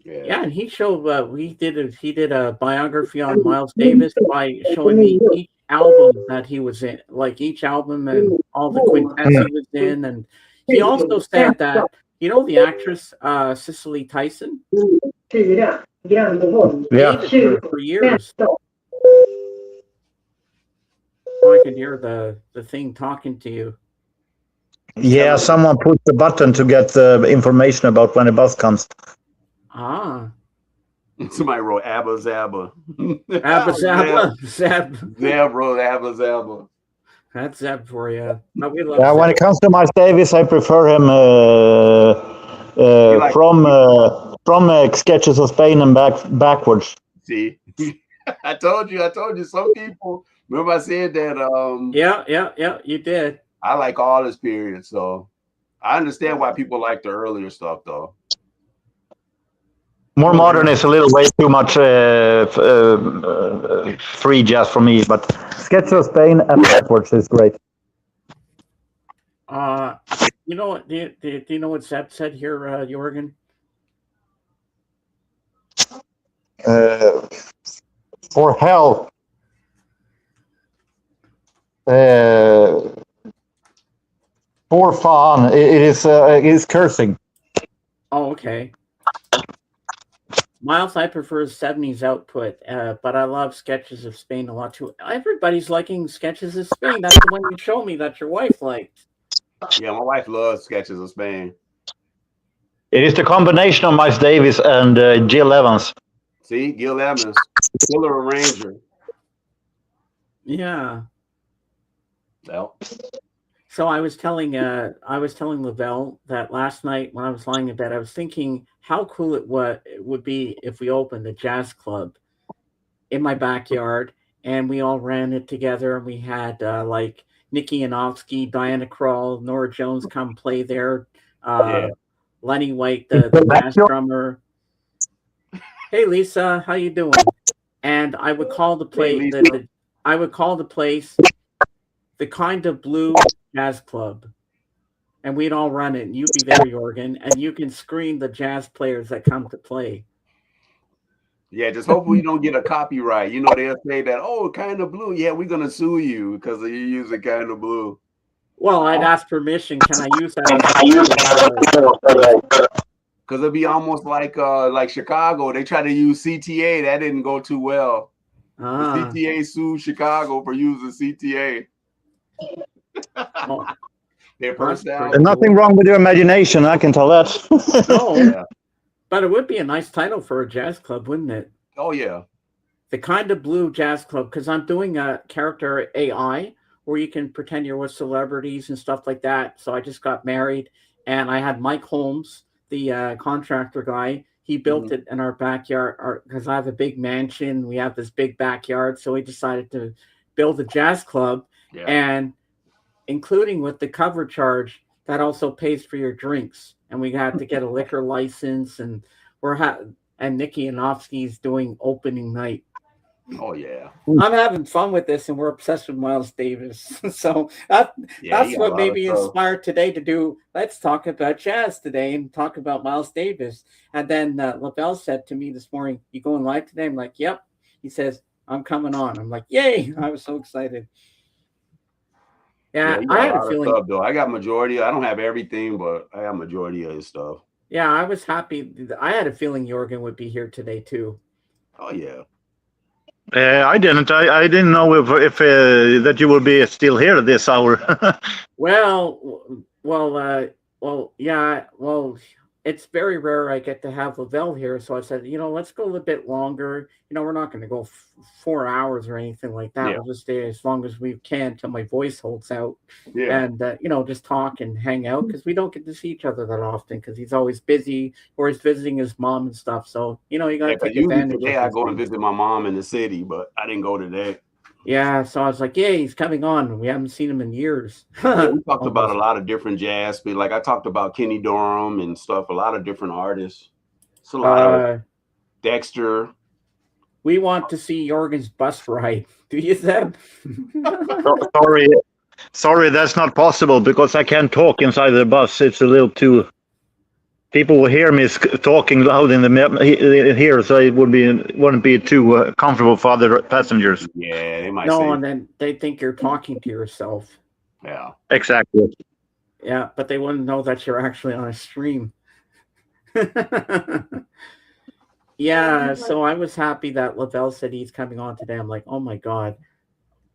Yeah, and he showed he did a biography on Miles Davis by showing me each album that he was in, like each album and all the quintets he was in, and he also said that the actress Cicely Tyson dated her for years. I could hear the thing talking to you. Yeah, someone pushed the button to get the information about when the bus comes. Ah. Somebody wrote Abba Zabba. Abba Zabba. Zeb. Zeb wrote Abba Zabba. That's Zeb for you. No, we love Yeah, Zeb. when it comes to Miles Davis, I prefer him from Sketches of Spain and backwards. See, I told you. Some people remember I said that. Yeah, you did. I like all his periods, so I understand why people like the earlier stuff, though. More modern is a little way too much free jazz for me, but Sketches of Spain and backwards is great. You know what? Do you know what Zeb said here, Jorgen? For hell. For fun. It is cursing. Oh, okay. Miles, I prefer 70s output, but I love Sketches of Spain a lot too. Everybody's liking Sketches of Spain. That's the one you showed me that your wife liked. Yeah, my wife loves Sketches of Spain. It is the combination of Miles Davis and Gil Evans. See, Gil Evans, killer arranger. Yeah. Well. So I was telling Lavelle that last night when I was lying in bed, I was thinking how cool it would be if we opened a jazz club in my backyard and we all ran it together, and we had like Nikki Yanofsky, Diana Krall, Nora Jones come play there, Lenny White, the bass drummer. Hey Lisa, how you doing? And I would call the place I would call the place the Kind of Blue Jazz Club, and we'd all run it, and you'd be there, Jorgen, and you can screen the jazz players that come to play. Yeah, just hopefully you don't get a copyright. You know, they'll say that, oh, Kind of Blue. Yeah, we're gonna sue you because you use a Kind of Blue. Well, I'd ask permission. Can I use that? Because it'd be almost like Chicago. They tried to use CTA. That didn't go too well. The CTA sued Chicago for using CTA. There's nothing wrong with your imagination, I can tell that. Oh, yeah. But it would be a nice title for a jazz club, wouldn't it? Oh, yeah. The Kind of Blue Jazz Club, because I'm doing a character AI where you can pretend you're with celebrities and stuff like that. So I just got married, and I had Mike Holmes, the contractor guy. He built it in our backyard because I have a big mansion. We have this big backyard. So we decided to build a jazz club, and including with the cover charge, that also pays for your drinks. And we had to get a liquor license, and and Nikki Yanofsky's doing opening night. Oh yeah, I'm having fun with this, and we're obsessed with Miles Davis. So that's what made me inspired today to do. Let's talk about jazz today and talk about Miles Davis. And then Lavelle said to me this morning, "You going live today?" I'm like, "Yep." He says, "I'm coming on." I'm like, "Yay!" I was so excited. Yeah, I had a feeling. Stuff, though. I got majority. I don't have everything, but I have majority of his stuff. Yeah, I was happy. I had a feeling Jorgen would be here today too. Oh yeah. I didn't. I didn't know if that you would be still here this hour. Well, yeah. Well, it's very rare I get to have Lavelle here, so I said, let's go a little bit longer. We're not going to go 4 hours or anything like that. Yeah. We'll just stay as long as we can till my voice holds out, and just talk and hang out because we don't get to see each other that often because he's always busy or he's visiting his mom and stuff. So you got to take advantage. Today I go and visit my mom in the city, but I didn't go today. Yeah, so I was like, yeah, he's coming on. We haven't seen him in years. Yeah, we talked about a Almost. lot of different jazz, but like I talked about Kenny Dorham and stuff, a lot of different artists. It's a lot of Dexter. We want to see Jorgen's bus ride. Do you, Zeb? Sorry, sorry, that's not possible because I can't talk inside the bus. It's a little too. People will hear me talking loud in the here, so it wouldn't be too comfortable for other passengers. Yeah, they might No, say. and then they think you're talking to yourself. Yeah. Exactly. Yeah, but they wouldn't know that you're actually on a stream. Yeah, so I was happy that Lavelle said he's coming on today. I'm like, oh my god.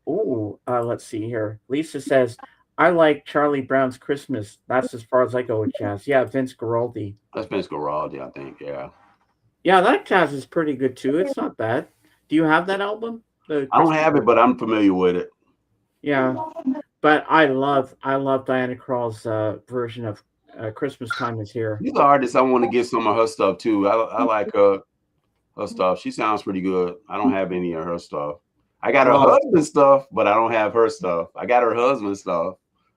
Oh, let's see here. Lisa says, I like Charlie Brown's Christmas. That's as far as I go with jazz. Yeah, Vince Guaraldi. That's Vince Guaraldi, I think. Yeah. Yeah, that jazz is pretty good too. It's not bad. Do you have that album? I don't have it, but I'm familiar with it. Yeah, but I love Diana Krall's version of Christmas Time Is Here. She's an artist. I want to get some of her stuff too. I like her stuff. She sounds pretty good. I don't have any of her stuff. I got her husband stuff, but I don't have her stuff. I got her husband stuff.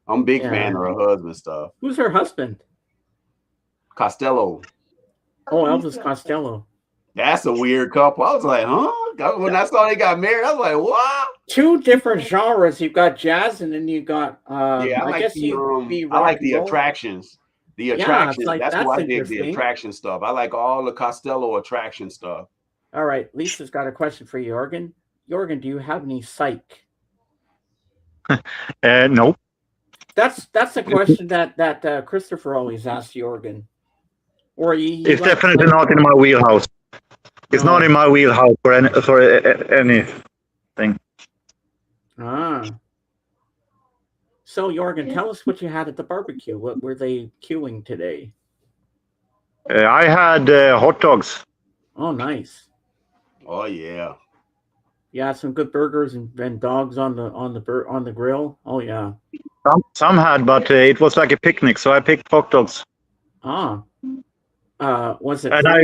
I'm a big fan of her husband stuff. Who's her husband? Costello. Oh, Elvis Costello. That's a weird couple. I was like, huh? When I saw they got married, I was like, what? Two different genres. You've got jazz, and then you got. Yeah, I like the attractions. The attractions. Like, that's why I dig the attraction stuff. I like all the Costello attraction stuff. All right, Lisa's got a question for you, Jorgen. Jorgen, do you have any psych? No. That's a question that Christopher always asks Jorgen. Or it's definitely not in my wheelhouse. It's not in my wheelhouse for anything. Ah. So Jorgen, tell us what you had at the barbecue. What were they queuing today? I had hot dogs. Oh, nice. Oh yeah. Yeah, some good burgers and dogs on the grill. Oh yeah. Some had, but it was like a picnic, so I picked hot dogs. Ah. Was it? And I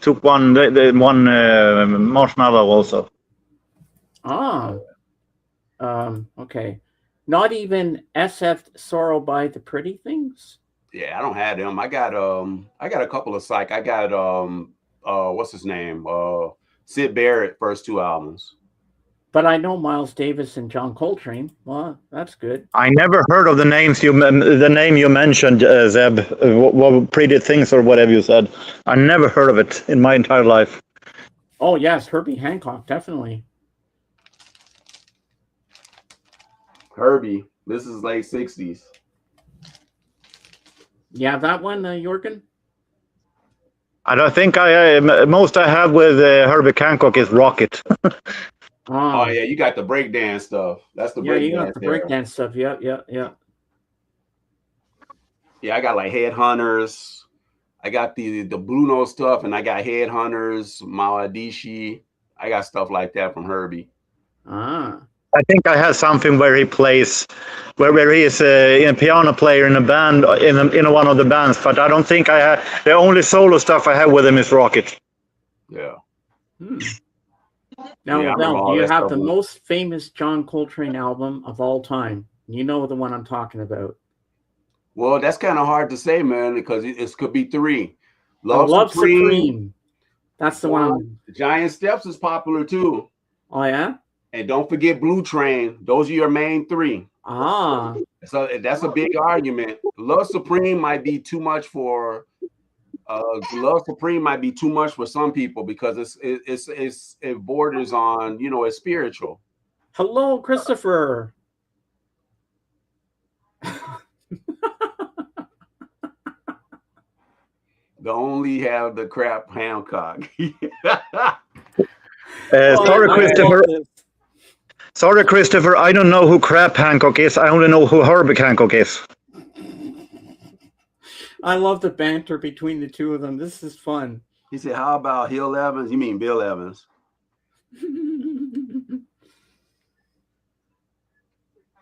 took one marshmallow also. Ah. Okay. Not even SF Sorrow by the Pretty Things? Yeah, I don't have them. I got a couple of psych. I got what's his name? Sid Barrett first two albums. But I know Miles Davis and John Coltrane. Well, that's good. I never heard of the names the name you mentioned, Zeb. What Pretty Things or whatever you said. I never heard of it in my entire life. Oh yes, Herbie Hancock, definitely. Herbie, this is late 60s. Yeah, that one, Jorgen? I don't think most I have with Herbie Hancock is Rocket. Oh yeah, you got the breakdance stuff. That's the breakdance. Yeah, you got the breakdance stuff. Yeah. Yeah, I got like Headhunters. I got the Blue Note stuff, and I got Headhunters, Mawadishi. I got stuff like that from Herbie. Ah. I think I have something where he plays, where he is a piano player in a band in one of the bands. But I don't think I have. The only solo stuff I have with him is Rocket. Yeah. Now, do you have the most famous John Coltrane album of all time? You know the one I'm talking about. Well, that's kind of hard to say, man, because it could be three. Love Supreme. That's the one. Giant Steps is popular too. Oh yeah. And don't forget Blue Train. Those are your main three. Ah. So that's a big argument. Love Supreme might be too much for. Love Supreme might be too much for some people because it borders on, it's spiritual. Hello, Christopher. They only have the crap Hancock. Sorry, Christopher. Sorry, Christopher. I don't know who Crap Hancock is. I only know who Herbie Hancock is. I love the banter between the two of them. This is fun. He said, how about Hill Evans? You mean Bill Evans?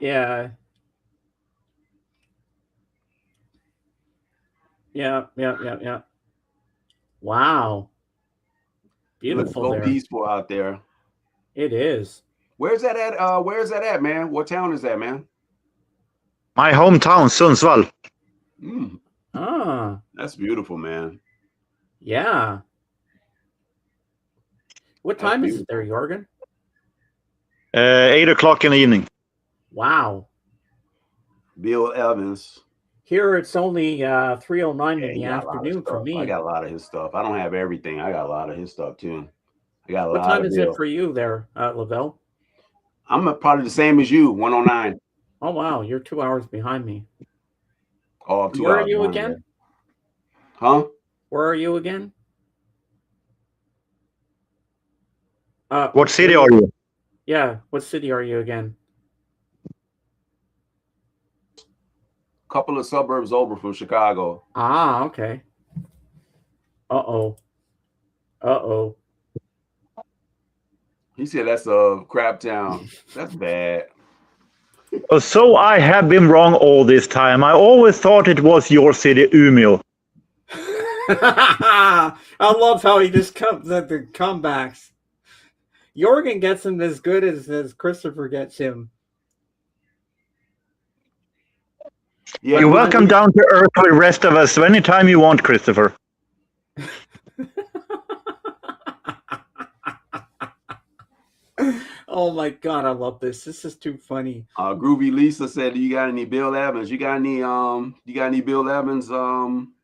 Yeah. Yeah. Wow. Beautiful so there. peaceful out there. It is. Where's that at? Where's that at, man? What town is that, man? My hometown, Sundsvall. That's beautiful, man. Yeah. What time is it there, Jorgen? 8 o'clock in the evening. Wow. Bill Evans. Here it's only 3:09 in the afternoon for me. I got a lot of his stuff. I don't have everything. I got a lot of his stuff too. I got a what lot time of is Bill. it for you there, Lavelle? I'm probably the same as you, 109. Oh wow, you're 2 hours behind me. Oh, 2 Where hours. are you again? Huh? Where are you again? What city are you? Yeah, what city are you again? Couple of suburbs over from Chicago. Ah, okay. Uh-oh. Uh-oh. He said that's a crap town. That's bad. So I have been wrong all this time. I always thought it was your city, Umeå. I love how he just comes at the comebacks. Jorgen gets him as good as Christopher gets him. Yeah, You're welcome down to Earth with the rest of us anytime you want, Christopher. Oh my God, I love this. This is too funny. Groovy Lisa said, "Do you got any Bill Evans? You got any Bill Evans Jorgen?"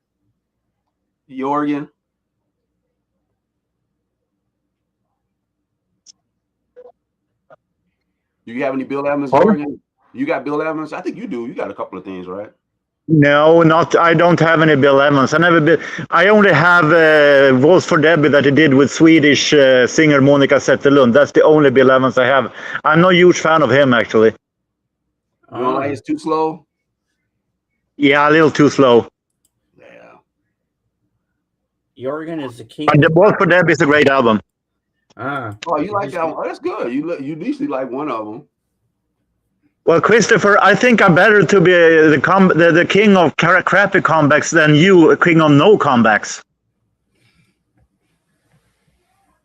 Do you have any Bill Evans, Jorgen? You got Bill Evans? I think you do. You got a couple of things, right? No, not. I don't have any Bill Evans. I only have Waltz for Debbie that he did with Swedish singer Monica Zetterlund. That's the only Bill Evans I have. I'm not a huge fan of him, actually. You don't like it's too slow? Yeah, a little too slow. Yeah. Jorgen is the king. And the Waltz for Debbie is a great album. Oh, you like that one? Oh, that's good. You at least like one of them. Well, Christopher, I think I'm better to be the king of crappy comebacks than you, king of no comebacks.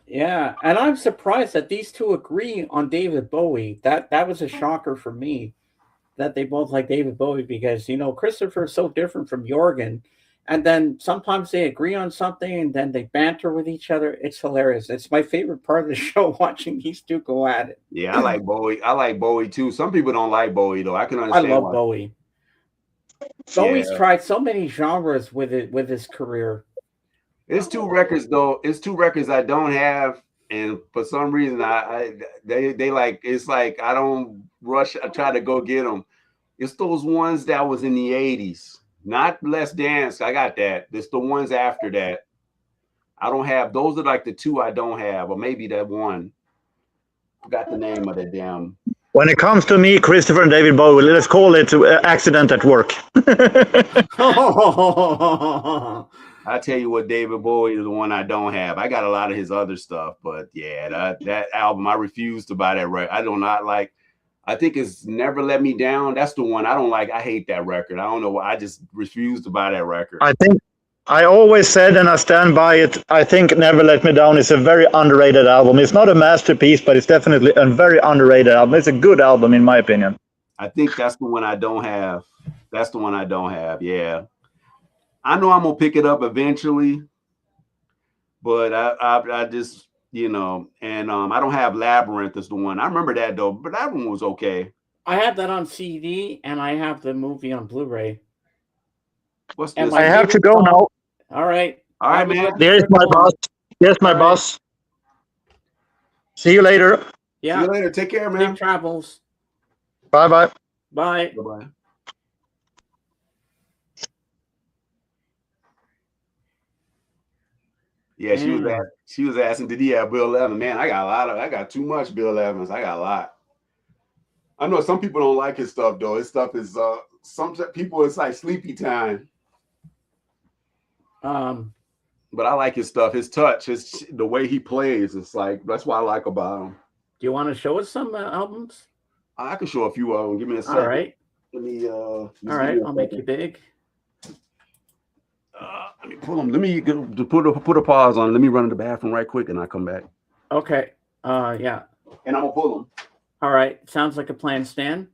Yeah, and I'm surprised that these two agree on David Bowie. That was a shocker for me, that they both like David Bowie, because Christopher is so different from Jorgen, and then sometimes they agree on something and then they banter with each other. It's hilarious. It's my favorite part of the show, watching these two go at it. Yeah, I like Bowie. I like Bowie too. Some people don't like Bowie though. I can understand. I love Bowie. Bowie's tried so many genres with his career. It's two records though. It's two records I don't have, and for some reason they like. It's like I don't rush. I try to go get them. It's those ones that was in the 80s. Not Let's Dance. I got that. It's the ones after that. I don't have. Those are like the two I don't have, or maybe that one. Forgot the name of the damn. When it comes to me, Christopher and David Bowie, let's call it accident at work. I tell you what, David Bowie is the one I don't have. I got a lot of his other stuff, but yeah, that album, I refuse to buy that record. I do not like. I think it's Never Let Me Down. That's the one I don't like. I hate that record. I don't know why. I just refuse to buy that record. I think I always said, and I stand by it, I think Never Let Me Down is a very underrated album. It's not a masterpiece, but it's definitely a very underrated album. It's a good album, in my opinion. I think that's the one I don't have. That's the one I don't have. Yeah. I know I'm going to pick it up eventually, but I just... and I don't have Labyrinth as the one. I remember that though, but that one was okay. I have that on CD and I have the movie on Blu-ray. What's this? I have to go now. All right. All right, man. There's my boss. There's my boss. See you later. Yeah. See you later. Take care, man. Safe travels. Bye-bye. Bye. Bye-bye. Yeah, she was asking, did he have Bill Evans? Man, I got too much Bill Evans. I got a lot. I know some people don't like his stuff though. His stuff is some people, it's like sleepy time. But I like his stuff. His touch, the way he plays. It's like that's what I like about him. Do you want to show us some albums? I can show a few of them. Give me a second. All right. Let me. All right, I'll make you big. Let me pull them. Let me put a pause on. Let me run to the bathroom right quick, and I'll come back. Okay. Yeah. And I'm gonna pull them. All right. Sounds like a plan, Stan.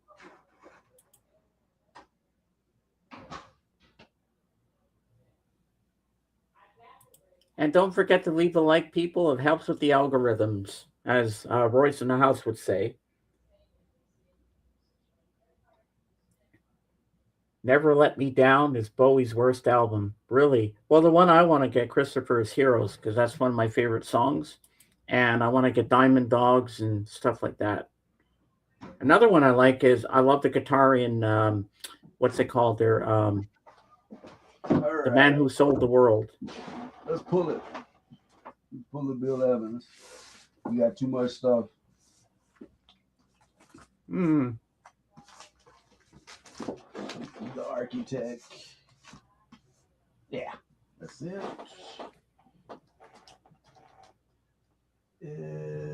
And don't forget to leave a like, people. It helps with the algorithms, as Royce in the house would say. Never Let Me Down is Bowie's worst album. Really? Well, the one I want to get, Christopher, is Heroes, because that's one of my favorite songs. And I want to get Diamond Dogs and stuff like that. Another one I like is, I love the guitar in, what's it called there? The Man Who Sold the World. Let's pull it. Pull the Bill Evans. We got too much stuff. Hmm. The Architect. Yeah, that's it.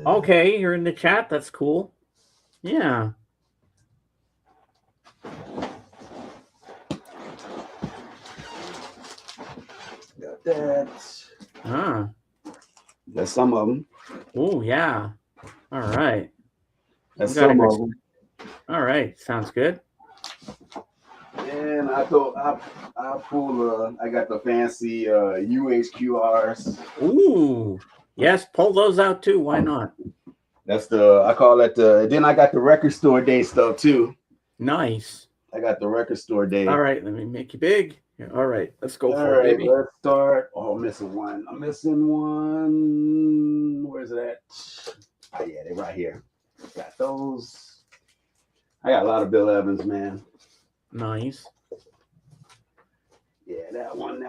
Okay, you're in the chat. That's cool. Yeah. Got that. Ah. That's some of them. Oh, yeah. All right. That's some of them. All right. Sounds good. And I thought I pull. I got the fancy UHQRs. Ooh. Yes, pull those out too. Why not? That's I call that the. Then I got the record store day stuff too. Nice. I got the record store day. All right, let me make you big. All right, let's go for it, baby. Let's start. Oh, I'm missing one. Where's it at? Oh, yeah, they're right here. Got those. I got a lot of Bill Evans, man. Nice. Yeah, that one.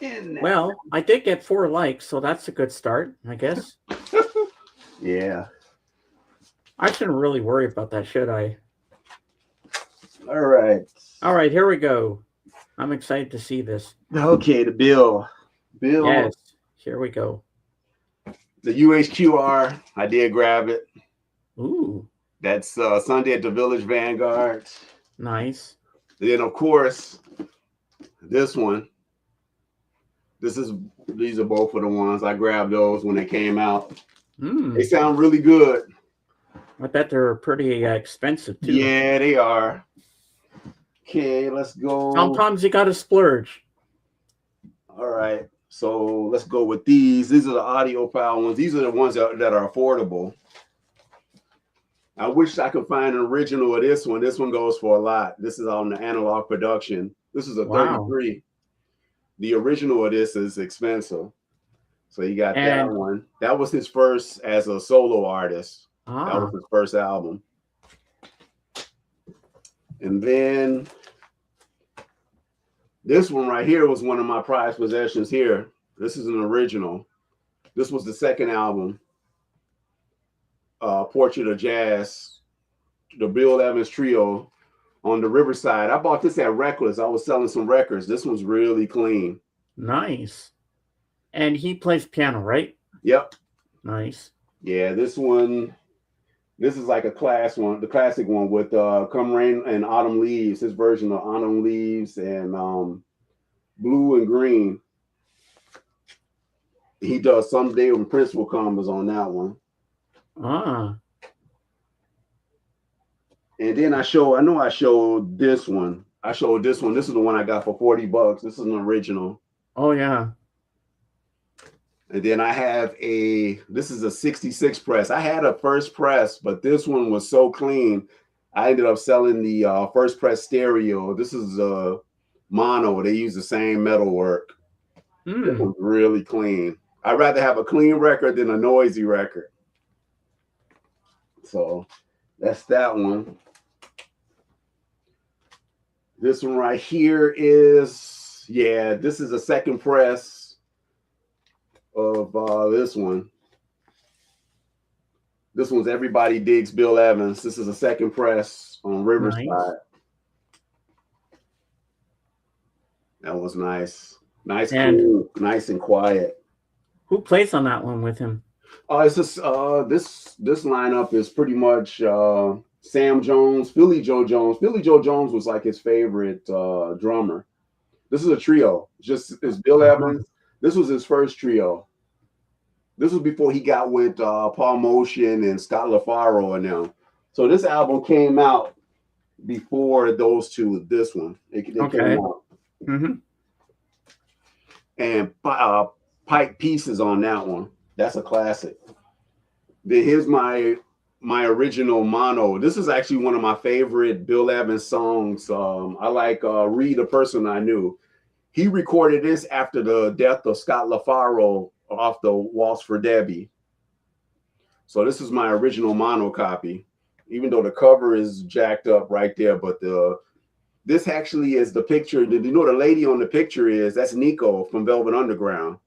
And that well, one. I did get 4 likes, so that's a good start, I guess. Yeah. I shouldn't really worry about that, should I? All right. All right, here we go. I'm excited to see this. Okay, the Bill. Yes, here we go. The UHQR, I did grab it. Ooh. That's Sunday at the Village Vanguard. Nice. Then, of course, this one. These are both of the ones. I grabbed those when they came out. They sound really good. I bet they're pretty expensive, too. Yeah, they are. Okay, let's go. Sometimes you got to splurge. All right. So let's go with these. These are the audiophile ones. These are the ones that are affordable. I wish I could find an original of this one. This one goes for a lot. This is on the analog production. This is a 33. The original of this is expensive. So you got that one. That was his first as a solo artist. That was his first album. And then this one right here was one of my prized possessions here. This is an original. This was the second album. Portrait of Jazz, the Bill Evans Trio on the Riverside. I bought this at Reckless. I was selling some records. This one's really clean. Nice. And he plays piano, right? Yep. Nice. Yeah, this one, this is like the classic one with Come Rain and Autumn Leaves, his version of Autumn Leaves and Blue and Green. He does Someday When Prince Will Come was on that one. And then I showed this one. This is the one I got for $40. This is an original. Oh, yeah. And then I have this is a 66 press. I had a first press, but this one was so clean. I ended up selling the first press stereo. This is a mono. They use the same metal work. It was really clean. I'd rather have a clean record than a noisy record. So that's that one. This one right here is, this is a second press of this one. This one's Everybody Digs Bill Evans. This is a second press on Riverside. Nice. That was nice. Nice, cool, nice and quiet. Who plays on that one with him? It's just this lineup is pretty much Sam Jones, Philly Joe Jones. Philly Joe Jones was like his favorite drummer. This is a trio. It's Bill Evans. This was his first trio. This was before he got with Paul Motion and Scott LaFaro and them. So this album came out before those two. This one, it came out. Mm-hmm. And Pike Pieces on that one. That's a classic. Then here's my original mono. This is actually one of my favorite Bill Evans songs. I like Read a Person I Knew. He recorded this after the death of Scott LaFaro off the Waltz for Debbie. So this is my original mono copy, even though the cover is jacked up right there. But this actually is the picture. You know the lady on the picture that's Nico from Velvet Underground.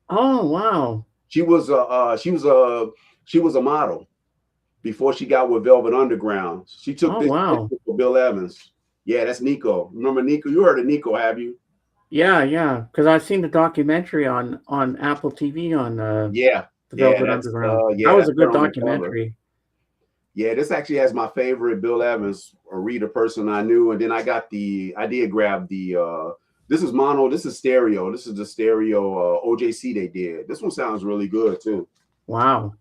Oh wow. She was a model before she got with Velvet Underground. She took this picture for Bill Evans. Yeah, that's Nico. Remember Nico? You heard of Nico, have you? Yeah, because I've seen the documentary on Apple TV on the Velvet Underground. That was a good documentary. Yeah, this actually has my favorite Bill Evans, or Read a Person I Knew, and then I did grab the this is mono, this is stereo. This is the stereo OJC they did. This one sounds really good too. Wow.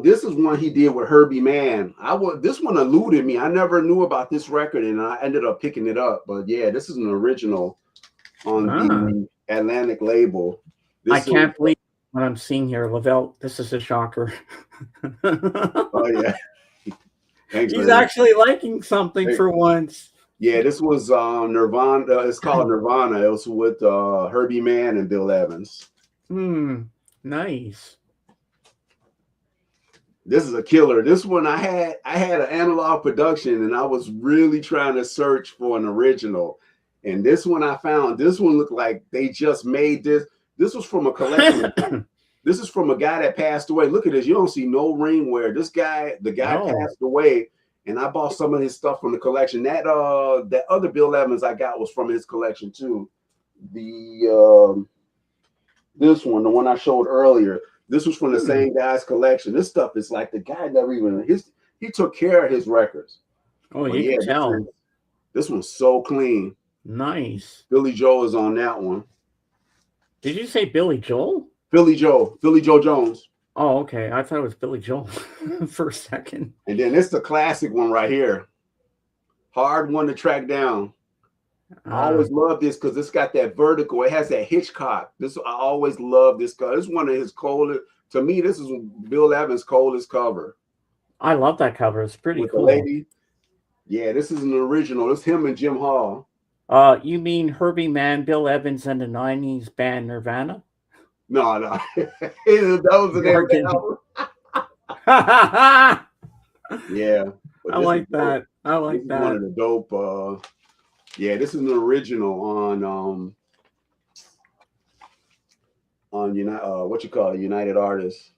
This is one he did with Herbie Mann. This one eluded me. I never knew about this record, and I ended up picking it up. But yeah, this is an original on the Atlantic label. I can't believe what I'm seeing here, Lavelle. This is a shocker. Oh yeah, he's actually liking something for once. Yeah, this was Nirvana. It's called Nirvana. It was with Herbie Mann and Bill Evans. Nice. This is a killer. This one I had an analog production, and I was really trying to search for an original. And this one I found. This one looked like they just made this. This was from a collection. This is from a guy that passed away. Look at this. You don't see no ring wear. The guy passed away, and I bought some of his stuff from the collection. That other Bill Evans I got was from his collection too. This one, the one I showed earlier. This was from the same guy's collection. This stuff is like the guy never even he took care of his records. Oh, you can tell. This one's so clean. Nice. Billy Joel is on that one. Did you say Billy Joel? Billy Joel Jones. Oh, okay. I thought it was Billy Joel for a second. And then it's the classic one right here. Hard one to track down. I always love this because it's got that vertical. It has that Hitchcock. I always love this cover. This is one of his coldest. To me, this is Bill Evans' coldest cover. I love that cover. It's pretty with cool. The lady. Yeah, this is an original. It's him and Jim Hall. You mean Herbie Mann, Bill Evans, and the '90s band Nirvana? No. That was an album. Yeah. I like that. I like that. One of the dope. Yeah, this is an original on United Artists.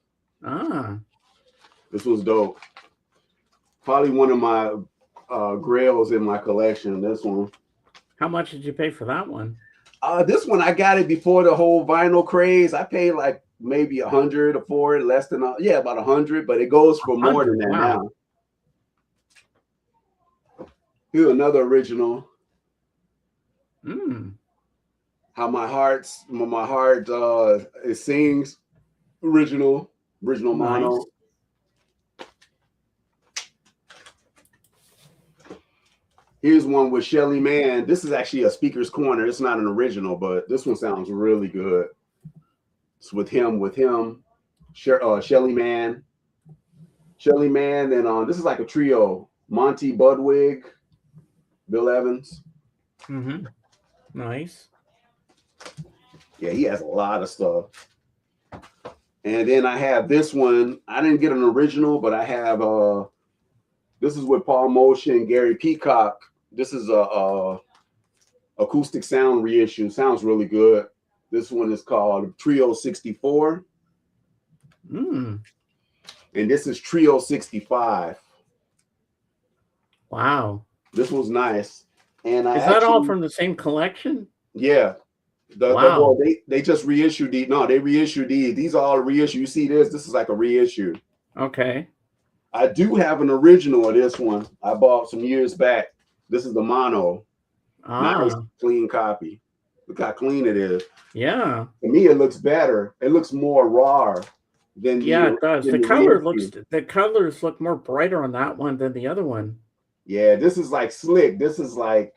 This was dope. Probably one of my grails in my collection. This one. How much did you pay for that one? This one I got it before the whole vinyl craze. I paid like maybe $100 for it, less than about $100, but it goes for more than that now. Here's another original. How my heart it sings. Original mono. Here's one with Shelly Manne. This is actually a Speaker's Corner. It's not an original, but this one sounds really good. It's with him, Shelly Manne, and this is like a trio. Monty Budwig, Bill Evans. Nice. Yeah, he has a lot of stuff. And then I have this one. I didn't get an original, but I have this is with Paul Motion, Gary Peacock. This is a acoustic sound reissue. Sounds really good. This one is called Trio 64. And this is Trio 65. Wow. This was nice. And is that all from the same collection? Yeah. They just reissued these. No, they reissued these. These are all reissued. You see this? This is like a reissue. Okay. I do have an original of this one. I bought some years back. This is the mono. Nice, clean copy. Look how clean it is. Yeah. To me, it looks better. It looks more raw than it does. The colors look more brighter on that one than the other one. Yeah, this is like slick. This is like,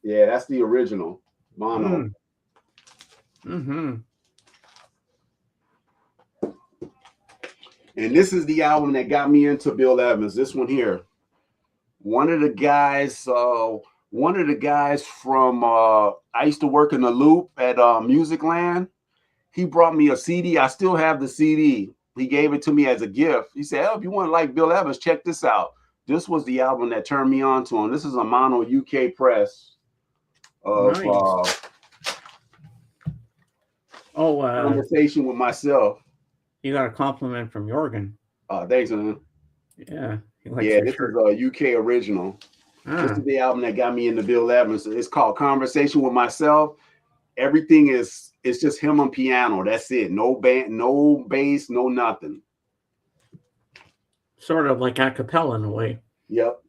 yeah, that's the original mono. Mm-hmm. And this is the album that got me into Bill Evans. This one here. One of the guys from I used to work in the Loop at Musicland. He brought me a CD. I still have the CD. He gave it to me as a gift. He said, "Oh, if you want to like Bill Evans, check this out." This was the album that turned me on to him. This is a mono UK press of nice. Conversation with Myself. You got a compliment from Jorgen. Thanks, man. Yeah. This is a UK original. This is the album that got me into Bill Evans. It's called Conversation with Myself. Everything it's just him on piano. That's it. No band, no bass, no nothing. Sort of like a cappella in a way. Yep.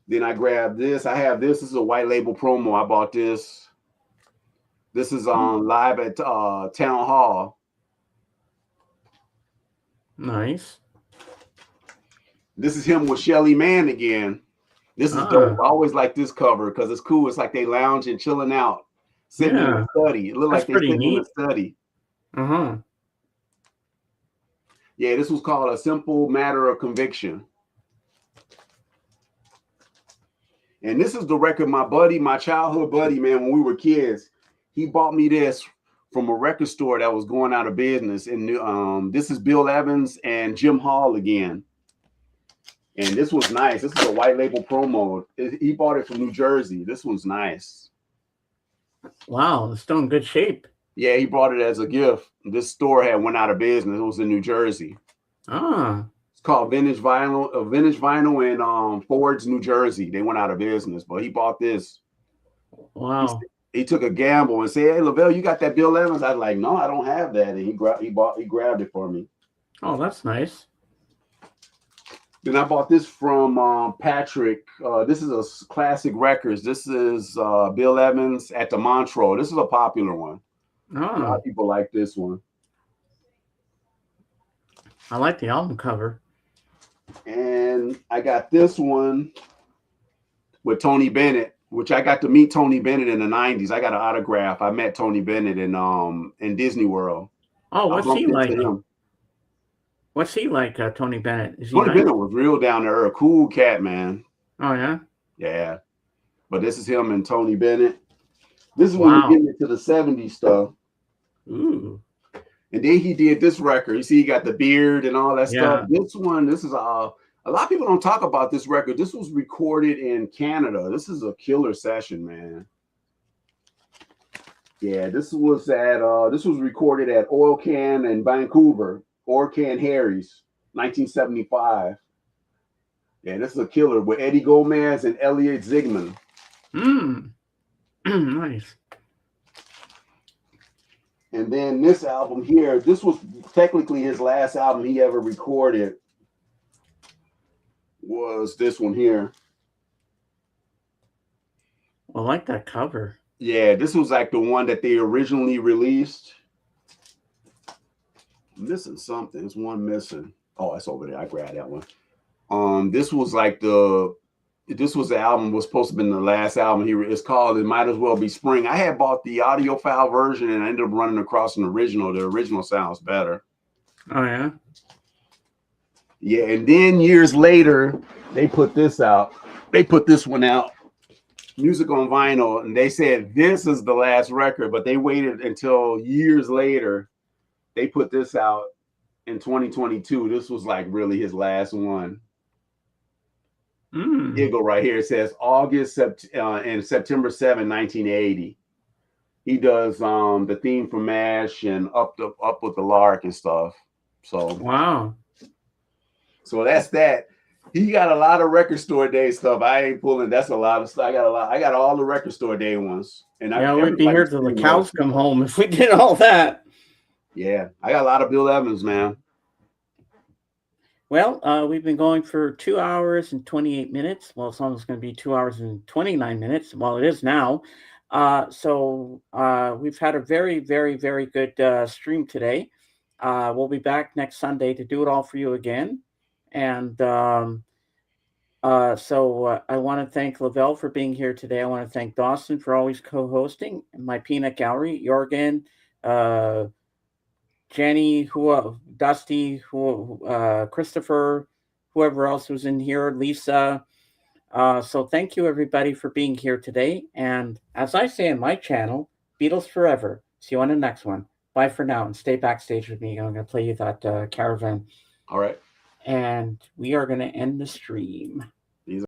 Then I grabbed this. I have this. This is a white label promo. I bought this. This is on live at Town Hall. Nice. This is him with Shelly Manne again. This is dope. I always like this cover because it's cool. It's like they lounging, chilling out, sitting in a study. It looked like they sitting in a study. Yeah, this was called A Simple Matter of Conviction. And this is the record my childhood buddy, man, when we were kids, he bought me this from a record store that was going out of business. And this is Bill Evans and Jim Hall again. And this was nice. This is a white label promo. He bought it from New Jersey. This one's nice. Wow, it's still in good shape. Yeah, he brought it as a gift. This store had went out of business. It was in New Jersey. It's called Vintage Vinyl in Ford's, New Jersey. They went out of business, but he bought this. Wow. He took a gamble and said, "Hey, Lavelle, you got that Bill Evans?" I was like, "No, I don't have that." And he grabbed it for me. Oh, that's nice. Then I bought this from Patrick. This is a classic records. This is Bill Evans at the Montreux. This is a popular one. A lot of people like this one. I like the album cover. And I got this one with Tony Bennett, which I got to meet Tony Bennett in the 90s. I got an autograph. I met Tony Bennett in Disney World. Oh, what's he like? What's he like, Tony Bennett? Tony Bennett was real down there, a cool cat, man. Oh, yeah? Yeah. But this is him and Tony Bennett. This is when we get into the 70s stuff. Ooh. And then he did this record. You see, he got the beard and all that stuff. This is a lot of people don't talk about this record. This was recorded in Canada. This is a killer session, man. Yeah, this was recorded at Oil Can in Vancouver. Oil Can Harry's, 1975. Yeah, this is a killer with Eddie Gomez and Elliot Zigman. Nice. And then this album here, this was technically his last album he ever recorded, was this one here. I like that cover. Yeah, this was like the one that they originally released. I'm missing something. There's one missing. Oh, it's over there. I grabbed that one. This was the album was supposed to have been the last album. It's called It Might As Well Be Spring. I had bought the audiophile version and I ended up running across an original. The original sounds better. Oh, yeah? Yeah, and then years later, they put this out. They put this one out, Music on Vinyl, and they said this is the last record, but they waited until years later. They put this out in 2022. This was like really his last one. Here you go right here. It says and September 7, 1980. He does the theme for MASH and Up with the Lark and stuff. So wow. So that's that. He got a lot of record store day stuff. I ain't pulling. That's a lot of stuff. I got all the record store day ones. And we'd be here till the cows come home if we did all that. Yeah, I got a lot of Bill Evans, man. Well, we've been going for 2 hours and 28 minutes. Well, it's almost going to be 2 hours and 29 minutes. Well, it is now. We've had a very, very, very good stream today. We'll be back next Sunday to do it all for you again. And I want to thank Lavelle for being here today. I want to thank Dawson for always co-hosting, my peanut gallery, Jorgen, Jenny, Dusty, Christopher, whoever else was in here, Lisa. So thank you everybody for being here today. And as I say in my channel, Beatles forever. See you on the next one. Bye for now, and stay backstage with me. I'm going to play you that Caravan. All right. And we are going to end the stream.